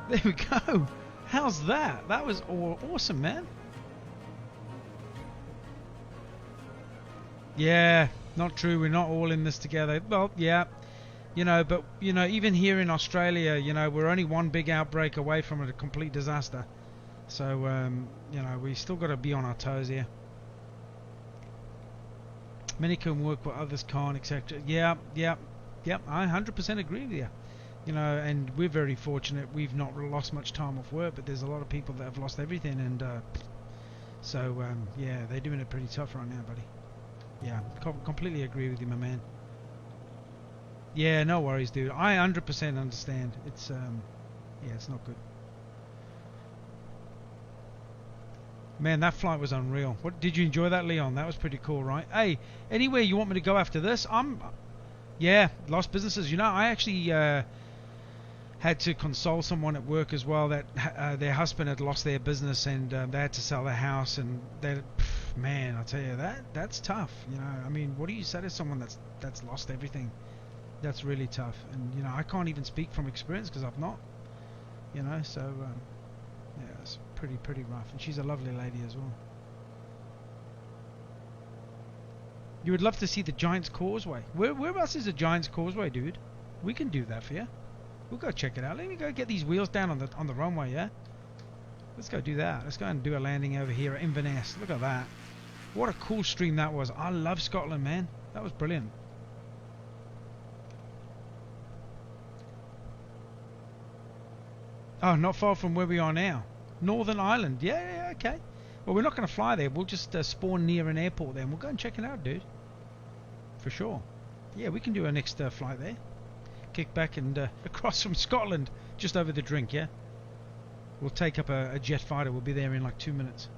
There we go. How's that? That was awesome, man. Yeah, not true. We're not all in this together. Well, yeah. You know, but, you know, even here in Australia, you know, we're only one big outbreak away from a complete disaster. So, you know, we still got to be on our toes here. Many can work what others can't, etc. Yeah, I 100% agree with you. You know, and we're very fortunate. We've not lost much time off work, but there's a lot of people that have lost everything, and so yeah, they're doing it pretty tough right now, buddy. Yeah, completely agree with you, my man. Yeah, no worries, dude. I 100% understand. It's yeah, it's not good. Man, that flight was unreal. What did you enjoy that, Leon? That was pretty cool, right? Hey, anywhere you want me to go after this? Yeah, lost businesses. You know, I actually had to console someone at work as well that their husband had lost their business and they had to sell their house, and they, man, I tell you, that's tough. You know, I mean, what do you say to someone that's lost everything? That's really tough. And you know, I can't even speak from experience because I've not. You know, so yeah, it's pretty rough. And she's a lovely lady as well. You would love to see the Giant's Causeway. Whereabouts is the Giant's Causeway, dude? We can do that for you. We'll go check it out. Let me go get these wheels down on the runway, yeah? Let's go do that. Let's go and do a landing over here at Inverness. Look at that. What a cool stream that was. I love Scotland, man. That was brilliant. Oh, not far from where we are now. Northern Ireland. Yeah, okay. Well, we're not going to fly there. We'll just spawn near an airport there, and we'll go and check it out, dude. For sure. Yeah, we can do our next flight there. Kick back and across from Scotland, just over the drink, yeah? We'll take up a jet fighter. We'll be there in like 2 minutes.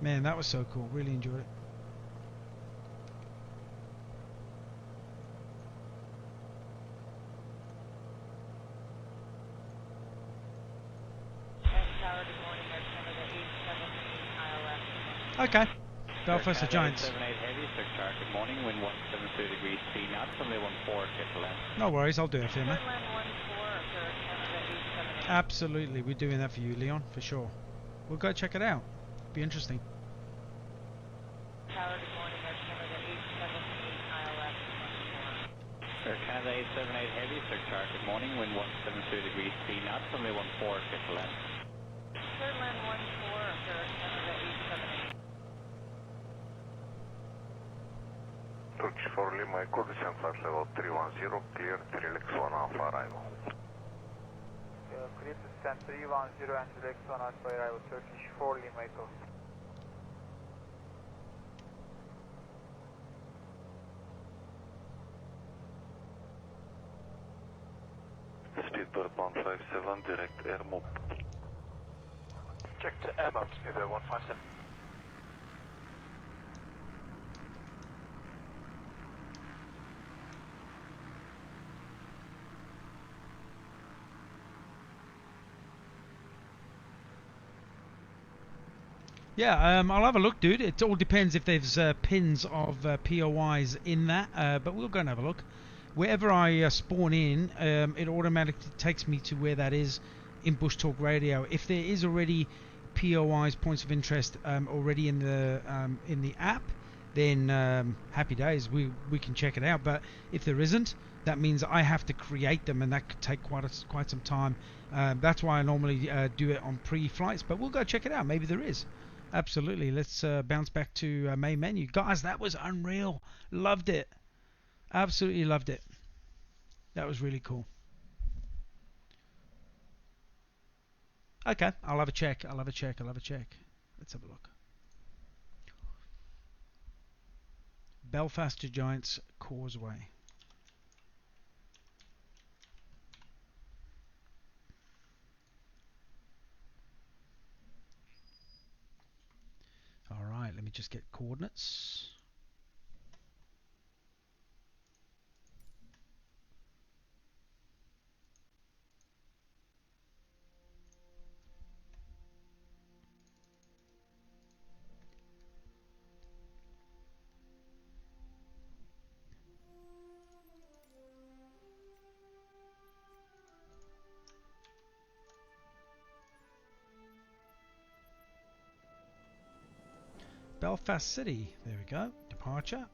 Man, that was so cool. Really enjoyed it. Okay. Belfast, the Giants. 78 heavy, 6 chart, good morning, wind 172 degrees 3 knots, runway 14, get to land. No worries, I'll do it for you, man. Absolutely, we're doing that for you, Leon, for sure. We'll go check it out. Be interesting. Tower, good morning, Air Canada 878 heavy, 6 chart, good morning, wind 172 degrees 3 knots, runway 14, get to land. Third land 14, Air Canada 878. Turkish 4 Lima, Echo, descent flight level 310, clear, 3X1 Alpha arrival. Clear to descent 310 and select 1 Alpha arrival, Turkish 4 Lima Echo. Speedbird 157, direct air move. Check to air map, Speedbird 157. Yeah, I'll have a look, dude. It all depends if there's pins of POIs in that, but we'll go and have a look. Wherever I spawn in, it automatically takes me to where that is in Bush Talk Radio. If there is already POIs, points of interest, already in the app, then happy days. We can check it out. But if there isn't, that means I have to create them, and that could take quite some time. That's why I normally do it on pre-flights. But we'll go check it out. Maybe there is. Absolutely. Let's bounce back to main menu. Guys, that was unreal. Loved it. Absolutely loved it. That was really cool. Okay, I'll have a check. Let's have a look. Belfast to Giants Causeway. Alright, let me just get coordinates. Belfast City, there we go, departure.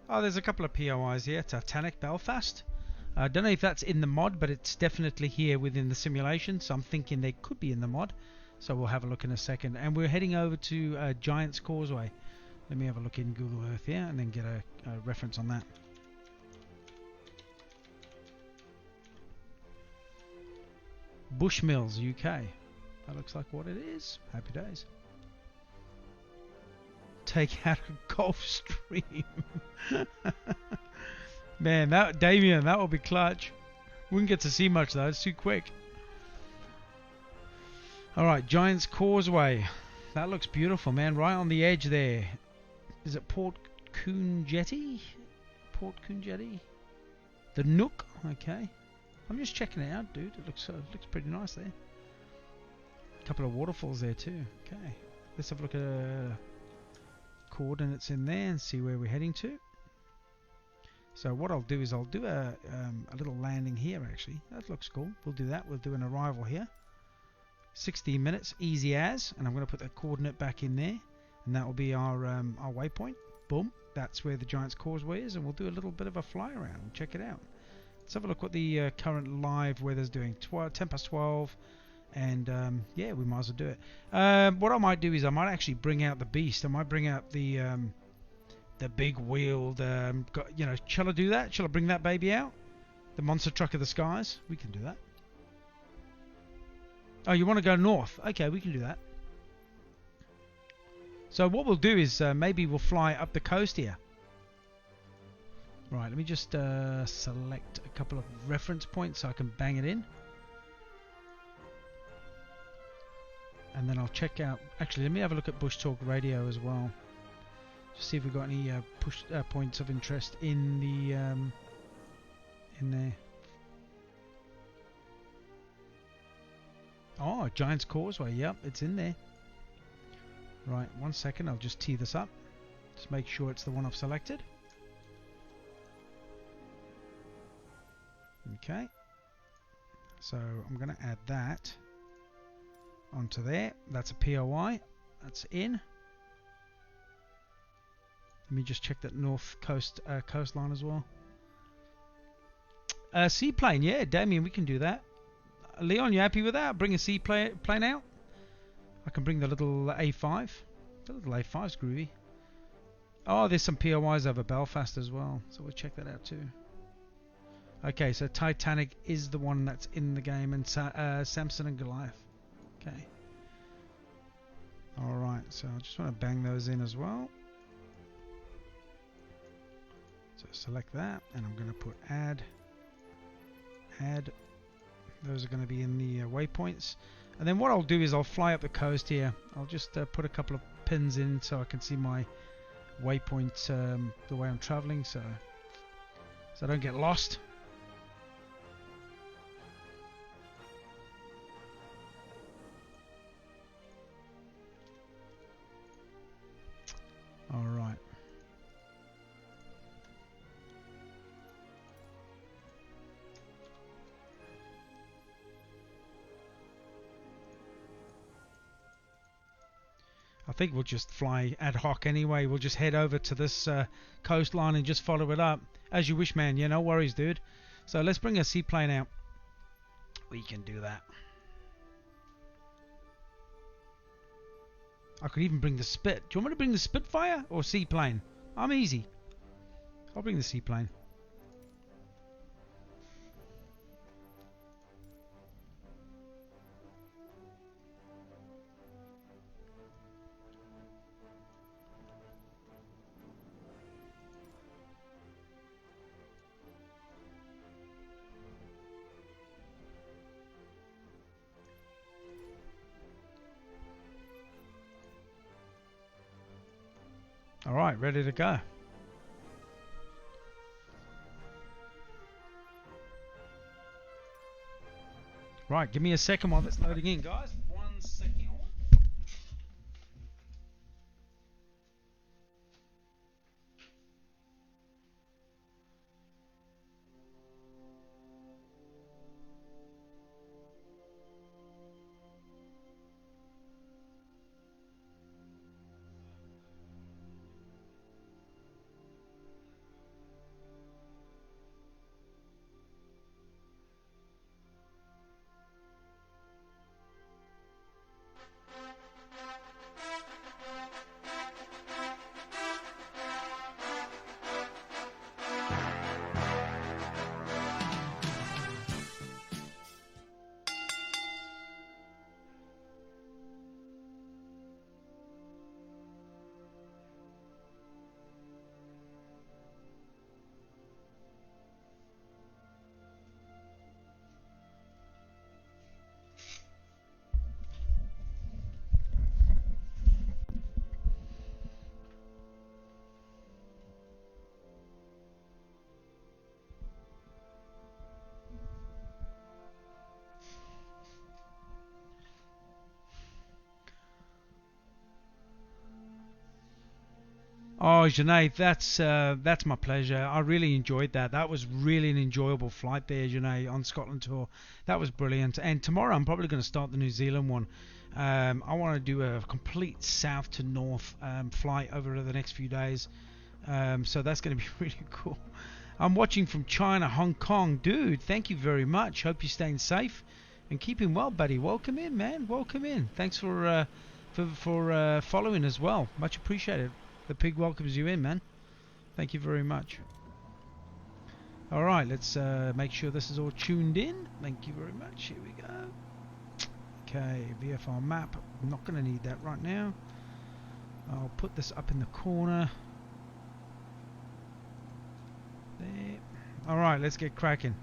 Oh, there's a couple of POIs here. Titanic Belfast. I don't know if that's in the mod, but it's definitely here within the simulation, so I'm thinking they could be in the mod. So we'll have a look in a second. And we're heading over to Giants Causeway. Let me have a look in Google Earth here and then get a reference on that. Bushmills, UK. That looks like what it is. Happy days. Take out a Gulfstream. Man, Damien, that will be clutch. Wouldn't get to see much though, it's too quick. Alright, Giants Causeway. That looks beautiful, man. Right on the edge there. Is it Port Coon Jetty? The Nook? Okay. I'm just checking it out, dude. It looks pretty nice there. A couple of waterfalls there too. Okay. Let's have a look at coordinates in there and see where we're heading to. So what I'll do is I'll do a little landing here actually. That looks cool. We'll do that. We'll do an arrival here. 16 minutes, easy as, and I'm going to put the coordinate back in there, and that will be our waypoint. Boom. That's where the Giants Causeway is, and we'll do a little bit of a fly around and check it out. Let's have a look what the current live weather's doing. 10 past 12. And yeah, we might as well do it. What I might do is I might actually bring out the beast. I might bring out the big wheeled. You know, shall I do that? Shall I bring that baby out? The monster truck of the skies. We can do that. Oh, you want to go north? Okay, we can do that. So what we'll do is maybe we'll fly up the coast here. Right, let me just select a couple of reference points so I can bang it in. And then I'll check out... Actually, let me have a look at Bush Talk Radio as well. Just see if we've got any points of interest in the... in there. Oh, Giant's Causeway. Yep, it's in there. Right, 1 second. I'll just tee this up. Just make sure it's the one I've selected. Okay. So I'm going to add that onto there. That's a POI. That's in. Let me just check that north coast coastline as well. Seaplane, yeah, Damien, we can do that. Leon, you happy with that? Bring a seaplane out. I can bring the little A5. The little A5's groovy. Oh, there's some POIs over Belfast as well, so we'll check that out too. Okay, so Titanic is the one that's in the game, and Samson and Goliath. Okay. Alright, so I just want to bang those in as well. So select that, and I'm going to put add. Those are going to be in the waypoints. And then what I'll do is I'll fly up the coast here. I'll just put a couple of pins in so I can see my waypoint the way I'm traveling, so I don't get lost. All right. I think we'll just fly ad hoc anyway. We'll just head over to this coastline and just follow it up. As you wish, man. Yeah, no worries, dude. So let's bring a seaplane out. We can do that. I could even bring the Spit. Do you want me to bring the Spitfire or seaplane? I'm easy. I'll bring the seaplane. Alright, ready to go. Right, give me a second while that's loading in, guys. 1 second. Oh, Janae, that's my pleasure. I really enjoyed that. That was really an enjoyable flight there, Janae, on Scotland tour. That was brilliant. And tomorrow I'm probably going to start the New Zealand one. I want to do a complete south to north flight over the next few days. So that's going to be really cool. I'm watching from China, Hong Kong. Dude, thank you very much. Hope you're staying safe and keeping well, buddy. Welcome in, man. Welcome in. Thanks for following as well. Much appreciated. The pig welcomes you in, man. Thank you very much. Alright, let's make sure this is all tuned in. Thank you very much. Here we go. Okay, VFR map. I'm not going to need that right now. I'll put this up in the corner. There. Alright, let's get cracking.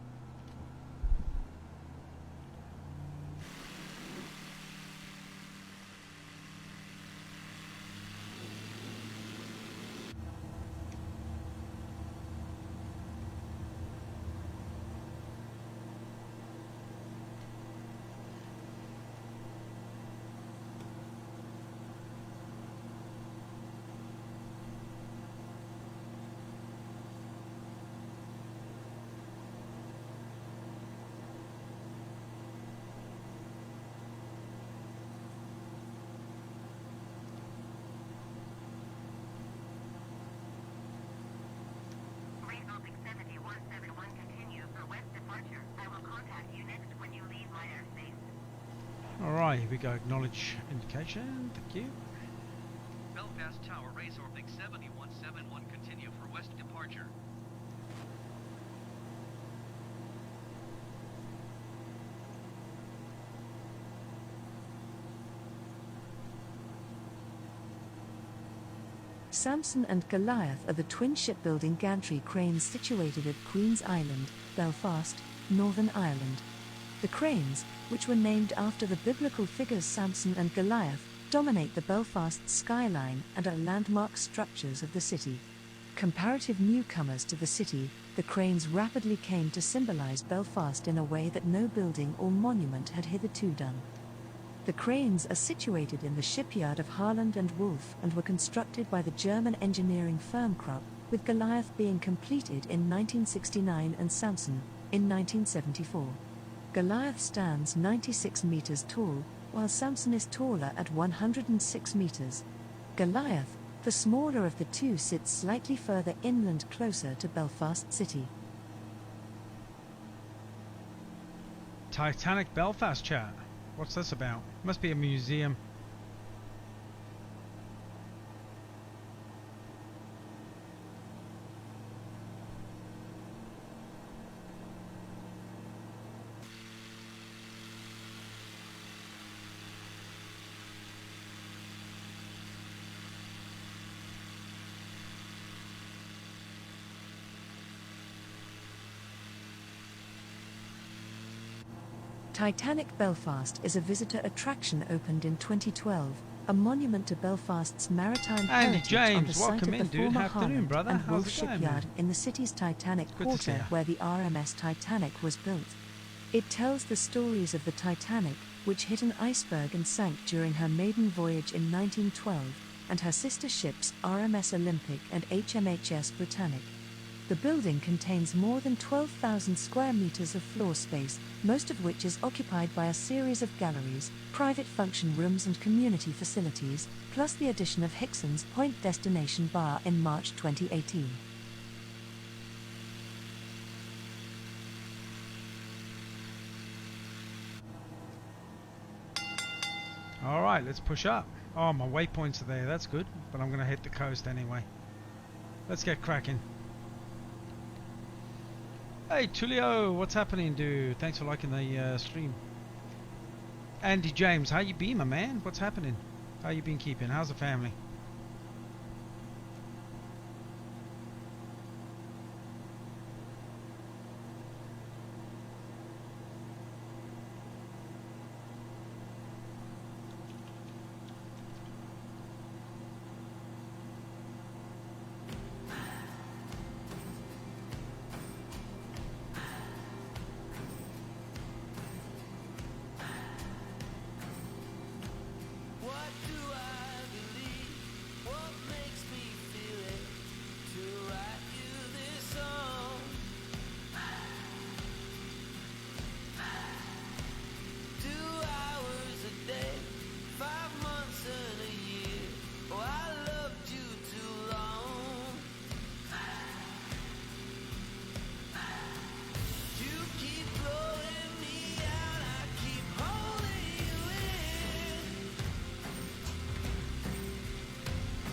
Alright, here we go. Acknowledge indication. Thank you. Belfast Tower, raise orbit 7171, continue for west departure. Samson and Goliath are the twin shipbuilding gantry cranes situated at Queen's Island, Belfast, Northern Ireland. The cranes, which were named after the biblical figures Samson and Goliath, dominate the Belfast skyline and are landmark structures of the city. Comparative newcomers to the city, the cranes rapidly came to symbolize Belfast in a way that no building or monument had hitherto done. The cranes are situated in the shipyard of Harland and Wolff and were constructed by the German engineering firm Krupp, with Goliath being completed in 1969 and Samson in 1974. Goliath stands 96 meters tall, while Samson is taller at 106 meters. Goliath, the smaller of the two, sits slightly further inland closer to Belfast City. Titanic Belfast chat. What's this about? Must be a museum. Titanic Belfast is a visitor attraction opened in 2012, a monument to Belfast's maritime Andy heritage James, on the site welcome of in, the dude. former Afternoon, Harland brother. and How's Wolff it going, shipyard man? in the city's Titanic Good to see Quarter ya. where the RMS Titanic was built. It tells the stories of the Titanic, which hit an iceberg and sank during her maiden voyage in 1912, and her sister ships RMS Olympic and HMHS Britannic. The building contains more than 12,000 square meters of floor space, most of which is occupied by a series of galleries, private function rooms and community facilities, plus the addition of Hickson's Point Destination Bar in March 2018. Alright, let's push up. Oh, my waypoints are there. That's good. But I'm going to hit the coast anyway. Let's get cracking. Hey Tulio, what's happening, dude? Thanks for liking the stream. Andy James, how you been, my man? What's happening? How you been keeping? How's the family?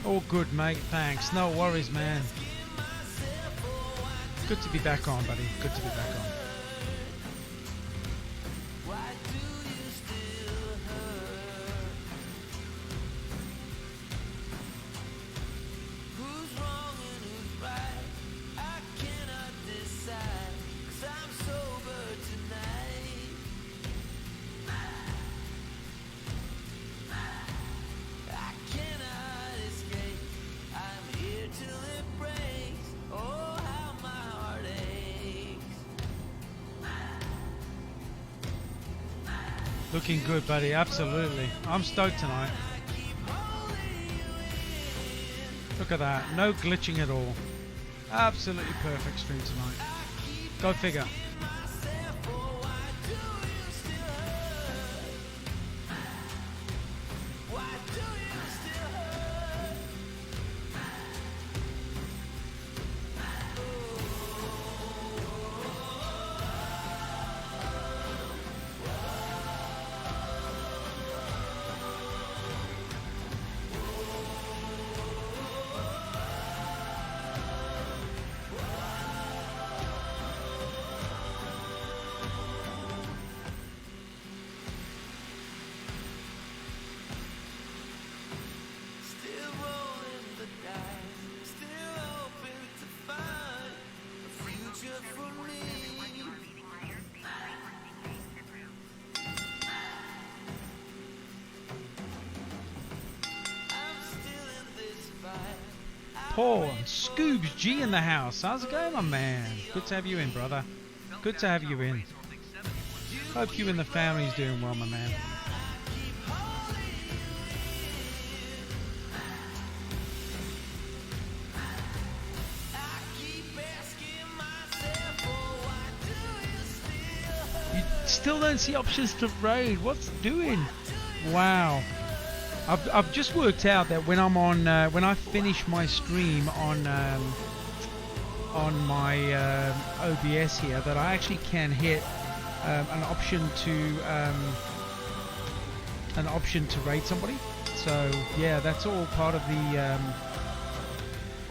All good, mate. Thanks. No worries, man. Good to be back on, buddy. Good to be back on. Looking good, buddy. Absolutely. I'm stoked tonight. Look at that. No glitching at all. Absolutely perfect stream tonight. Go figure. Paul and Scoobs G in the house. How's it going, my man? Good to have you in, brother. Good to have you in. Hope you and the family's doing well, my man. You still don't see options to raid. What's doing? Wow. I've just worked out that when I'm on when I finish my stream on my OBS here, that I actually can hit an option to rate somebody. So yeah, that's all part of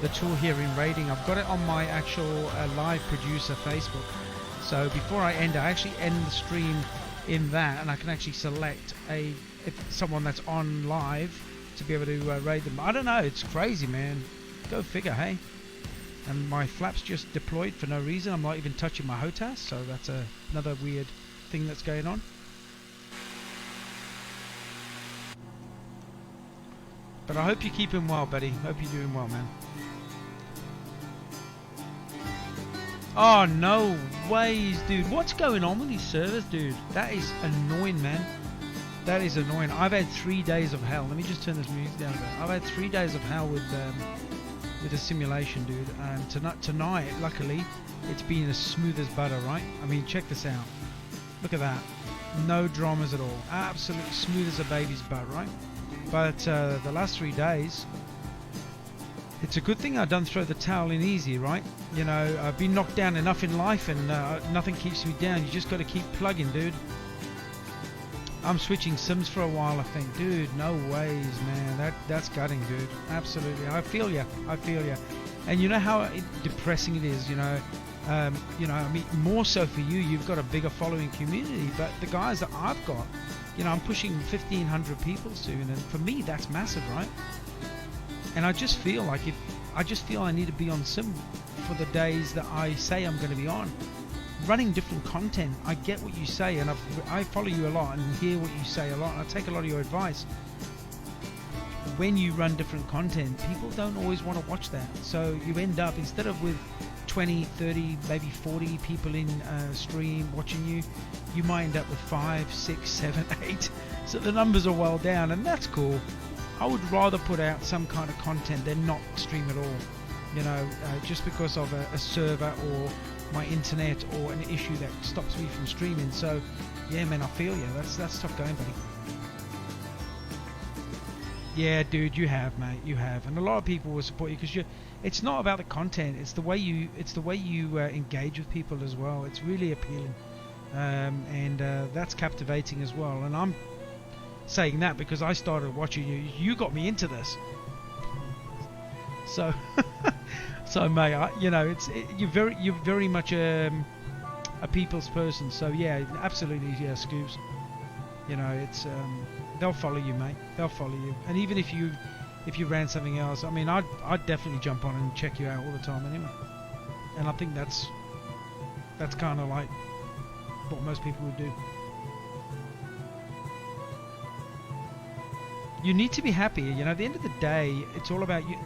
the tool here in rating. I've got it on my actual live producer Facebook. So before I end, I actually end the stream in that, and I can actually select someone that's on live to be able to raid them. I don't know, it's crazy, man. Go figure, hey? And my flaps just deployed for no reason. I'm not even touching my HOTAS, so that's another weird thing that's going on. But I hope you're keeping well, buddy. Hope you're doing well, man. Oh, no ways, dude. What's going on with these servers, dude? That is annoying, man. That is annoying. I've had 3 days of hell. Let me just turn this music down a bit. I've had 3 days of hell with the simulation, dude. And tonight, luckily, it's been as smooth as butter, right? I mean, check this out. Look at that. No dramas at all. Absolutely smooth as a baby's butt, right? But the last 3 days, it's a good thing I done throw the towel in easy, right? You know, I've been knocked down enough in life, and nothing keeps me down. You just got to keep plugging, dude. I'm switching sims for a while, I think. Dude, no ways, man. That's gutting, dude. Absolutely. I feel ya. I feel ya. And you know how depressing it is, you know. I mean, more so for you. You've got a bigger following community. But the guys that I've got, you know, I'm pushing 1,500 people soon. And for me, that's massive, right? And I just feel like I need to be on sim for the days that I say I'm going to be on. Running different content, I get what you say, and I follow you a lot and hear what you say a lot, and I take a lot of your advice. When you run different content, people don't always want to watch that, so you end up, instead of with 20, 30, maybe 40 people in stream watching you, you might end up with 5, 6, 7, 8. So the numbers are well down, and that's cool. I would rather put out some kind of content than not stream at all, you know, just because of a server or my internet or an issue that stops me from streaming. So yeah, man, I feel you. That's tough going, buddy. Yeah, dude, you have, mate, you have, and a lot of people will support you because it's not about the content, it's the way you engage with people as well. It's really appealing, and that's captivating as well. And I'm saying that because I started watching you. You got me into this, so so mate, you're very much a people's person. So yeah, absolutely, yeah, Scoobs. You know, it's they'll follow you, mate. They'll follow you. And even if you ran something else, I mean, I'd definitely jump on and check you out all the time anyway. And I think that's kind of like what most people would do. You need to be happy. You know, at the end of the day, it's all about you.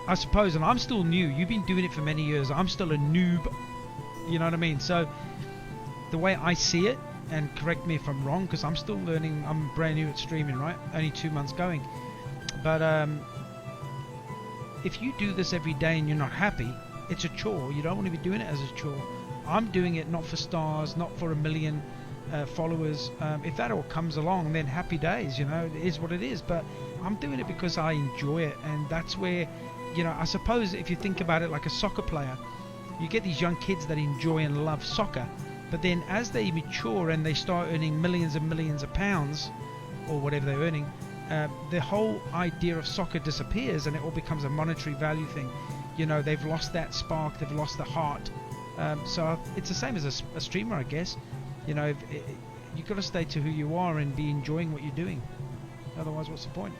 I suppose, and I'm still new. You've been doing it for many years. I'm still a noob. You know what I mean? So the way I see it, and correct me if I'm wrong, because I'm still learning. I'm brand new at streaming, right? Only 2 months going. But if you do this every day and you're not happy, it's a chore. You don't want to be doing it as a chore. I'm doing it not for stars, not for 1 million followers. If that all comes along, then happy days, you know, it is what it is. But I'm doing it because I enjoy it, and that's where, you know, I suppose if you think about it like a soccer player, you get these young kids that enjoy and love soccer, but then as they mature and they start earning millions and millions of pounds, or whatever they're earning, the whole idea of soccer disappears, and it all becomes a monetary value thing. You know, they've lost that spark, they've lost the heart. So it's the same as a streamer, I guess. You know, you've got to stay to who you are and be enjoying what you're doing. Otherwise, what's the point?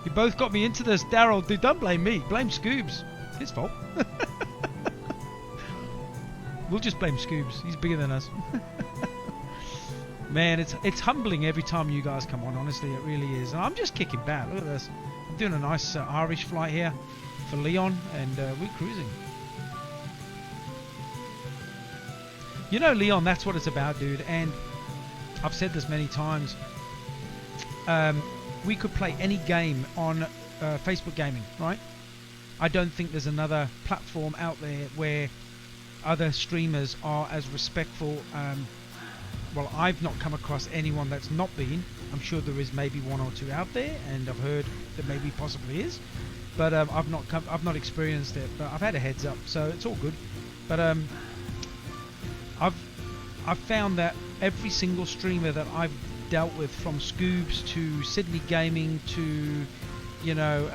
You both got me into this, Daryl. Dude, don't blame me. Blame Scoobs. It's his fault. We'll just blame Scoobs. He's bigger than us. Man, it's humbling every time you guys come on. Honestly, it really is. And I'm just kicking back. Look at this. I'm doing a nice Irish flight here for Leon, and we're cruising. You know, Leon, that's what it's about, dude. And I've said this many times. We could play any game on Facebook Gaming, right? I don't think there's another platform out there where other streamers are as respectful. Well, I've not come across anyone that's not been. I'm sure there is maybe one or two out there, and I've heard that maybe possibly is, but I've not experienced it. But I've had a heads up, so it's all good. But I've found that every single streamer that I've dealt with, from Scoobs to Sydney Gaming to, you know,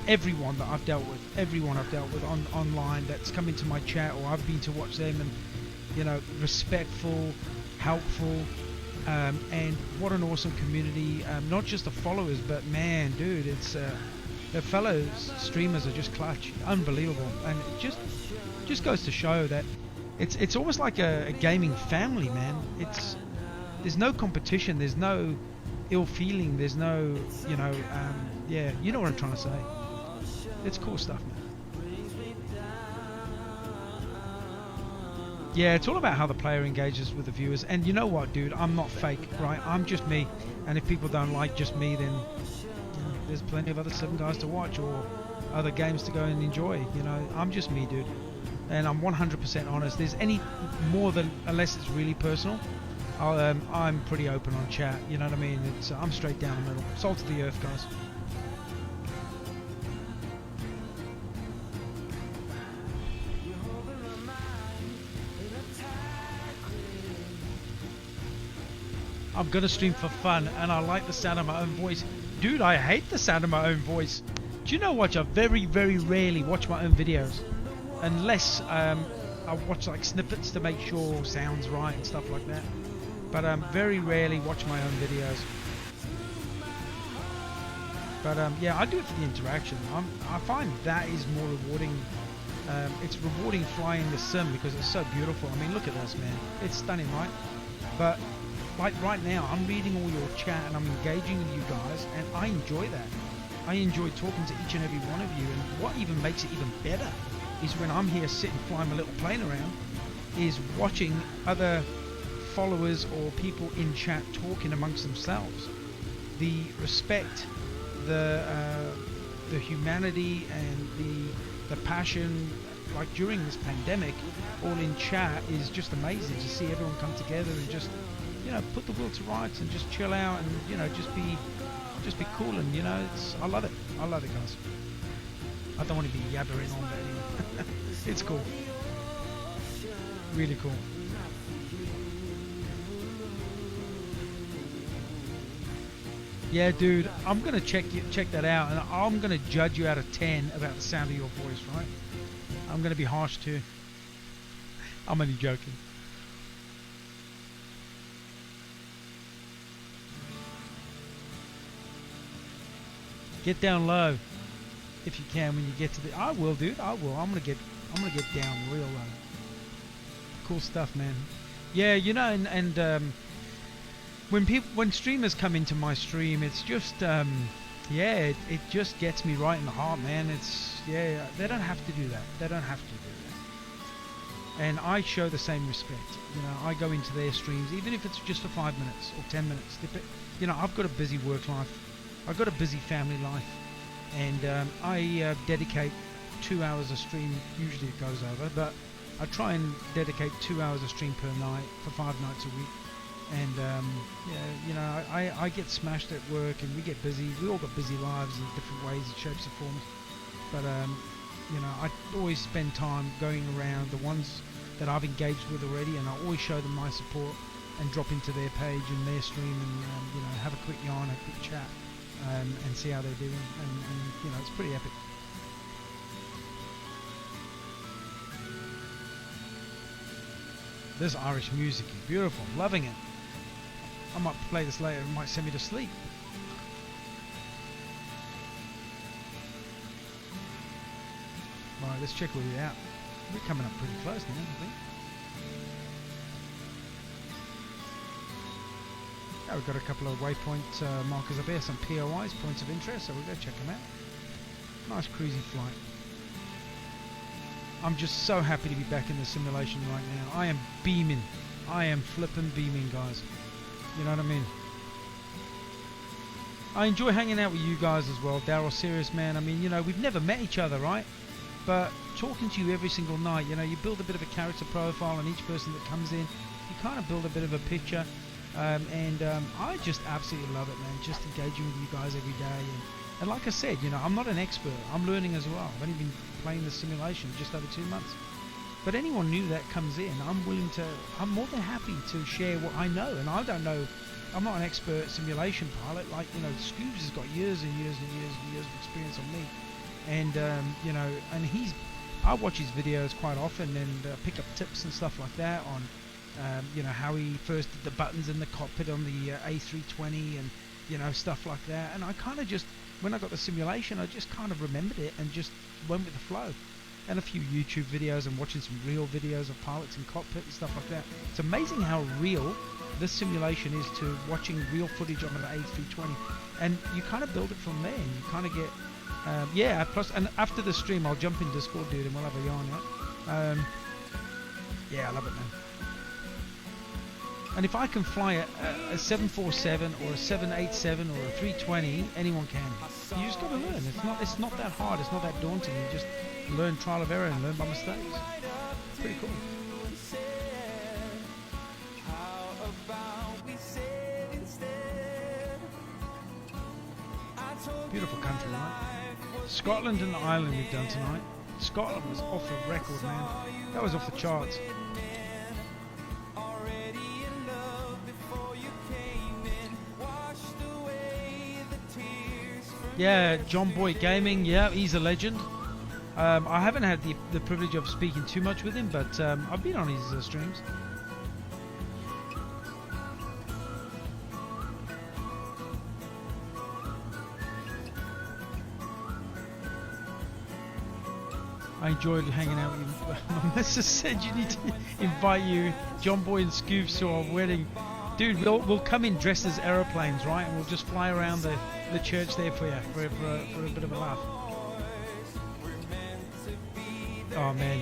everyone I've dealt with online that's come into my chat, or I've been to watch them, and, you know, respectful, helpful, and what an awesome community. Not just the followers, but man, dude, it's the fellow streamers are just clutch, unbelievable, and it just goes to show that it's almost like a gaming family, man. There's no competition, there's no ill feeling, there's no, you know, yeah, you know what I'm trying to say. It's cool stuff, man. Yeah, it's all about how the player engages with the viewers. And you know what, dude, I'm not fake, right? I'm just me. And if people don't like just me, then, you know, there's plenty of other 7 guys to watch, or other games to go and enjoy. You know, I'm just me, dude. And I'm 100% honest. There's any more than, unless it's really personal, I'm pretty open on chat. You know what I mean? I'm straight down the middle. Salt of the earth, guys. I'm gonna stream for fun, and I like the sound of my own voice. Dude, I hate the sound of my own voice. Do you know what? I very, very rarely watch my own videos, unless I watch like snippets to make sure sound's right and stuff like that. But very rarely watch my own videos. But yeah, I do it for the interaction. I find that is more rewarding. It's rewarding flying the sim because it's so beautiful. I mean, look at this, man. It's stunning, right? But like right now, I'm reading all your chat and I'm engaging with you guys, and I enjoy that. I enjoy talking to each and every one of you, and what even makes it even better is when I'm here sitting flying my little plane around, is watching other followers or people in chat talking amongst themselves. The respect, the humanity, and the passion, like during this pandemic, all in chat, is just amazing to see everyone come together and just, you know, put the world to rights and just chill out and, you know, just be cool. And, you know, I love it, guys. I don't want to be yabbering on, but anyway. It's cool, really cool. Yeah, dude, I'm gonna check that out, and I'm gonna judge you out of 10 about the sound of your voice, right? I'm gonna be harsh too. I'm only joking. Get down low if you can when you get to the. I will, dude. I will. I'm gonna get down real low. Cool stuff, man. Yeah, you know, and when streamers come into my stream, it's just yeah, it just gets me right in the heart, man. It's, yeah, they don't have to do that. They don't have to do and I show the same respect. You know, I go into their streams, even if it's just for 5 minutes or 10 minutes. You know, I've got a busy work life, I've got a busy family life, and I dedicate 2 hours a stream. Usually it goes over, but I try and dedicate 2 hours a stream per night for 5 nights a week. And yeah, you know, I get smashed at work, and we get busy. We all got busy lives in different ways and shapes and forms. But you know, I always spend time going around the ones that I've engaged with already, and I always show them my support and drop into their page and their stream, and you know, have a quick yarn, a quick chat, and see how they're doing. And you know, it's pretty epic. This Irish music is beautiful, loving it. I might play this later, it might send me to sleep. Right, let's check where we're at. We're coming up pretty close now, I think. Yeah, we've got a couple of waypoint markers up here, some POIs, points of interest, so we'll go check them out. Nice cruisy flight. I'm just so happy to be back in the simulation right now. I am beaming. I am flipping beaming, guys. You know what I mean? I enjoy hanging out with you guys as well. Daryl, serious man. I mean, you know, we've never met each other, right? But talking to you every single night, you know, you build a bit of a character profile on each person that comes in. You kind of build a bit of a picture. I just absolutely love it, man. Just engaging with you guys every day. And like I said, you know, I'm not an expert. I'm learning as well. I've only been playing the simulation just over 2 months. But anyone new that comes in, I'm more than happy to share what I know. And I don't know, I'm not an expert simulation pilot. Like, you know, Scoobs has got years and years and years and years of experience on me. And, you know, and I watch his videos quite often and pick up tips and stuff like that on, you know, how he first did the buttons in the cockpit on the A320 and, you know, stuff like that. And I kind of just, when I got the simulation, I just kind of remembered it and just went with the flow. And a few YouTube videos and watching some real videos of pilots in cockpit and stuff like that. It's amazing how real this simulation is to watching real footage on an A320. And you kind of build it from there, and you kind of get, yeah, plus, and after the stream, I'll jump in Discord, dude, and we'll have a yarn out. Yeah, I love it, man. And if I can fly a 747 or a 787 or a 320, anyone can. You just got to learn. It's not that hard. It's not that daunting. You just learn trial of error and learn by mistakes. It's pretty cool. Beautiful country, right? Scotland and Ireland we've done tonight. Scotland was off the record, man. That was off the charts. Yeah, John Boy Gaming, yeah, he's a legend. I haven't had the privilege of speaking too much with him, but I've been on his streams. I enjoyed hanging out with you. My missus said you need to invite you, John Boy and Scoops, to our wedding. Dude, we'll come in dressed as aeroplanes, right? And we'll just fly around the church there for you, for a bit of a laugh. Oh man,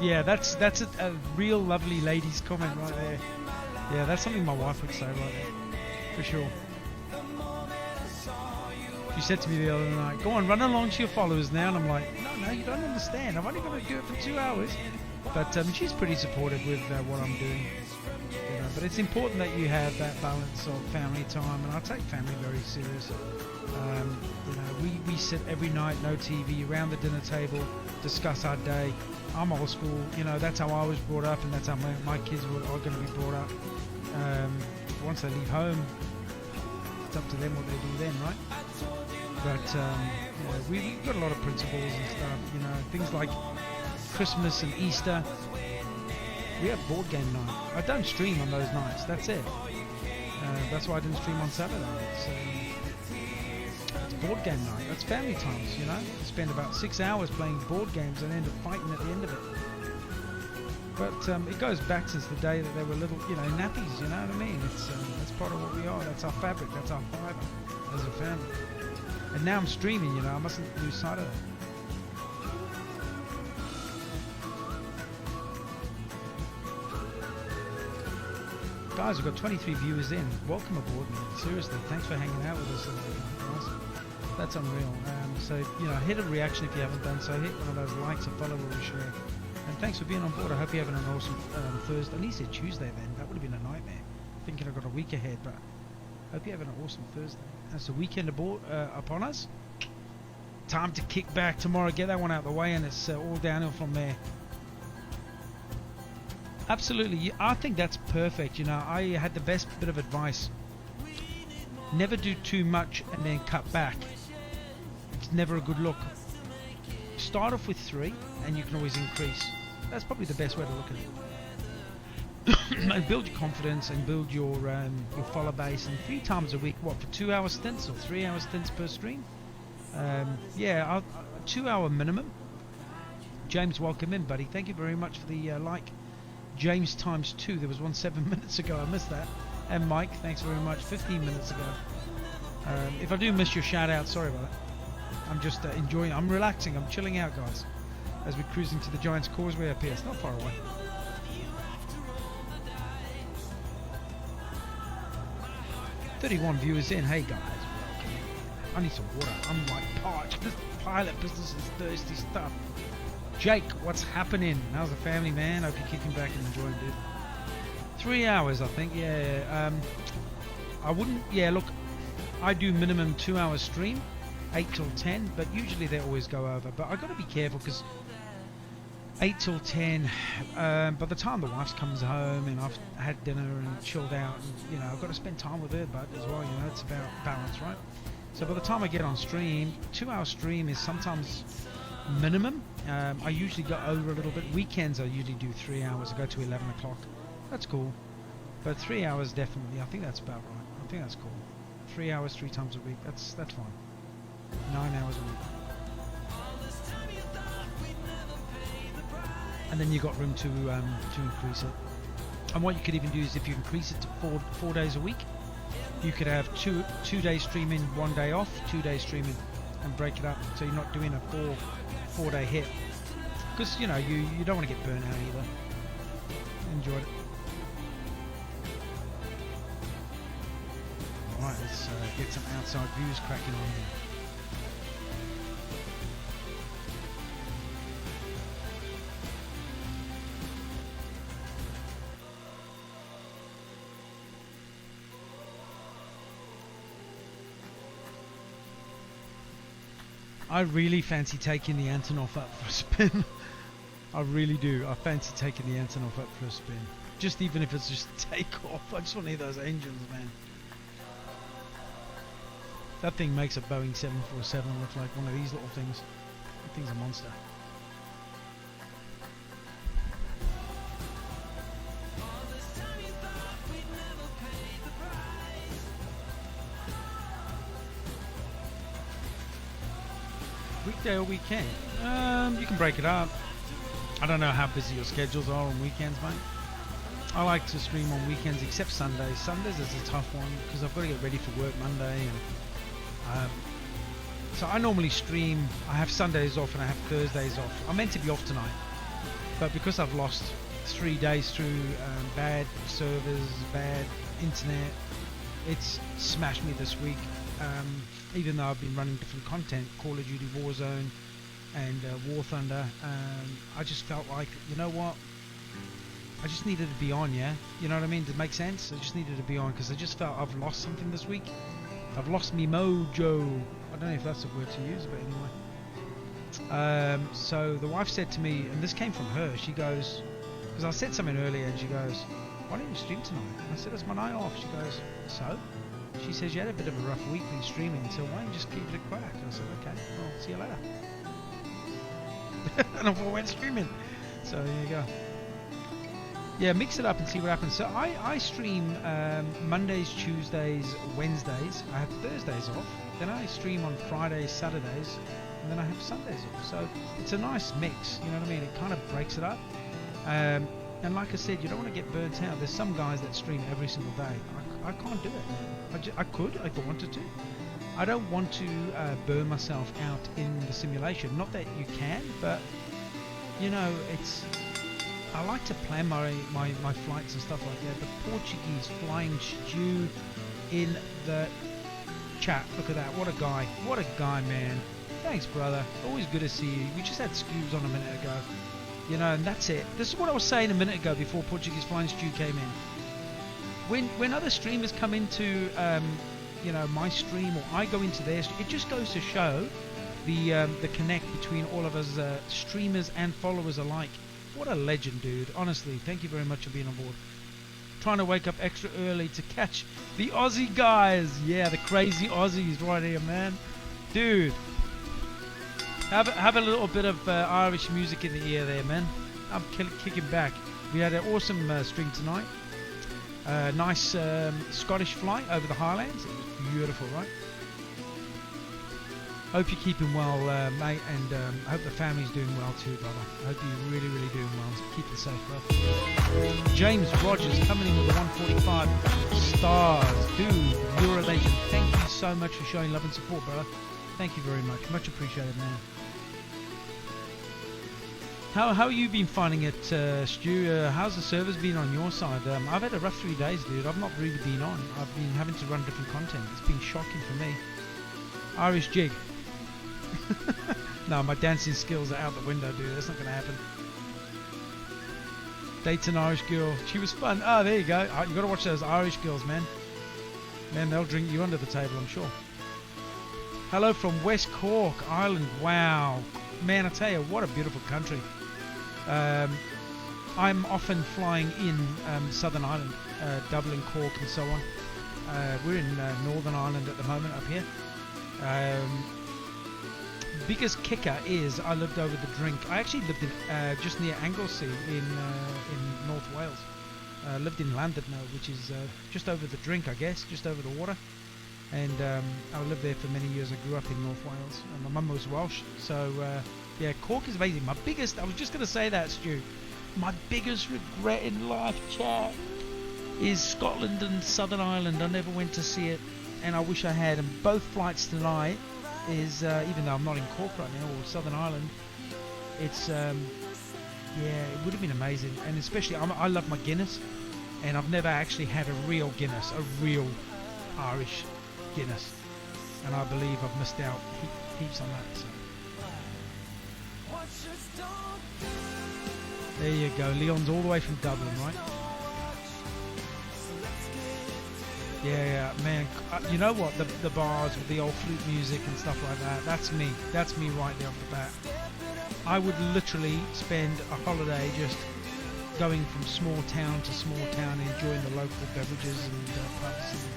yeah, that's a real lovely lady's comment right there. Yeah, that's something my wife would say right there, for sure. She said to me the other night, "Go on, run along to your followers now," and I'm like, "No, you don't understand. I've only got to do it for 2 hours." But she's pretty supportive with what I'm doing. You know, but it's important that you have that balance of family time, and I take family very serious. You know, we sit every night, no TV, around the dinner table, discuss our day. I'm old school, you know, that's how I was brought up, and that's how my kids are going to be brought up. Once they leave home, it's up to them what they do then, right? But you know, we've got a lot of principles and stuff, you know, things like Christmas and Easter. We have board game night. I don't stream on those nights, that's it. That's why I didn't stream on Saturday. It's board game night, that's family times, you know. We spend about 6 hours playing board games and end up fighting at the end of it. But it goes back since the day that they were little, you know, nappies, you know what I mean? That's part of what we are, that's our fabric, that's our fibre as a family. And now I'm streaming, you know, I mustn't lose sight of that. Guys, we've got 23 viewers in. Welcome aboard, man. Seriously, thanks for hanging out with us. Guys. That's unreal. So, you know, hit a reaction if you haven't done so. Hit one of those likes, a follow, or a share. And thanks for being on board. I hope you're having an awesome Thursday. At least said Tuesday then. That would have been a nightmare. Thinking I've got a week ahead, but I hope you're having an awesome Thursday. That's the weekend aboard, upon us. Time to kick back tomorrow. Get that one out of the way, and it's all downhill from there. Absolutely. I think that's perfect. You know, I had the best bit of advice. Never do too much and then cut back. It's never a good look. Start off with 3 and you can always increase. That's probably the best way to look at it. And build your confidence and build your follower base. And 3 times a week, what, for 2-hour stints or 3-hour stints per stream? Yeah, 2-hour minimum. James, welcome in, buddy. Thank you very much for the like. James times 2. There was one 7 minutes ago. I missed that. And Mike, thanks very much. 15 minutes ago. If I do miss your shout out, sorry about that. I'm just enjoying. I'm relaxing. I'm chilling out, guys, as we're cruising to the Giants Causeway up here. It's not far away. "31 viewers in. Hey guys, welcome. I need some water. I'm like parched. This pilot business is thirsty stuff. Jake, what's happening? How's the family, man? Hope you're kicking back and enjoying, dude. 3 hours, I think. Yeah. I wouldn't. Yeah, look, I do minimum 2 hours stream, 8 till 10, but usually they always go over. But I got to be careful because 8 till 10. By the time the wife comes home and I've had dinner and chilled out, and you know, I've got to spend time with her, but as well, you know, it's about balance, right? So by the time I get on stream, 2 hour stream is sometimes minimum. I usually go over a little bit. Weekends I usually do 3 hours. I go to 11 o'clock. That's cool. But 3 hours definitely. I think that's about right. I think that's cool. 3 hours, 3 times a week. That's fine. 9 hours a week. And then you got room to increase it. And what you could even do is if you increase it to 4 days a week, you could have two days streaming, 1 day off, 2 days streaming, and break it up so you're not doing a four day hit. Because you know you don't want to get burnt out either. Enjoy it. Alright, let's get some outside views cracking on here. I really fancy taking the Antonov up for a spin. I really do. I fancy taking the Antonov up for a spin. Just even if it's just takeoff. I just want to hear those engines, man. That thing makes a Boeing 747 look like one of these little things. That thing's a monster. Weekday or weekend? You can break it up. I don't know how busy your schedules are on weekends, mate. I like to stream on weekends except Sundays. Sundays is a tough one because I've got to get ready for work Monday, and so I normally stream. I have Sundays off and I have Thursdays off. I'm meant to be off tonight, but because I've lost 3 days through bad servers, bad internet, it's smashed me this week. Even though I've been running different content, Call of Duty Warzone and War Thunder, I just felt like, you know what, I just needed to be on, yeah? You know what I mean? Does it make sense? I just needed to be on because I just felt I've lost something this week. I've lost me mojo. I don't know if that's a word to use, but anyway. So the wife said to me, and this came from her, she goes, because I said something earlier, and she goes, why don't you stream tonight? And I said, it's my night off. She goes, so? She says, you had a bit of a rough week when streaming, so why don't you just keep it a crack? And I said, okay, well, see you later. And I went streaming. So there you go. Yeah, mix it up and see what happens. So I stream Mondays, Tuesdays, Wednesdays. I have Thursdays off. Then I stream on Fridays, Saturdays, and then I have Sundays off. So it's a nice mix, you know what I mean? It kind of breaks it up. And like I said, you don't want to get burnt out. There's some guys that stream every single day. I can't do it. I could if I wanted to. I don't want to burn myself out in the simulation. Not that you can, but you know, I like to plan my flights and stuff like that. The Portuguese flying stew in the chat. Look at that. What a guy. What a guy, man. Thanks, brother. Always good to see you. We just had Scoobs on a minute ago. You know, and that's it. This is what I was saying a minute ago before Portuguese Flying Stew came in. When other streamers come into, you know, my stream or I go into theirs, it just goes to show the connect between all of us streamers and followers alike. What a legend, dude. Honestly, thank you very much for being on board. Trying to wake up extra early to catch the Aussie guys. Yeah, the crazy Aussies right here, man. Dude. Have a little bit of Irish music in the ear there, man. I'm kicking back. We had an awesome stream tonight. Nice Scottish flight over the Highlands. It was beautiful, right? Hope you're keeping well, mate, and hope the family's doing well too, brother. Hope you're really, really doing well. So keep it safe, bro. James Rogers coming in with the 145 stars. Dude, you're a legend. Thank you so much for showing love and support, brother. Thank you very much. Much appreciated, man. How you been finding it, Stu? How's the servers been on your side? I've had a rough 3 days, dude. I've not really been on. I've been having to run different content. It's been shocking for me. Irish jig. No, my dancing skills are out the window, dude. That's not going to happen. Dates an Irish girl. She was fun. Oh, there you go. You got to watch those Irish girls, man. Man, they'll drink you under the table, I'm sure. Hello from West Cork, Ireland. Wow. Man, I tell you, what a beautiful country. I'm often flying in Southern Ireland, Dublin, Cork, and so on. We're in Northern Ireland at the moment up here. Biggest kicker is I lived over the drink. I actually lived in just near Anglesey in North Wales. Lived in Llandudno, which is just over the drink, I guess, just over the water. And I lived there for many years. I grew up in North Wales, and my mum was Welsh. So yeah, Cork is amazing. I was just going to say that, Stu. My biggest regret in life, chat, is Scotland and Southern Ireland. I never went to see it, and I wish I had. And both flights tonight is, even though I'm not in Cork right now, or Southern Ireland, it's, yeah, it would have been amazing. And especially, I love my Guinness, and I've never actually had a real Guinness, a real Irish Guinness, and I believe I've missed out heaps on that. So. There you go. Leon's all the way from Dublin, right? Yeah, man. You know what? The bars with the old flute music and stuff like that. That's me. That's me right there off the bat. I would literally spend a holiday just going from small town to small town, enjoying the local beverages and pubs. And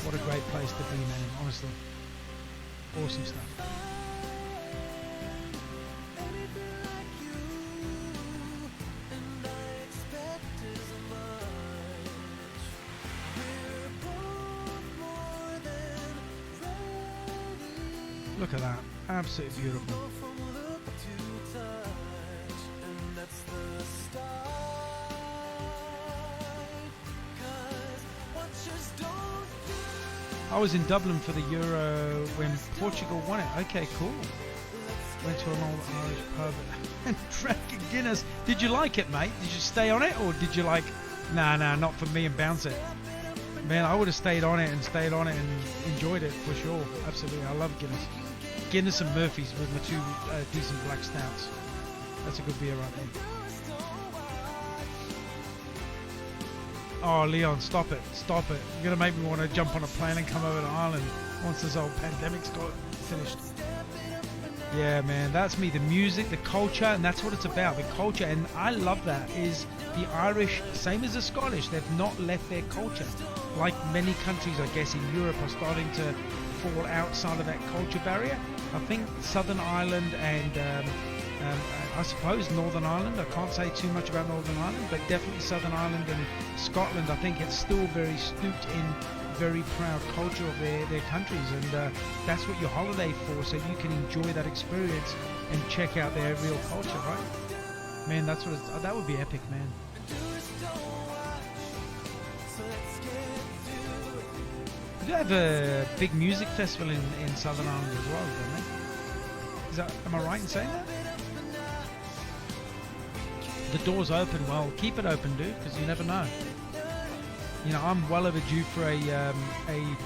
what a great place to be, man. Honestly, awesome stuff. Look at that, absolutely beautiful. I was in Dublin for the Euro when Portugal won it. Okay, cool. Went to an old Irish pub and drank a Guinness. Did you like it, mate? Did you stay on it, or did you like, nah, not for me, and bounce it? Man, I would have stayed on it and enjoyed it for sure. Absolutely, I love Guinness. Guinness and Murphy's with my two decent black stouts. That's a good beer right there. Oh, Leon, stop it. You're going to make me want to jump on a plane and come over to Ireland once this old pandemic's got finished. Yeah, man, that's me. The music, the culture, and that's what it's about, the culture. And I love that, is the Irish, same as the Scottish, they've not left their culture. Like many countries, I guess, in Europe are starting to fall outside of that culture barrier. I think Southern Ireland and I suppose Northern Ireland, I can't say too much about Northern Ireland, but definitely Southern Ireland and Scotland, I think it's still very steeped in very proud culture of their countries, and that's what you holiday for, so you can enjoy that experience and check out their real culture, right? Man, that's what that would be epic, man. We do have a big music festival in Southern Ireland as well, don't they? Am I right in saying that? the door's open, well, keep it open, dude, because you never know. You know, I'm well overdue for a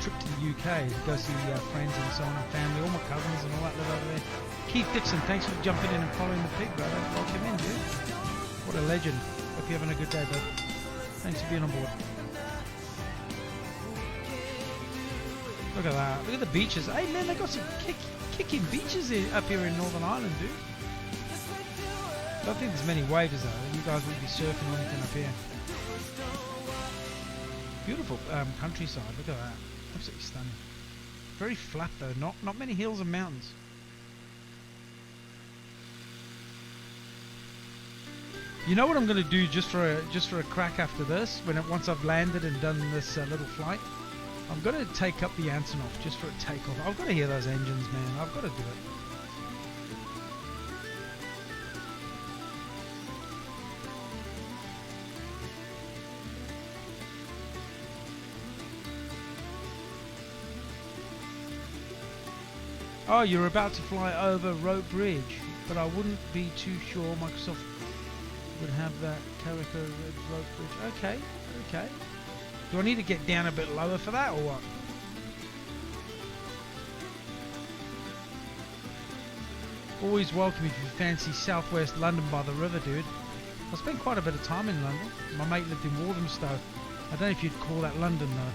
trip to the UK to go see friends and so on and family. All my cousins and all that live over there. Keith Dixon, thanks for jumping in and following the pig, brother. Welcome in, dude. What a legend. Hope you're having a good day, bud. Thanks for being on board. Look at that. Look at the beaches. Hey, man, they got some kicking beaches up here in Northern Ireland, dude. I don't think there's many waves, though. You guys won't be surfing or anything up here. Beautiful countryside. Look at that. Absolutely stunning. Very flat, though. Not many hills and mountains. You know what I'm going to do just for a crack after this? Once I've landed and done this little flight, I'm going to take up the Antonov just for a takeoff. I've got to hear those engines, man. I've got to do it. Oh, you're about to fly over Rope Bridge, but I wouldn't be too sure Microsoft would have that character Rope Bridge. Okay, okay. Do I need to get down a bit lower for that, or what? Always welcome if you fancy southwest London by the river, dude. I spent quite a bit of time in London. My mate lived in Walthamstow. I don't know if you'd call that London, though.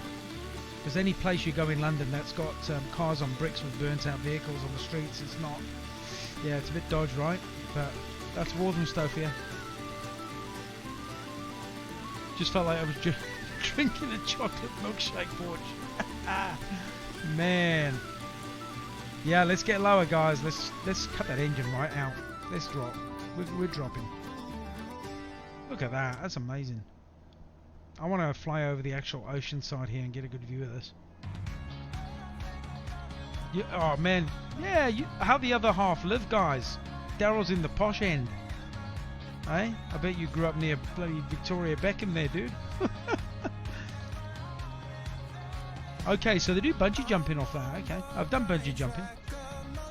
Because any place you go in London that's got cars on bricks with burnt out vehicles on the streets, it's not. Yeah, it's a bit dodgy, right? But that's Walthamstow for you. Just felt like I was drinking a chocolate milkshake porch. Man. Yeah, let's get lower, guys. Let's cut that engine right out. Let's drop. We're dropping. Look at that. That's amazing. I want to fly over the actual ocean side here and get a good view of this. Yeah, oh man, yeah. How the other half live, guys? Daryl's in the posh end. Hey, I bet you grew up near bloody Victoria Beckham there, dude. Okay, so they do bungee jumping off that. Okay, I've done bungee jumping.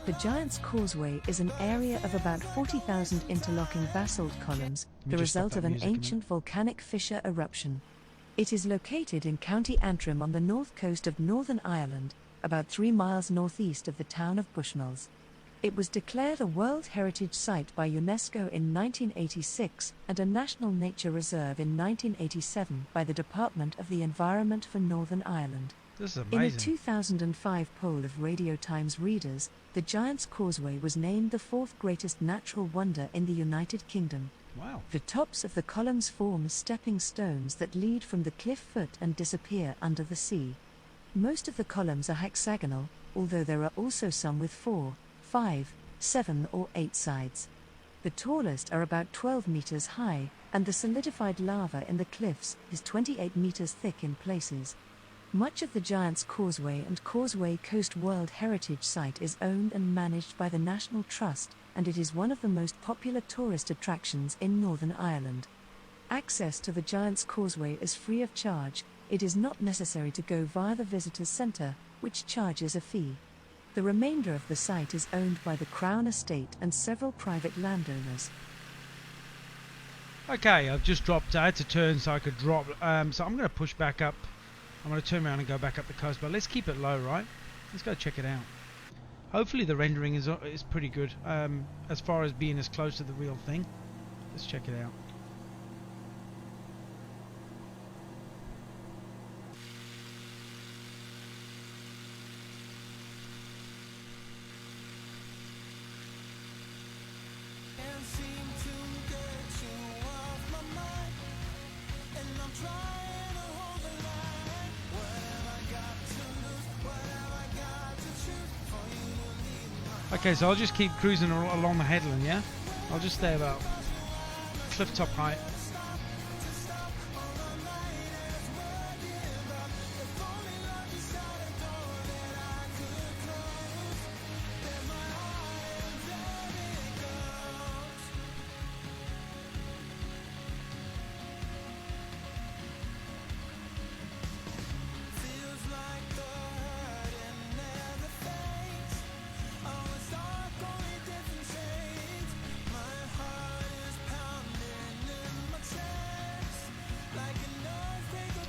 The Giant's Causeway is an area of about 40,000 interlocking basalt columns, the result of an ancient volcanic fissure eruption. It is located in County Antrim on the north coast of Northern Ireland, about 3 miles northeast of the town of Bushmills. It was declared a World Heritage Site by UNESCO in 1986 and a National Nature Reserve in 1987 by the Department of the Environment for Northern Ireland. This is amazing. In a 2005 poll of Radio Times readers, the Giant's Causeway was named the 4th greatest natural wonder in the United Kingdom. Wow. The tops of the columns form stepping stones that lead from the cliff foot and disappear under the sea. Most of the columns are hexagonal, although there are also some with 4, 5, 7 or 8 sides. The tallest are about 12 meters high, and the solidified lava in the cliffs is 28 meters thick in places. Much of the Giant's Causeway and Causeway Coast World Heritage Site is owned and managed by the National Trust, and it is one of the most popular tourist attractions in Northern Ireland. Access to the Giant's Causeway is free of charge. It is not necessary to go via the Visitors Centre, which charges a fee. The remainder of the site is owned by the Crown Estate and several private landowners. Okay, I've just dropped. I had to turn so I could drop. So I'm going to push back up. I'm going to turn around and go back up the coast, but let's keep it low, right? Let's go check it out. Hopefully the rendering is pretty good as far as being as close to the real thing. Let's check it out. Okay, so I'll just keep cruising along the headland, yeah? I'll just stay about cliff top height.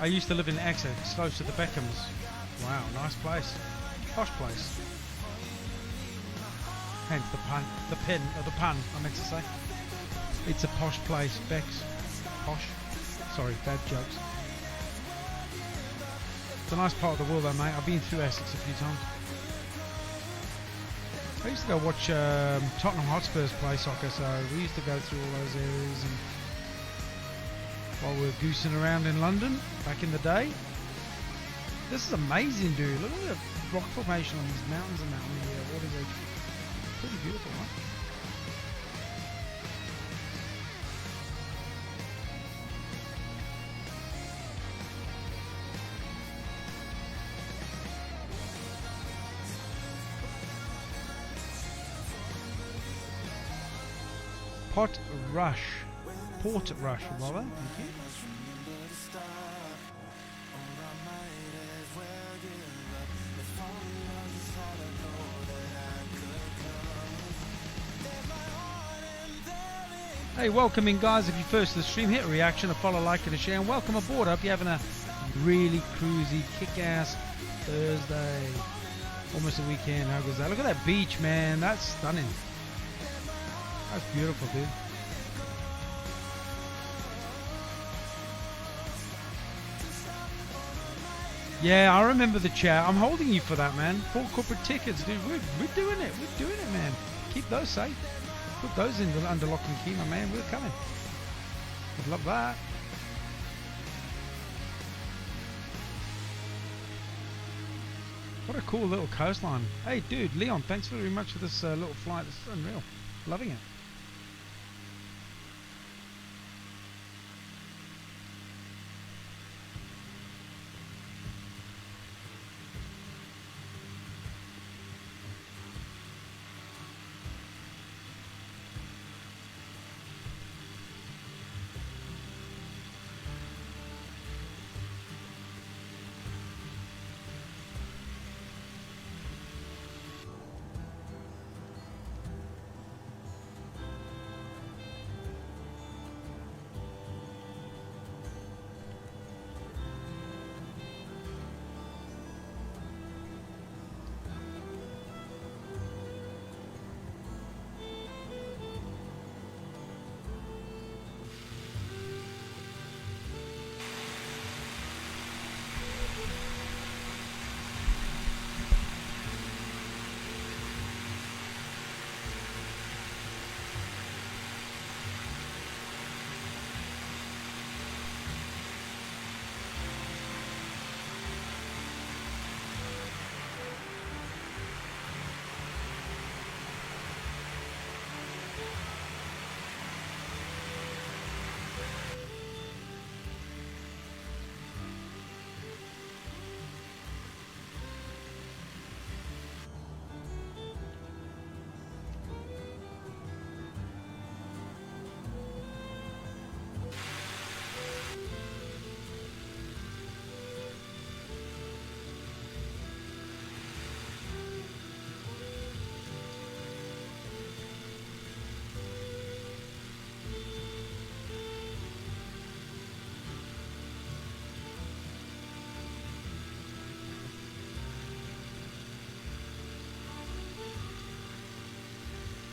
I used to live in Essex, close to the Beckhams. Wow, nice place. Posh place. Hence the pun, the pun, I meant to say. It's a posh place, Bex. Posh. Sorry, bad jokes. It's a nice part of the world though, mate. I've been through Essex a few times. I used to go watch Tottenham Hotspur's play soccer, so we used to go through all those areas and while we were goosing around in London back in the day. This is amazing, dude. Look at the rock formation on these mountains and that on the water's edge. Pretty beautiful, right? Port Rush, rather. Thank you. Hey, welcome in, guys. If you're first to the stream, hit a reaction, a follow, like, and a share, and welcome aboard. I hope you're having a really cruisy, kick-ass Thursday. Almost a weekend. How goes that? Look at that beach, man. That's stunning. That's beautiful, dude. Yeah, I remember the chat. I'm holding you for that, man. 4 corporate tickets, dude. We're doing it. We're doing it, man. Keep those safe. Put those in under lock and key, my man. We're coming. I'd love that. What a cool little coastline. Hey, dude, Leon, thanks very much for this little flight. This is unreal. Loving it.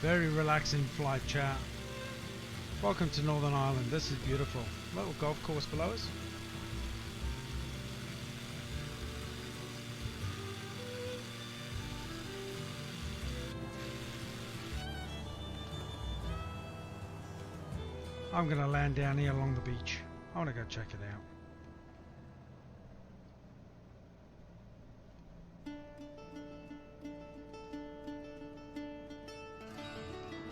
Very relaxing flight, chat. Welcome to Northern Ireland. This is beautiful. Little golf course below us. I'm going to land down here along the beach. I want to go check it out.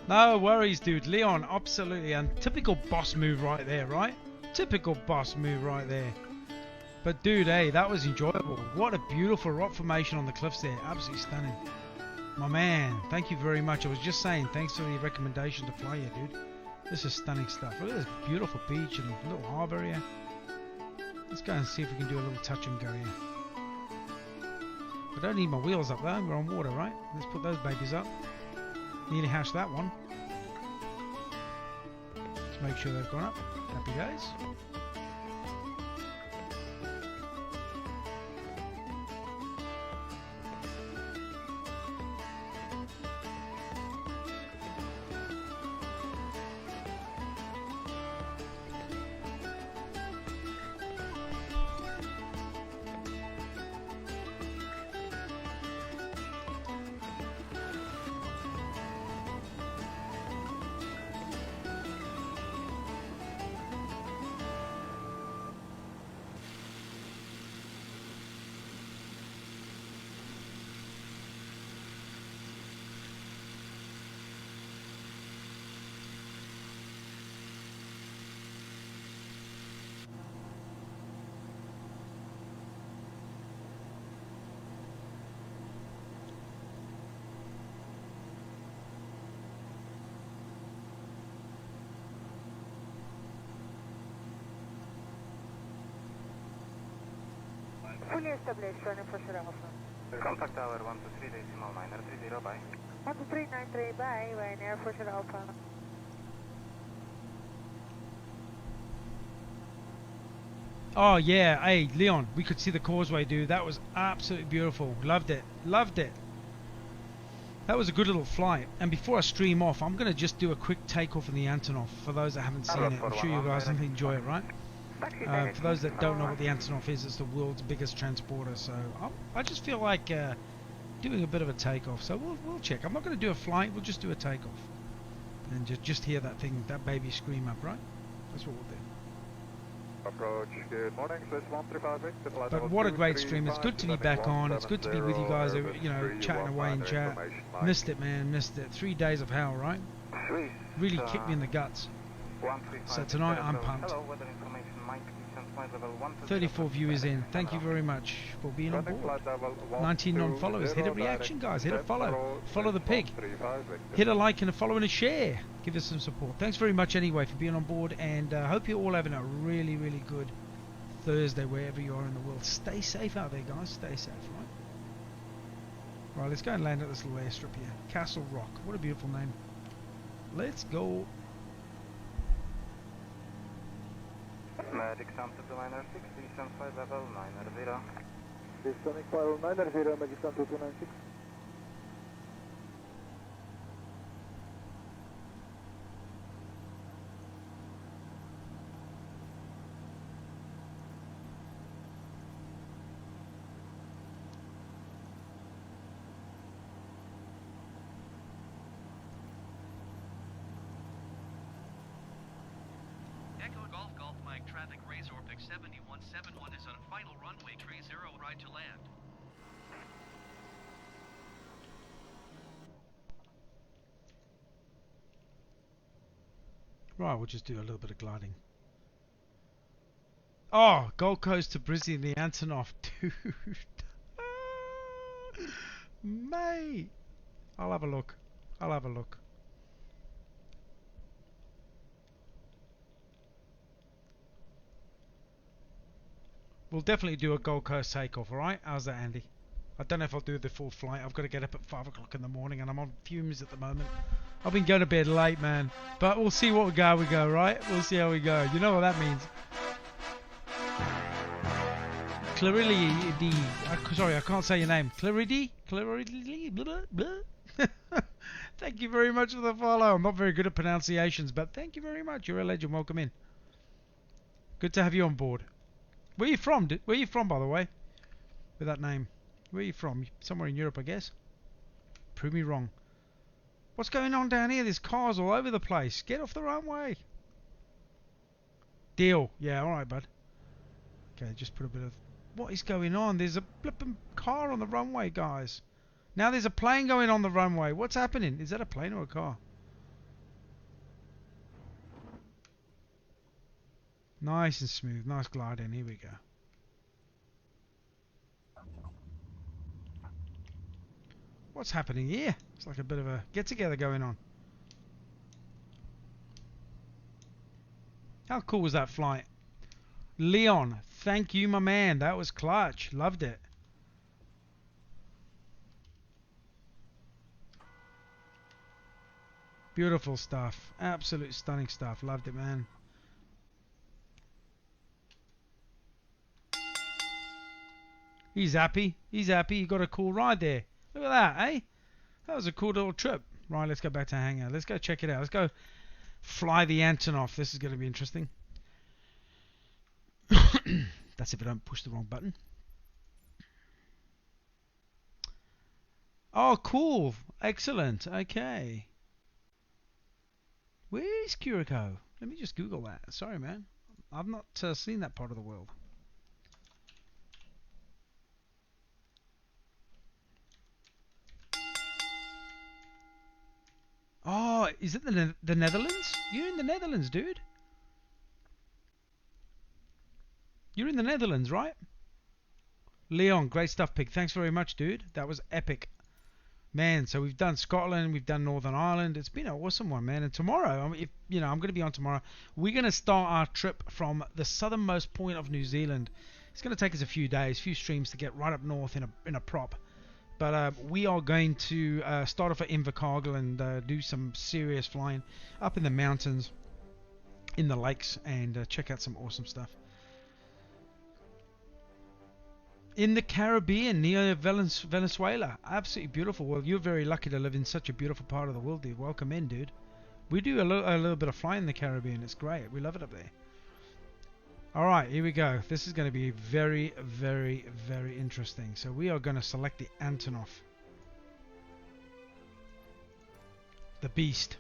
No worries, dude. Leon, absolutely. And typical boss move right there, right? Typical boss move right there. But dude, hey, that was enjoyable. What a beautiful rock formation on the cliffs there. Absolutely stunning. My man, thank you very much. I was just saying, thanks for the recommendation to fly here, dude. This is stunning stuff. Look at this beautiful beach and little harbour here. Let's go and see if we can do a little touch and go here. I don't need my wheels up though. We're on water, right? Let's put those babies up. Nearly hashed that one. Let's make sure they've gone up. Happy days. Fully established, running for Sierra Alpha. Contact tower 123.930, bye. 12393, bye, Ryanair for Sierra Alpha. Oh yeah, hey Leon, we could see the causeway, dude. That was absolutely beautiful. Loved it. Loved it. That was a good little flight. And before I stream off, I'm going to just do a quick takeoff in the Antonov for those that haven't seen it. I'm sure you guys enjoy it, right? For those that don't know what the Antonov is, it's the world's biggest transporter. So I just feel like doing a bit of a takeoff. So we'll check. I'm not going to do a flight. We'll just do a takeoff. And just hear that thing, that baby scream up, right? That's what we'll do. Approach, good morning, Swiss 1358. But what a great stream. It's good to be back on. It's good to be with you guys, you know, chatting away in chat. Missed it, man. Missed it. 3 days of hell, right? Really kicked me in the guts. So tonight I'm pumped. 34 viewers in. Thank you very much for being on board. 19 non-followers. Hit a reaction, guys. Hit a follow. Follow the pig. Hit a like and a follow and a share. Give us some support. Thanks very much anyway for being on board, and hope you're all having a really, really good Thursday wherever you are in the world. Stay safe out there, guys. Stay safe, right? Right, let's go and land at this little airstrip here. Castle Rock. What a beautiful name. Let's go. Magic Sound to liner 6, descent 5 level 900. Descending final 900, Magic Sound 2296. Echo Golf Golf Mike traffic Razor Pick 7171 is on final runway 30 right to land. Right, we'll just do a little bit of gliding. Oh, Gold Coast to Brisbane, the Antonov, dude. Mate. I'll have a look. I'll have a look. We'll definitely do a Gold Coast takeoff, alright? How's that, Andy? I don't know if I'll do the full flight. I've got to get up at 5 o'clock in the morning and I'm on fumes at the moment. I've been going to bed late, man. But we'll see what we go, right? We'll see how we go. You know what that means. Clarity, sorry, I can't say your name. Clarity, blah, blah, blah. Thank you very much for the follow. I'm not very good at pronunciations, but thank you very much. You're a legend. Welcome in. Good to have you on board. Where are you from? Where are you from, by the way? With that name. Where are you from? Somewhere in Europe, I guess. Prove me wrong. What's going on down here? There's cars all over the place. Get off the runway. Deal. Yeah, alright, bud. Okay, just put a bit of... What is going on? There's a flipping car on the runway, guys. Now there's a plane going on the runway. What's happening? Is that a plane or a car? Nice and smooth. Nice gliding. Here we go. What's happening here? It's like a bit of a get-together going on. How cool was that flight? Leon, thank you, my man. That was clutch. Loved it. Beautiful stuff. Absolute stunning stuff. Loved it, man. He's happy. He's happy. He got a cool ride there. Look at that, eh? That was a cool little trip. Right, let's go back to hangar. Let's go check it out. Let's go fly the Antonov. This is going to be interesting. That's if I don't push the wrong button. Oh, cool. Excellent. Okay. Where is Curacao? Let me just Google that. Sorry, man. I've not seen that part of the world. Oh, is it the Netherlands? You're in the Netherlands, dude. You're in the Netherlands, right? Leon, great stuff, pig. Thanks very much, dude. That was epic. Man, so we've done Scotland, we've done Northern Ireland. It's been an awesome one, man. And tomorrow, I mean, I'm going to be on tomorrow. We're going to start our trip from the southernmost point of New Zealand It's going to take us a few days, few streams to get right up north in a prop. But we are going to start off at Invercargill and do some serious flying up in the mountains, in the lakes, and check out some awesome stuff. In the Caribbean, near Venezuela. Absolutely beautiful. Well, you're very lucky to live in such a beautiful part of the world, dude. Welcome in, dude. We do a little bit of flying in the Caribbean. It's great. We love it up there. Alright, here we go. This is going to be very, very, very interesting. So we are going to select the Antonov. The Beast.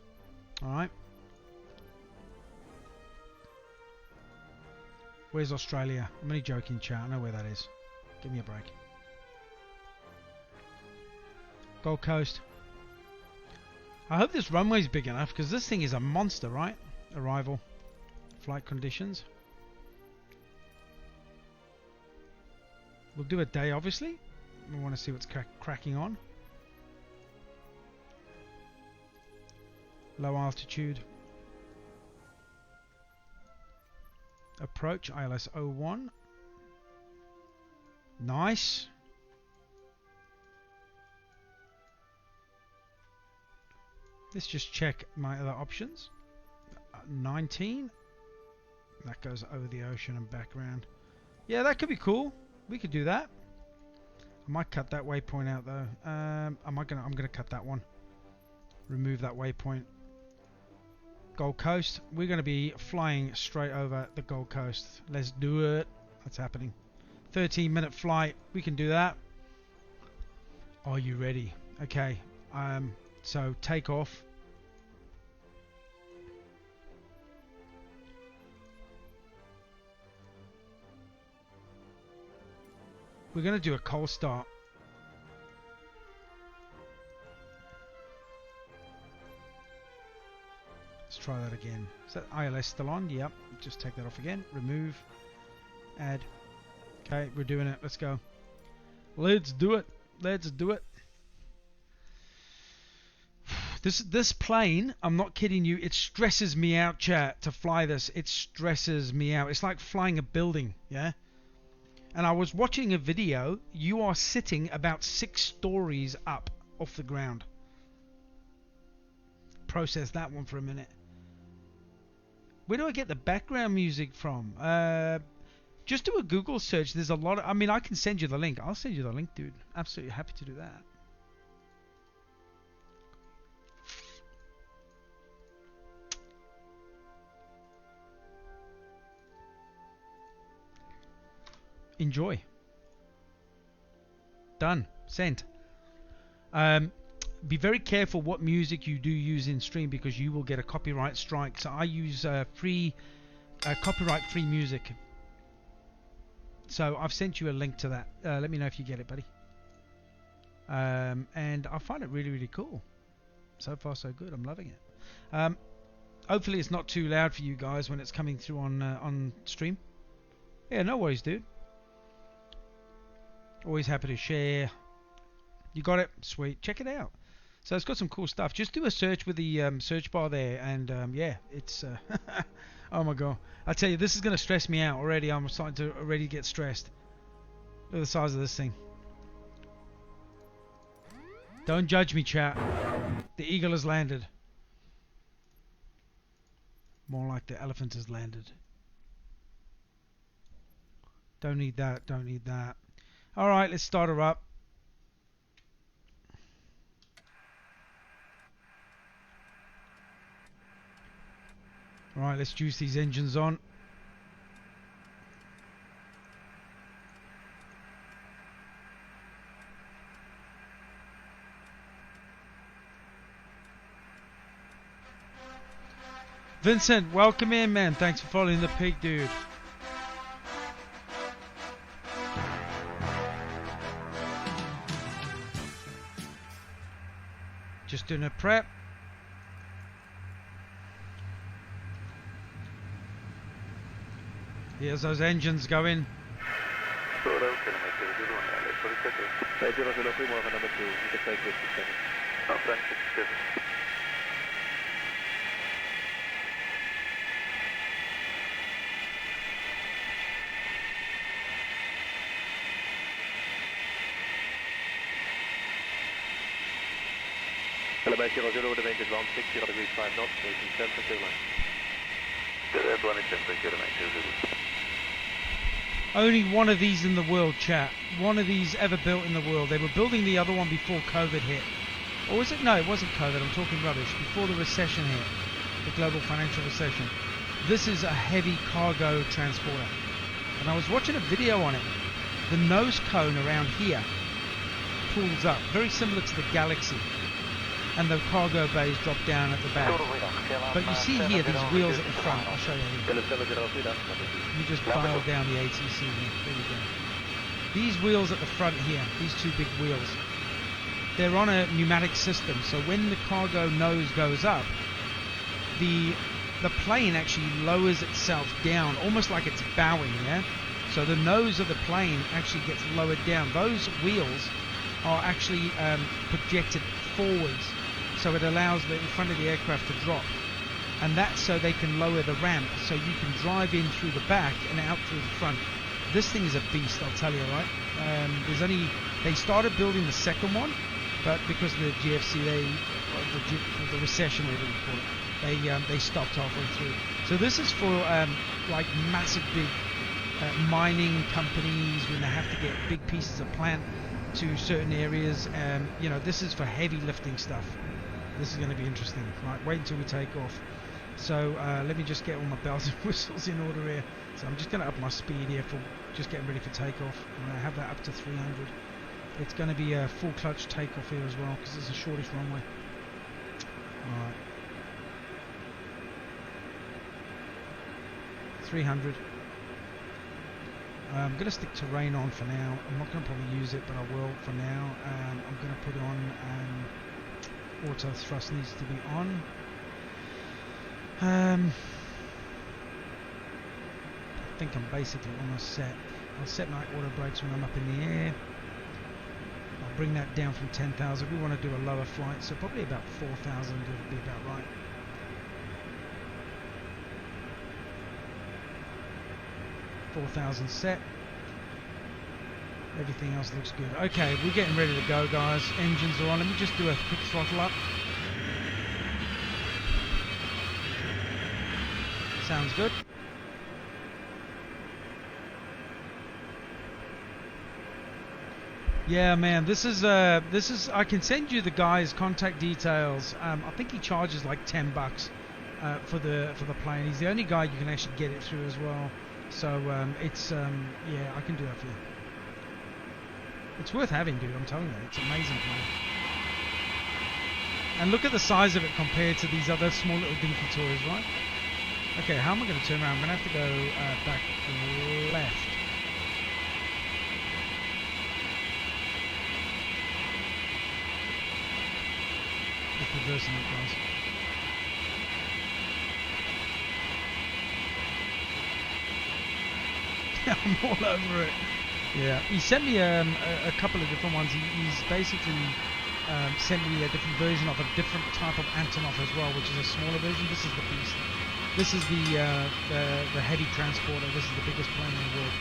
Alright. Where's Australia? I'm only joking, chat. I know where that is. Give me a break. Gold Coast. I hope this runway's big enough because this thing is a monster, right? Arrival. Flight conditions. We'll do a day, obviously. We want to see what's cracking on. Low altitude. Approach ILS 01. Nice. Let's just check my other options. 19. That goes over the ocean and back around. Yeah, that could be cool. We could do that. I might cut that waypoint out though. I'm gonna cut that one. Remove that waypoint. Gold Coast. We're gonna be flying straight over the Gold Coast. Let's do it. That's happening. 13-minute flight. We can do that. Are you ready? Okay. So take off. We're going to do a cold start. Let's try that again. Is that ILS still on? Yep. Just take that off again. Remove. Add. Okay, we're doing it. Let's go. Let's do it. Let's do it. This plane, I'm not kidding you, it stresses me out, chat, to fly this. It stresses me out. It's like flying a building, yeah? And I was watching a video. You are sitting about 6 stories up off the ground. Process that one for a minute. Where do I get the background music from? Just do a Google search. There's a lot of... I mean, I can send you the link. I'll send you the link, dude. Absolutely happy to do that. Enjoy. Done. Sent. Be very careful what music you do use in stream because you will get a copyright strike. So I use copyright-free music. So I've sent you a link to that. Let me know if you get it, buddy. And I find it really, really cool. So far, so good. I'm loving it. Hopefully, it's not too loud for you guys when it's coming through on stream. Yeah, no worries, dude. Always happy to share. You got it? Sweet. Check it out. So it's got some cool stuff. Just do a search with the search bar there, and yeah, it's oh my god. I tell you, this is going to stress me out already. I'm starting to already get stressed. Look at the size of this thing. Don't judge me, chat. The eagle has landed. More like the elephant has landed. Don't need that. Don't need that. Alright, let's start her up. Alright, let's juice these engines on. Vincent, welcome in, man. Thanks for following the pig, dude. Just doing a prep. Here's those engines going. Calibrate 00, the wind is 160 degrees 5 knots, making 10 for clear line. Good, 20 temperature, 90. Only one of these in the world, chat. One of these ever built in the world. They were building the other one before COVID hit. Or was it? No, it wasn't COVID. I'm talking rubbish. Before the recession hit, the global financial recession. This is a heavy cargo transporter. And I was watching a video on it. The nose cone around here pulls up, very similar to the Galaxy. And the cargo bays drop down at the back. But you see here these wheels at the front. I'll show you here. You just dial down the ATC here. There you go. These wheels at the front here, these two big wheels, they're on a pneumatic system. So when the cargo nose goes up, the plane actually lowers itself down, almost like it's bowing, yeah? So the nose of the plane actually gets lowered down. Those wheels are actually projected forwards, so it allows the front of the aircraft to drop. And that's so they can lower the ramp, so you can drive in through the back and out through the front. This thing is a beast, I'll tell you, right? They started building the second one, but because of the GFC, the recession, whatever you call it, they stopped halfway through. So this is for like massive big mining companies when they have to get big pieces of plant to certain areas. You know, this is for heavy lifting stuff. This is going to be interesting. Right, wait until we take off. So let me just get all my bells and whistles in order here. So I'm just going to up my speed here for just getting ready for takeoff. I'm going to have that up to 300. It's going to be a full clutch takeoff here as well because it's the shortest runway. Alright. 300. I'm going to stick terrain on for now. I'm not going to probably use it, but I will for now. I'm going to put on auto thrust needs to be on. I think I'm basically almost set. I'll set my auto brakes when I'm up in the air. I'll bring that down from 10,000. We want to do a lower flight, so probably about 4,000 would be about right. $4,000 set. Everything else looks good. Okay, we're getting ready to go, guys. Engines are on. Let me just do a quick throttle up. Sounds good. Yeah, man, this is I can send you the guy's contact details. I think he charges like $10 for the plane. He's the only guy you can actually get it through as well. So yeah, I can do that for you. It's worth having, dude. I'm telling you, it's an amazing plane. And look at the size of it compared to these other small little dinky toys, right? Okay, how am I going to turn around? I'm going to have to go back left. Just reversing it, guys. I'm all over it. Yeah, he sent me a couple of different ones. He's basically sent me a different version of a different type of Antonov as well, which is a smaller version. This is the beast. This is the heavy transporter. This is the biggest plane in the world.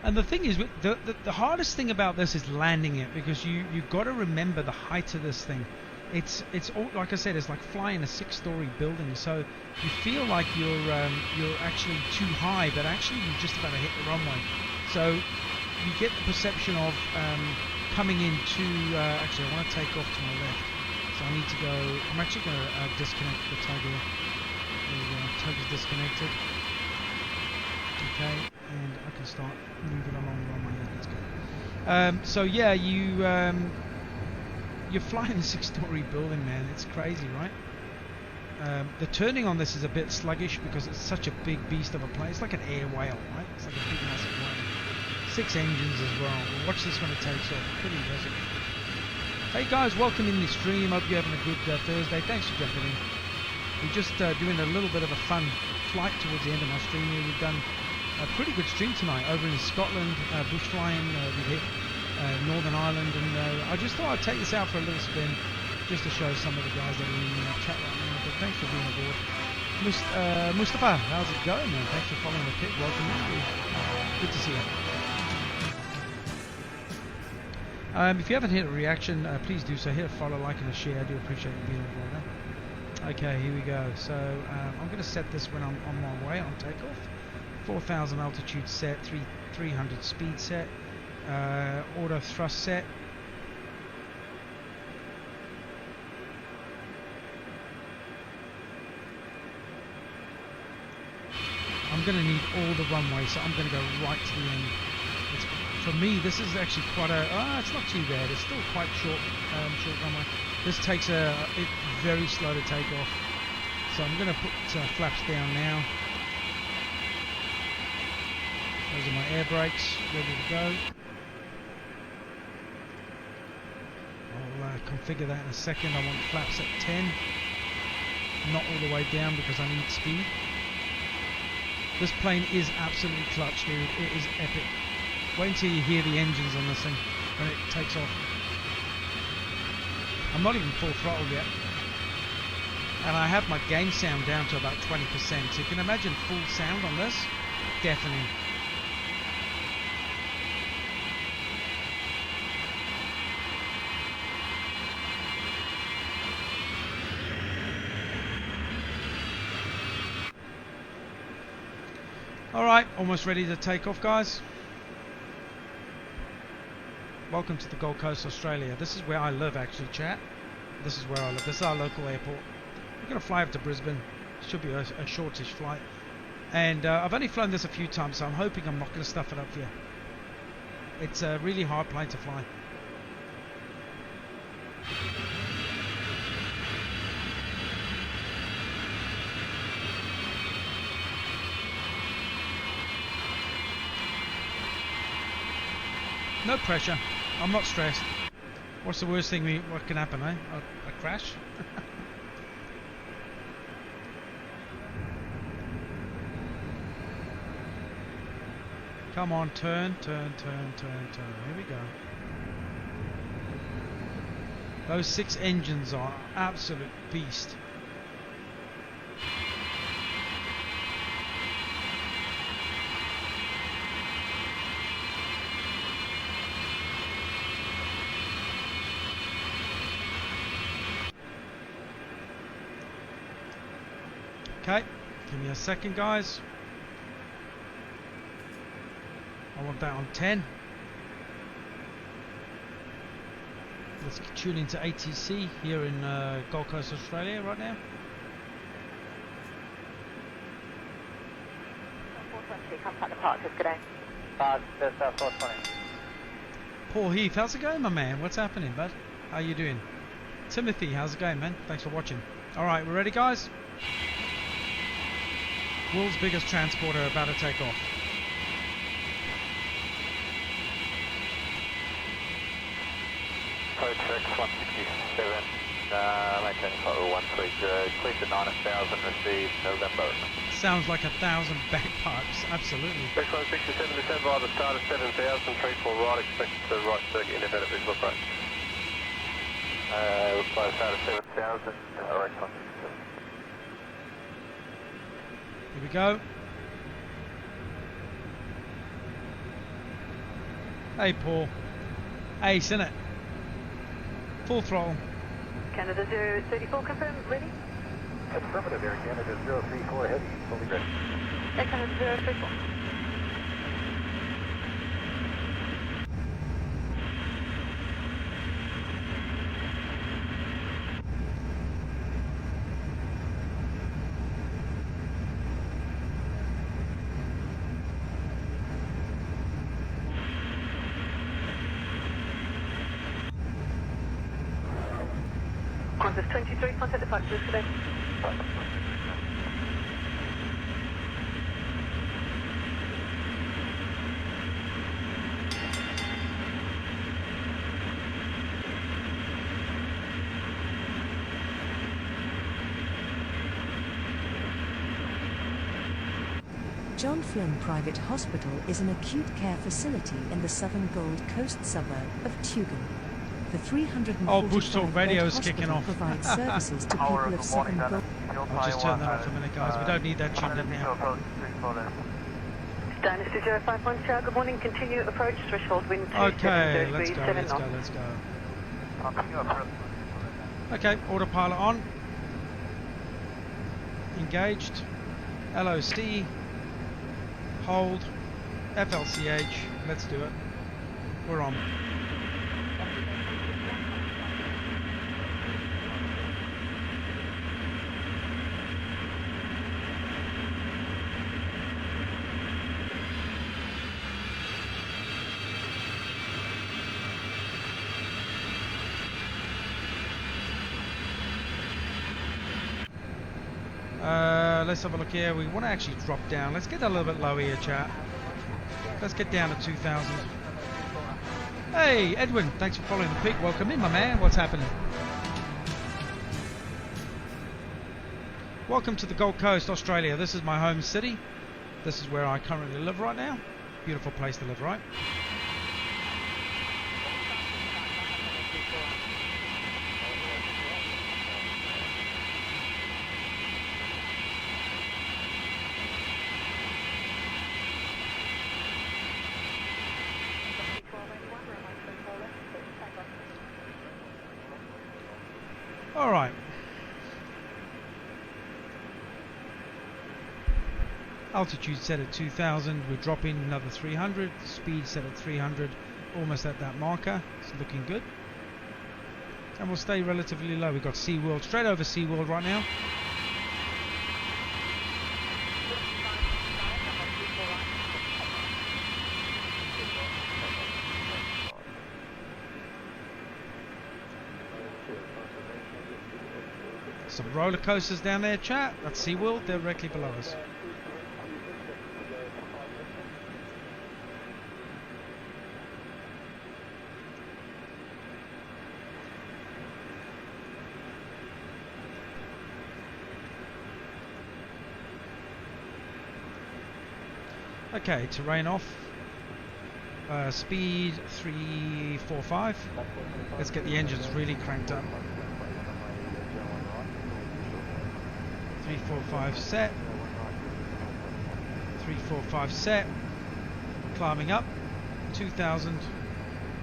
And the thing is, the hardest thing about this is landing it, because you've got to remember the height of this thing. It's all, like I said, it's like flying a 6-story building. So you feel like you're actually too high, but actually you're just about to hit the runway. So you get the perception of coming into. Actually, I want to take off to my left, so I need to go. I'm actually going to disconnect the tug here. There we go. Tug is disconnected. Okay, and I can start moving along the runway. Let's go. So yeah, you're flying a 6-story building, man. It's crazy, right? The turning on this is a bit sluggish because it's such a big beast of a plane. It's like an air whale, right? It's like a big massive whale. 6 engines as well. Watch this when it takes off. Pretty impressive. Hey guys, welcome in the stream. Hope you're having a good Thursday. Thanks for jumping in. We're just doing a little bit of a fun flight towards the end of my stream here. We've done a pretty good stream tonight over in Scotland, bush flying. We hit Northern Ireland, and I just thought I'd take this out for a little spin just to show some of the guys that are in the chat right now. But thanks for being aboard. Mustafa, how's it going, man? Thanks for following the pit. Welcome in. Good to see you. If you haven't hit a reaction, please do so. Hit a follow, like, and a share. I do appreciate you being on board. Okay, here we go. So I'm going to set this when I'm on my way on takeoff. 4,000 altitude set, 300 speed set, auto thrust set. I'm going to need all the runway, so I'm going to go right to the end. For me, this is actually quite a... it's not too bad. It's still quite short runway. This takes it very slow to take off. So I'm going to put flaps down now. Those are my air brakes, ready to go. I'll configure that in a second. I want flaps at 10. Not all the way down because I need speed. This plane is absolutely clutch, dude. It is epic. Wait until you hear the engines on this thing when it takes off. I'm not even full throttle yet. And I have my game sound down to about 20%. So you can imagine full sound on this. Deafening. Alright, almost ready to take off, guys. Welcome to the Gold Coast, Australia. This is where I live, actually, chat. This is where I live. This is our local airport. We're going to fly up to Brisbane. Should be a shortish flight. And I've only flown this a few times, so I'm hoping I'm not going to stuff it up for you. It's a really hard plane to fly. No pressure. I'm not stressed. What's the worst thing what can happen, eh? A crash? Come on, turn. Here we go. Those 6 engines are absolute beast. Okay, give me a second, guys. I want that on 10. Let's tune into ATC here in Gold Coast, Australia right now. 420, contact departures, good day. There's 420. Paul Heath, how's it going, my man? What's happening, bud? How you doing? Timothy, how's it going, man? Thanks for watching. Alright, we're ready, guys? World's biggest transporter about to take off. Code check 167, maintaining total 130, cleared to 9,000, received November. Sounds like 1,000 bagpipes, absolutely. X 167, descend via the start of 7,000, 34 right, expect to right circuit independent visual approach. Reply start of 7,000, right 167. Here we go. Hey, Paul. Ace, innit? Full throttle. Canada 034, confirm, ready? Affirmative, Air Canada 034, heavy, fully ready. Air Canada 034. Qantas 23, contact departures today. John Flynn Private Hospital is an acute care facility in the southern Gold Coast suburb of Tugun. The 345 Bush Talk Radio is hospital kicking off. provides services to people of southern Gold. I'll just turn that off a minute, guys. We don't need that tuned in now. Dynasty 051 Chow, good morning. Continue approach, threshold wind Okay, 27 let's go, degrees, 7 let's go, knots. let's go. Okay, autopilot on. Engaged. LOC. Hold. FLCH. Let's do it. We're on. Let's have a look here. We want to actually drop down. Let's get a little bit low here, chat. Let's get down to 2,000. Hey, Edwin, thanks for following the pic. Welcome in, my man. What's happening? Welcome to the Gold Coast, Australia. This is my home city. This is where I currently live right now. Beautiful place to live, right? Alright. Altitude set at 2,000. We're dropping another 300. Speed set at 300. Almost at that marker. It's looking good. And we'll stay relatively low. We've got SeaWorld. Straight over SeaWorld right now. Some roller coasters down there, chat. That's SeaWorld, directly below us. Okay, terrain off. Speed 345. Let's get the engines really cranked up. 345 set. 345 set. Climbing up. 2,000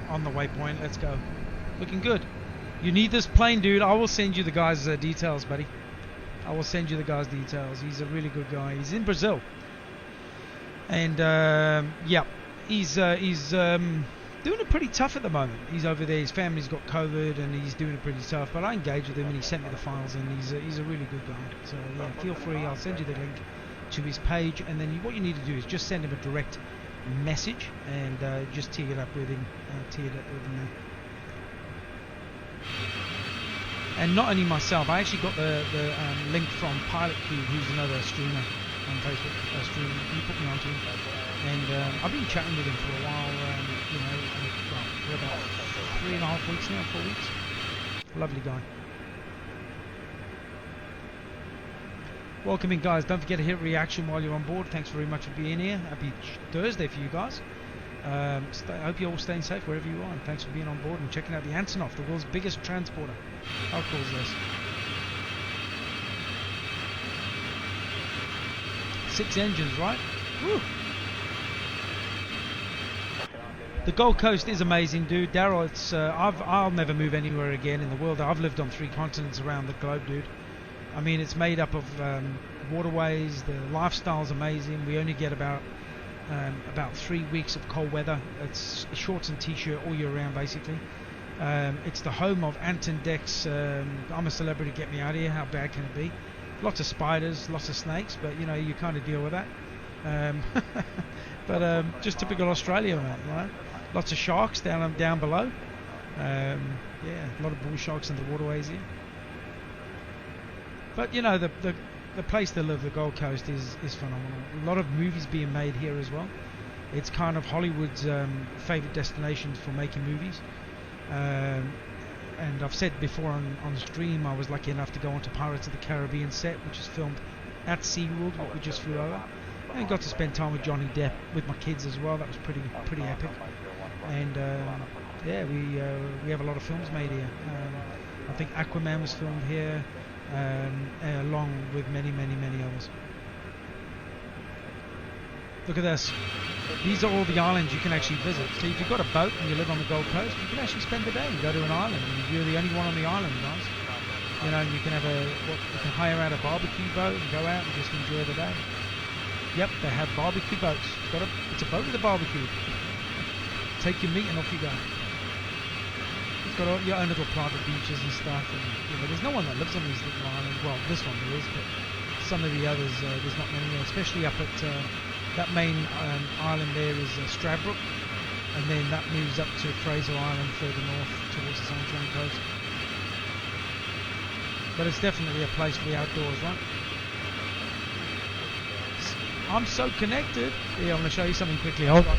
on the waypoint. Let's go. Looking good. You need this plane, dude. I will send you the guy's details, buddy. I will send you the guy's details. He's a really good guy. He's in Brazil. And yeah, he's doing it pretty tough at the moment. He's over there. His family's got COVID, and he's doing it pretty tough. But I engaged with him, and he sent me the files, and he's a really good guy. So yeah, feel free. I'll send you the link to his page, and then what you need to do is just send him a direct message, and just tee it up with him. And not only myself, I actually got the link from Pilot Cube, who's another streamer on Facebook. He put me onto him, and I've been chatting with him for a while. You know, for about 3.5 weeks now, 4 weeks. Lovely guy. Welcome in, guys. Don't forget to hit reaction while you're on board. Thanks very much for being here. Happy Thursday for you guys. I hope you're all staying safe wherever you are, and thanks for being on board and checking out the Antonov, the world's biggest transporter. How cool is this? 6 engines, right? Woo! The Gold Coast is amazing, dude. Daryl, it's I'll never move anywhere again in the world. I've lived on 3 continents around the globe, dude. I mean, it's made up of waterways. The lifestyle's amazing. We only get about 3 weeks of cold weather. It's shorts and t-shirt all year round, basically. It's the home of Anton Deck's I'm a Celebrity, Get Me Out of Here. How bad can it be? Lots of spiders, lots of snakes, but you know, you kind of deal with that. But just typical Australia, man, right? Lots of sharks down below. Yeah, a lot of bull sharks in the waterways here. But you know, the place to live, the Gold Coast, is phenomenal. A lot of movies being made here as well. It's kind of Hollywood's favorite destination for making movies. And I've said before on stream, I was lucky enough to go onto Pirates of the Caribbean set, which is filmed at SeaWorld, what we just flew over, and got to spend time with Johnny Depp with my kids as well. That was pretty epic. And yeah, we have a lot of films made here. I think Aquaman was filmed here, along with many others. Look at this. These are all the islands you can actually visit. So if you've got a boat and you live on the Gold Coast, you can actually spend the day and go to an island. And you're the only one on the island, guys. You know, you can have you can hire out a barbecue boat and go out and just enjoy the day. Yep, they have barbecue boats. It's a boat with a barbecue. Take your meat and off you go. It's got all your own little private beaches and stuff. And you know, there's no one that lives on these little islands. Well, this one there is, but some of the others, there's not many there, especially up at that main island there is Stradbroke, and then that moves up to Fraser Island further north towards the Sunshine Coast. But it's definitely a place for the outdoors, right? I'm so connected. Yeah, I'm going to show you something quickly. Hold on.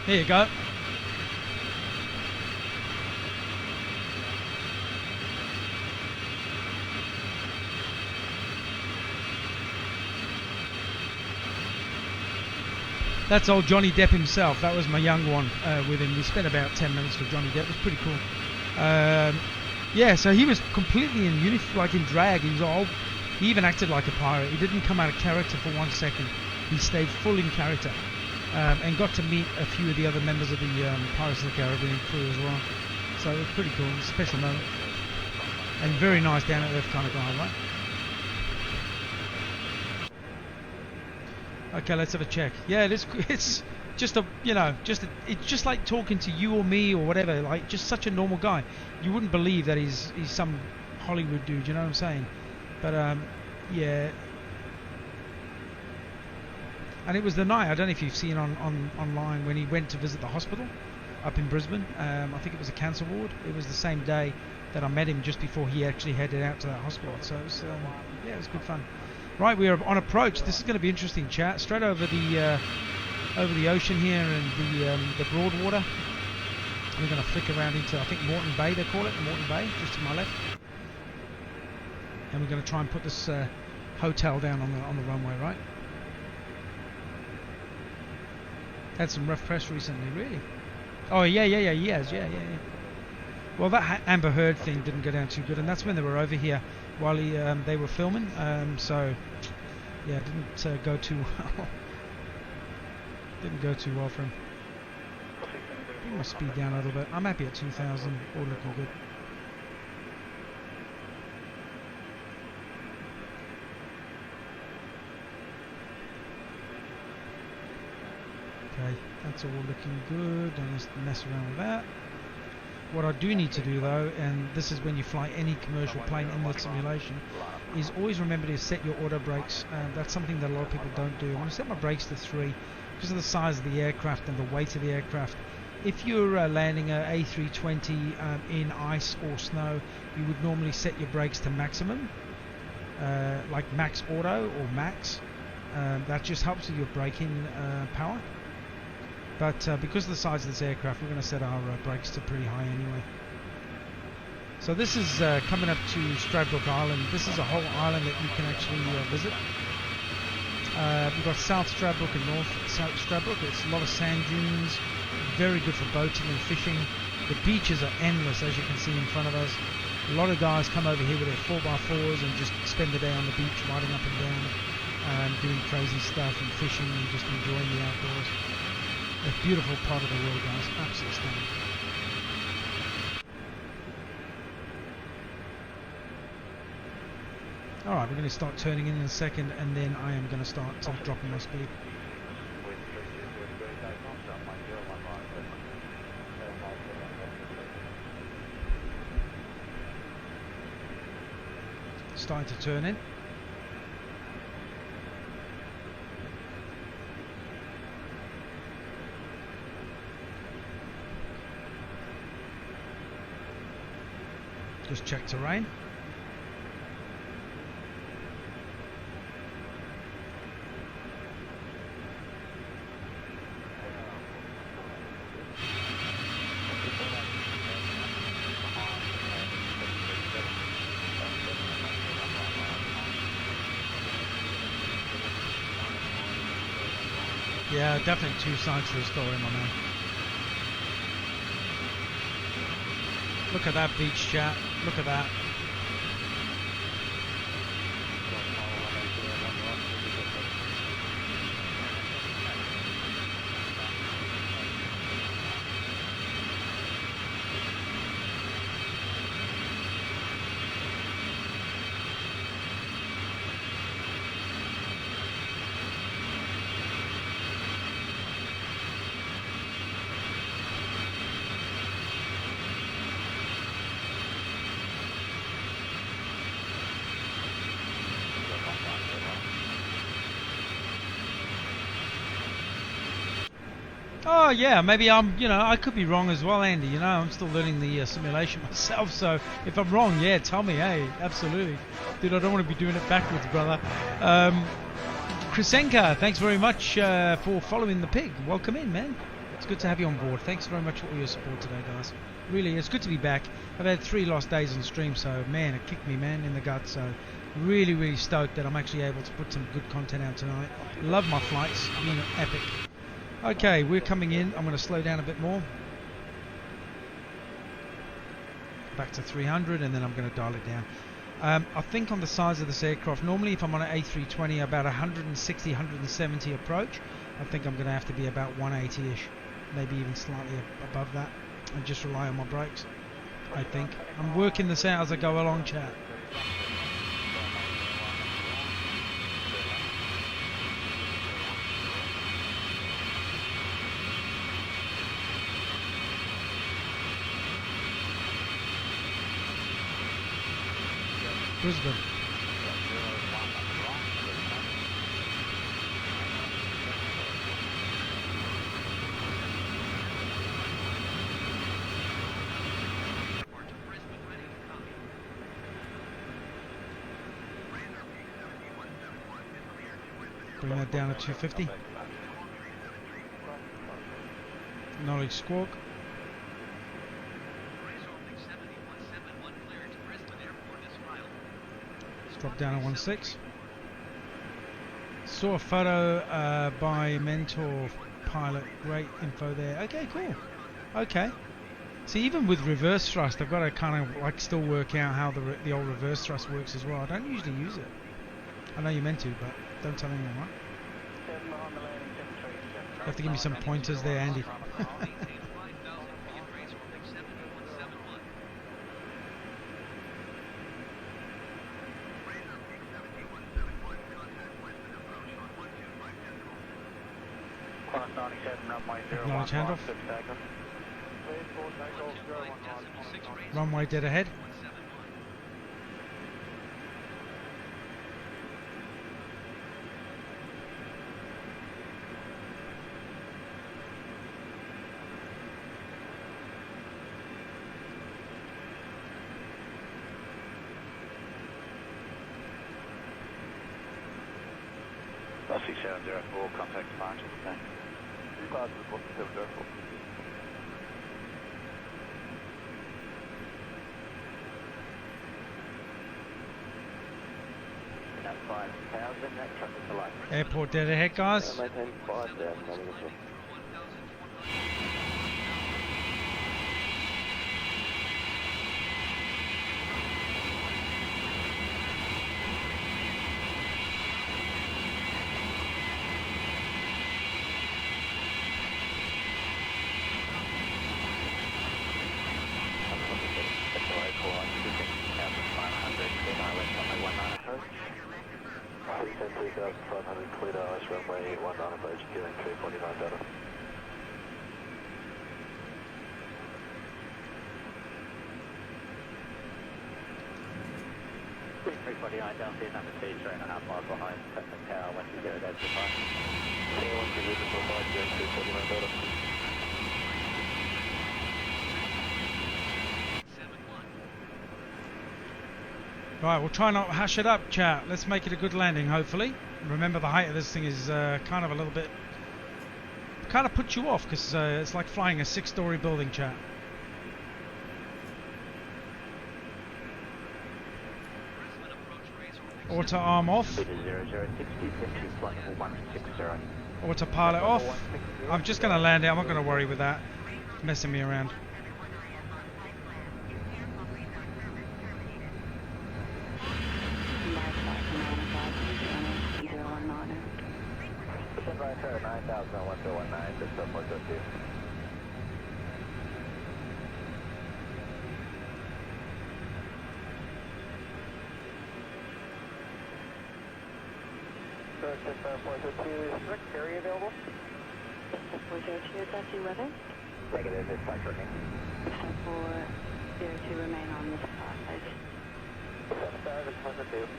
Here you go. That's old Johnny Depp himself. That was my young one with him. We spent about 10 minutes with Johnny Depp. It was pretty cool. Yeah, so he was completely in uniform, like in drag. He was old. He even acted like a pirate. He didn't come out of character for 1 second. He stayed full in character. And got to meet a few of the other members of the Pirates of the Caribbean crew as well. So it was pretty cool, a special moment. And very nice, down to earth kind of guy, right? Okay, let's have a check. Yeah, it's just it's just like talking to you or me or whatever, like just such a normal guy. You wouldn't believe that he's some Hollywood dude, you know what I'm saying? But yeah. And it was the night, I don't know if you've seen online, when he went to visit the hospital up in Brisbane. I think it was a cancer ward. It was the same day that I met him, just before he actually headed out to that hospital. So it was, yeah, it was good fun. Right, we are on approach. This is going to be interesting, chat. Straight over the ocean here and the Broadwater. We're going to flick around into, I think, Moreton Bay, they call it, Moreton Bay, just to my left. And we're going to try and put this hotel down on the runway, right? Had some rough press recently, really. Oh yeah, he has, yeah. Well, that Amber Heard thing didn't go down too good, and that's when they were over here while they were filming. So yeah, it didn't go too well. Didn't go too well for him. Bring my speed down a little bit. I'm happy at 2,000. All looking good. Okay, that's all looking good. Don't just mess around with that. What I do need to do though, and this is when you fly any commercial plane in the simulation, is always remember to set your auto brakes. That's something that a lot of people don't do. I want to set my brakes to 3 because of the size of the aircraft and the weight of the aircraft. If you're landing a A320 in ice or snow, you would normally set your brakes to maximum, like max auto or max. That just helps with your braking power. But because of the size of this aircraft, we're going to set our brakes to pretty high anyway. So this is coming up to Stradbroke Island. This is a whole island that you can actually visit. We've got South Stradbroke and North Stradbroke. It's a lot of sand dunes, very good for boating and fishing. The beaches are endless, as you can see in front of us. A lot of guys come over here with their 4x4s and just spend the day on the beach, riding up and down, doing crazy stuff and fishing and just enjoying the outdoors. A beautiful part of the world, guys. Absolutely stunning. Alright, we're going to start turning in a second, and then I am going to start dropping my speed. Starting to turn in. Just check terrain. Yeah, definitely two sides to the story, my man. Look at that beach, chat. Look at that. Oh yeah, maybe I could be wrong as well, Andy. I'm still learning the simulation myself, so if I'm wrong, yeah, tell me, hey, absolutely. Dude, I don't want to be doing it backwards, brother. Krisenka, thanks very much for following the pig. Welcome in, man. It's good to have you on board. Thanks very much for all your support today, guys. Really, it's good to be back. I've had 3 lost days on stream, so man, it kicked me, man, in the gut. So really, really stoked that I'm actually able to put some good content out tonight. Love my flights, been epic. Okay, we're coming in. I'm going to slow down a bit more. Back to 300, and then I'm going to dial it down. I think on the size of this aircraft, normally if I'm on an A320, about 160, 170 approach, I think I'm going to have to be about 180-ish, maybe even slightly above that, and just rely on my brakes, I think. I'm working this out as I go along, chat. Brisbane. Bring that down to 250. Knowledge squawk. Drop down to 16. Saw a photo by Mentor Pilot. Great info there. Okay, cool. Okay. See, even with reverse thrust, I've got to kind of like still work out how the old reverse thrust works as well. I don't usually use it. I know you're meant to, but don't tell anyone, right? You have to give me some pointers there, Andy. Acknowledge handoff. Runway dead ahead. Bus 6704, contact departure. Thanks. Airport dead ahead, guys. clear to ice runway 19 approach, gearing 349 Delta. 349 down to number 2, 3.5 miles behind, Cessna Tower, 120 Delta 5. 120 Delta 5, gearing 349 Delta. Right, we'll try not hash it up, chat. Let's make it a good landing, hopefully. Remember, the height of this thing is kind of a little bit... kind of puts you off, because it's like flying a 6-story building, chat. Auto arm off. Autopilot off. I'm just going to land it. I'm not going to worry with that. Messing me around. Carry available? Taxi weather. Negative, it's flight tracking. 402 remain on this side. 7000, positive.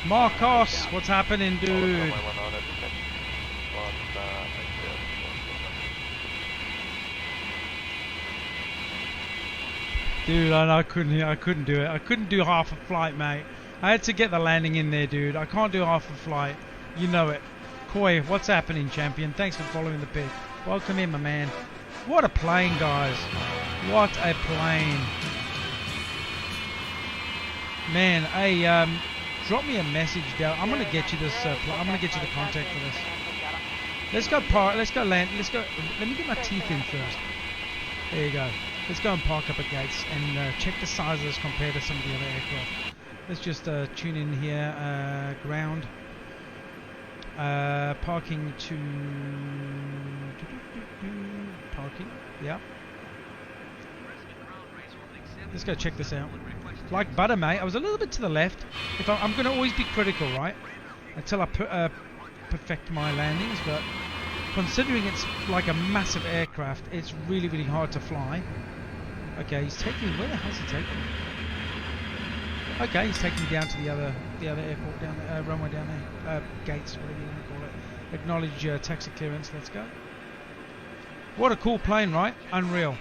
Marcos, what's happening, dude? Dude, I couldn't do it. I couldn't do half a flight, mate. I had to get the landing in there, dude. I can't do half a flight. You know it. Koi, what's happening, champion? Thanks for following the pic. Welcome in, my man. What a plane, guys. What a plane. Man, hey, drop me a message down. I'm gonna get you this. I'm gonna get you the contact for this. Let's go park. Let's go land. Let's go. Let me get my teeth in first. There you go. Let's go and park up at gates and check the size of this compared to some of the other aircraft. Let's just tune in here. Ground. Parking to. Parking. Yeah. Let's go check this out. Like butter, mate. I was a little bit to the left. I'm going to always be critical, right? Until I perfect my landings. But considering it's like a massive aircraft, it's really, really hard to fly. Okay, he's taking me. Where the hell's he taking me? Okay, he's taking me down to the other airport, down there, runway down there. Gates, whatever you want to call it. Acknowledge taxi clearance. Let's go. What a cool plane, right? Unreal.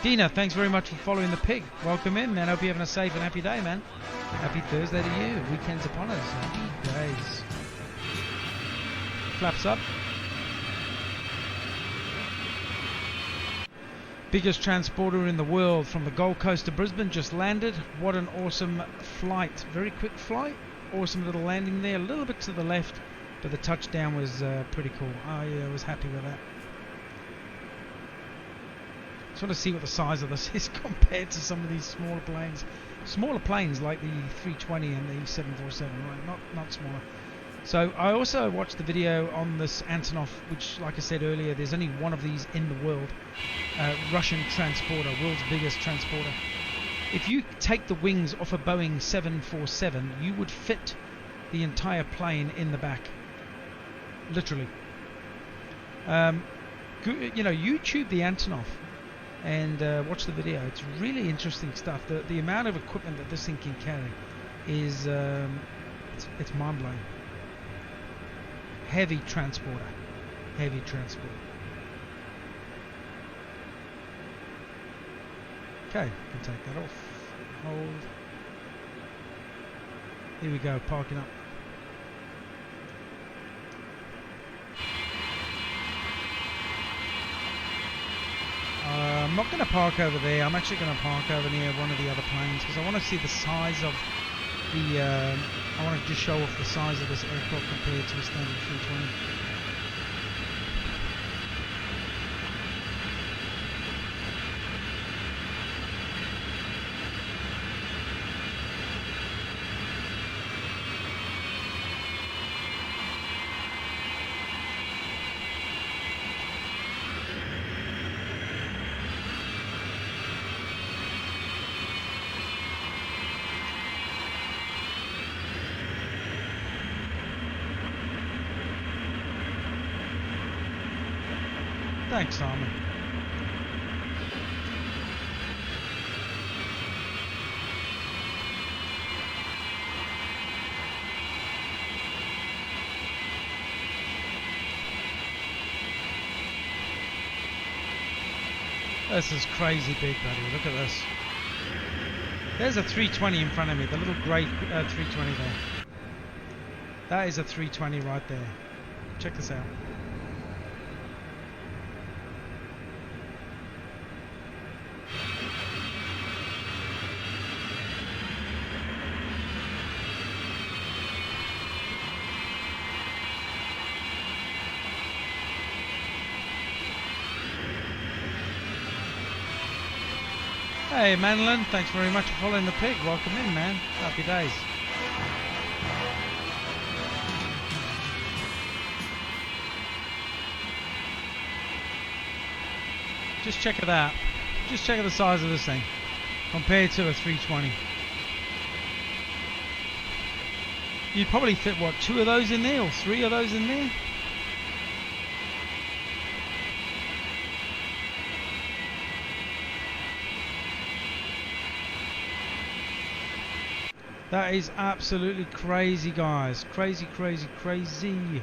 Dina, thanks very much for following the pig. Welcome in, man. Hope you're having a safe and happy day, man. Happy Thursday to you. Weekend's upon us. Happy days. Flaps up. Biggest transporter in the world from the Gold Coast to Brisbane just landed. What an awesome flight. Very quick flight. Awesome little landing there. A little bit to the left, but the touchdown was pretty cool. I was happy with that. Just want to see what the size of this is compared to some of these smaller planes. Smaller planes like the 320 and the 747, right? Not smaller. So I also watched the video on this Antonov, which, like I said earlier, there's only one of these in the world. Russian transporter, world's biggest transporter. If you take the wings off a Boeing 747, you would fit the entire plane in the back. Literally. You know, YouTube the Antonov and watch the video. It's really interesting stuff. The amount of equipment that this thing can carry is it's mind-blowing. Heavy transporter. Heavy transport. Okay, can take that off. Hold. Here we go, parking up. I'm not going to park over there. I'm actually going to park over near one of the other planes because I want to see the size of the. I want to just show off the size of this aircraft compared to a standard 320. Thanks, Simon. This is crazy big, buddy. Look at this. There's a 320 in front of me, the little grey 320 there. That is a 320 right there. Check this out. Hey Manlin, thanks very much for following the pig. Welcome in, man. Happy days. Just check it out. Just check out the size of this thing compared to a 320. You'd probably fit, what, 2 of those in there or 3 of those in there? That is absolutely crazy, guys. Crazy, crazy, crazy.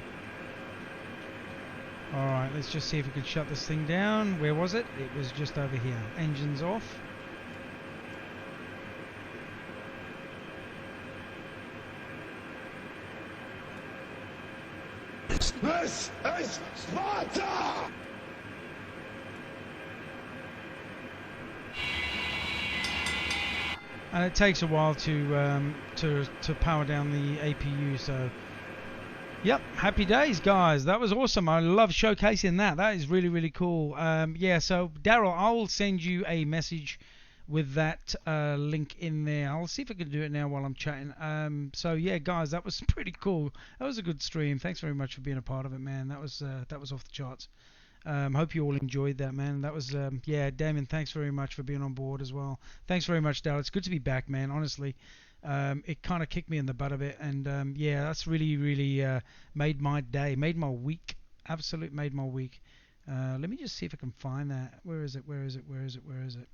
Alright, let's just see if we can shut this thing down. Where was it? It was just over here. Engines off. This is Sparta! And it takes a while to power down the APU, so yep, happy days, guys. That was awesome. I love showcasing that. That is really, really cool. Yeah, so Daryl, I will send you a message with that link in there. I'll see if I can do it now while I'm chatting. So yeah, guys, that was pretty cool. That was a good stream. Thanks very much for being a part of it, man. That was off the charts. Hope you all enjoyed that, man. That was yeah, Damien, thanks very much for being on board as well. Thanks very much, Daryl. It's good to be back, man. Honestly, it kind of kicked me in the butt a bit, and yeah, that's really, really made my day, made my week. Absolute made my week. Let me just see if I can find that. Where is it? Where is it? Where is it? Where is it?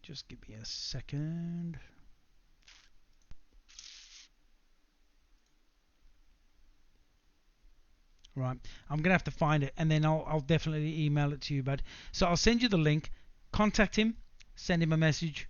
Just give me a second. Right, I'm gonna have to find it, and then I'll definitely email it to you, bud. So I'll send you the link. Contact him, send him a message,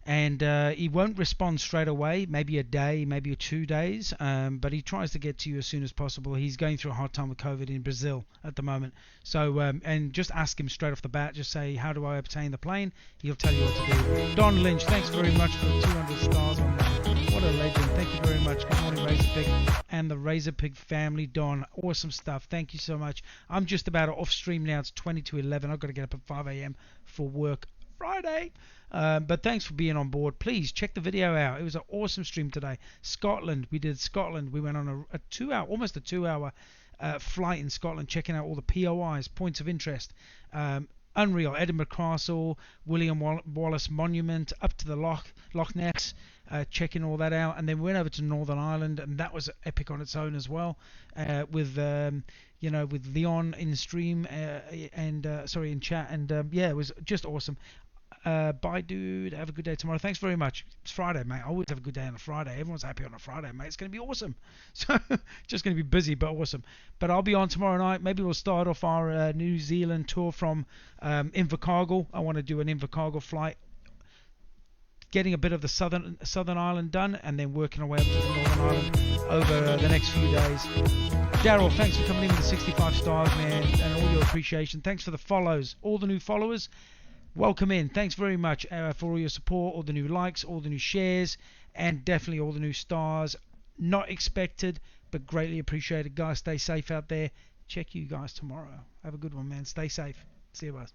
and he won't respond straight away. Maybe a day, maybe 2 days, but he tries to get to you as soon as possible. He's going through a hard time with COVID in Brazil at the moment. So and just ask him straight off the bat. Just say, how do I obtain the plane? He'll tell you what to do. Don Lynch, thanks very much for the 200 stars on that. What a legend. Thank you very much. Good morning, Razor Pig and the Razor Pig family. Don, awesome stuff. Thank you so much. I'm just about off stream now. It's 20 to 11. I've got to get up at 5 a.m. for work Friday. But thanks for being on board. Please check the video out. It was an awesome stream today. Scotland. We did Scotland. We went on a 2 hour, almost a 2 hour flight in Scotland, checking out all the POIs, points of interest. Unreal. Edinburgh Castle, William Wallace Monument, up to the Loch Ness, checking all that out, and then we went over to Northern Ireland, and that was epic on its own as well. With you know, with Leon in stream and sorry, in chat, and yeah, it was just awesome. Bye, dude. Have a good day tomorrow. Thanks very much. It's Friday, mate. I always have a good day on a Friday. Everyone's happy on a Friday, mate. It's going to be awesome. So, just going to be busy, but awesome. But I'll be on tomorrow night. Maybe we'll start off our New Zealand tour from Invercargill. I want to do an Invercargill flight, getting a bit of the Southern Island done, and then working our way up to the Northern Island over the next few days. Daryl, thanks for coming in with the 65 stars, man, and all your appreciation. Thanks for the follows, all the new followers. Welcome in. Thanks very much for all your support, all the new likes, all the new shares, and definitely all the new stars. Not expected, but greatly appreciated. Guys, stay safe out there. Check you guys tomorrow. Have a good one, man. Stay safe. See you, guys.